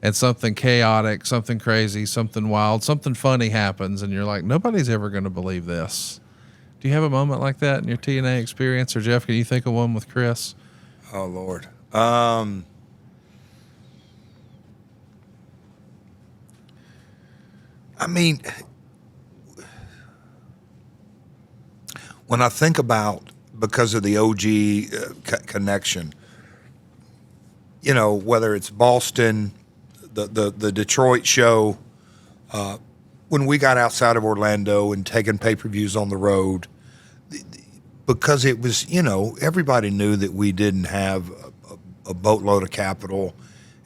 and something chaotic, something crazy, something wild, something funny happens, and you're like, nobody's ever going to believe this. Do you have a moment like that in your TNA experience? Or Jeff, can you think of one with Chris? Oh, Lord. I mean, when I think about, because of the OG connection, you know, whether it's Boston, the Detroit show, when we got outside of Orlando and taking pay-per-views on the road, because it was, you know, everybody knew that we didn't have a boatload of capital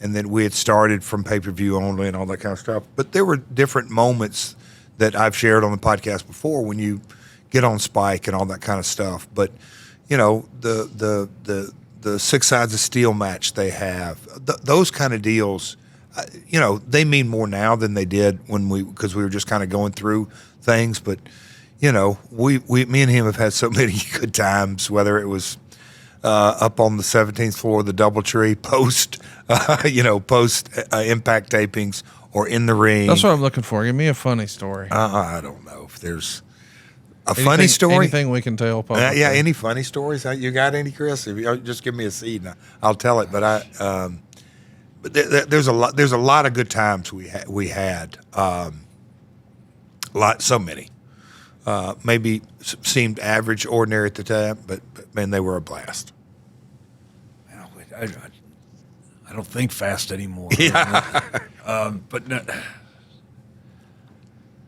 and that we had started from pay-per-view only and all that kind of stuff. But there were different moments that I've shared on the podcast before when you get on Spike and all that kind of stuff. But, you know, the Six Sides of Steel match they have, those kind of deals, you know, they mean more now than they did because we were just kind of going through things. But, you know, me and him have had so many good times, whether it was up on the 17th floor of the DoubleTree post Impact tapings or in the ring. That's what I'm looking for. Give me a funny story. I don't know if there's funny story. Anything we can tell publicly. Yeah, any funny stories? You got any, Chris? If you, just give me a seed and I'll tell it. But there's a lot of good times we had. So many. Maybe seemed average, ordinary at the time, but man, they were a blast. I don't think fast anymore. Yeah. But no. Did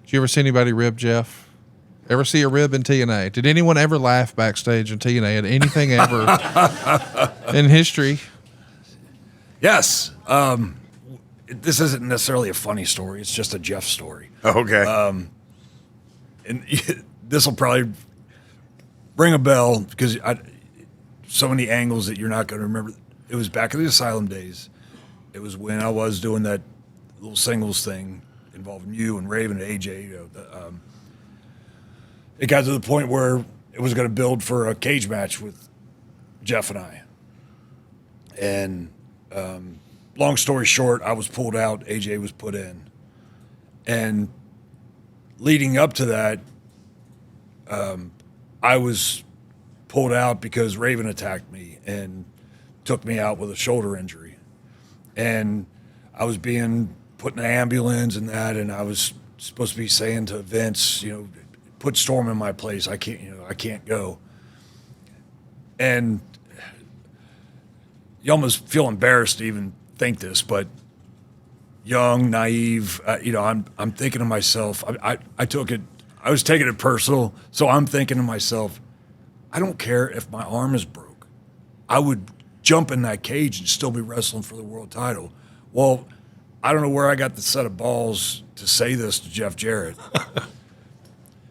you ever see anybody rib Jeff? Ever see a rib in TNA? Did anyone ever laugh backstage in TNA at anything ever in history? Yes. This isn't necessarily a funny story. It's just a Jeff story. Okay. And this will probably ring a bell because so many angles that you're not going to remember. It was back in the Asylum days. It was when I was doing that little singles thing involving you and Raven and AJ. It got to the point where it was going to build for a cage match with Jeff and I. And long story short, I was pulled out. AJ was put in. And leading up to that, I was pulled out because Raven attacked me and took me out with a shoulder injury. And I was being put in an ambulance and that, and I was supposed to be saying to Vince, you know, put Storm in my place. I can't go. And you almost feel embarrassed to even think this, but young, naive, I'm thinking to myself, I was taking it personal, so I'm thinking to myself, I don't care if my arm is broke. I would jump in that cage and still be wrestling for the world title. Well, I don't know where I got the set of balls to say this to Jeff Jarrett.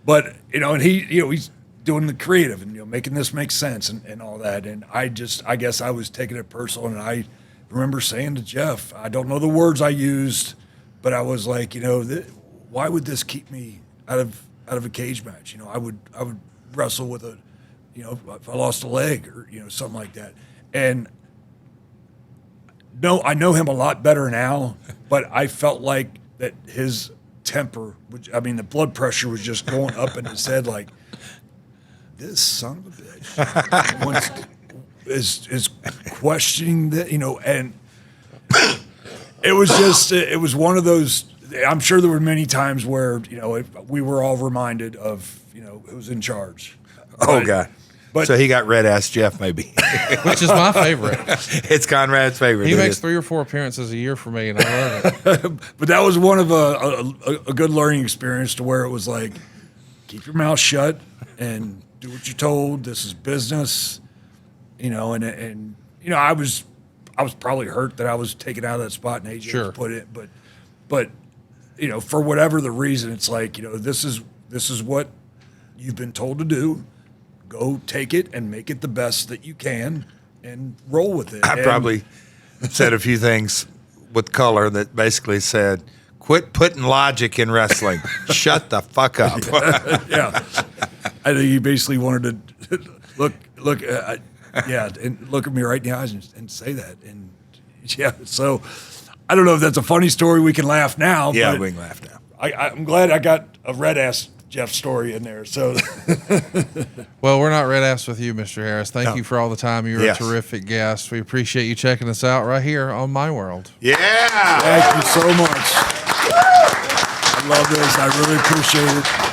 But, and he's doing the creative and, making this make sense and all that. And I guess I was taking it personal, and I remember saying to Jeff, I don't know the words I used, but I was like, why would this keep me out of a cage match? I would wrestle with if I lost a leg or something like that. And no, I know him a lot better now, but I felt like that his temper, the blood pressure was just going up in his head, like, this son of a bitch is questioning that, and it was one of those. I'm sure there were many times where we were all reminded of who's in charge. Oh God! But so he got red ass Jeff, maybe, which is my favorite. It's Conrad's favorite. He makes 3 or 4 appearances a year for me, and I love it. But that was one of a good learning experience to where it was like, keep your mouth shut and do what you're told. This is business, and I was probably hurt that I was taken out of that spot and AJ was put it, but for whatever the reason, it's like, this is what you've been told to do. Go take it and make it the best that you can and roll with it. I probably said a few things with color that basically said, quit putting logic in wrestling. Shut the fuck up. Yeah. I think he basically wanted to look and look at me right in the eyes and say that. And yeah, so I don't know if that's a funny story. We can laugh now. Yeah, but we can laugh now. I'm glad I got a red ass Jeff story in there. So, Well, we're not red ass with you, Mr. Harris. Thank No. you for all the time. You're Yes. a terrific guest. We appreciate you checking us out right here on My World. Yeah. thank you so much. I love this. I really appreciate it.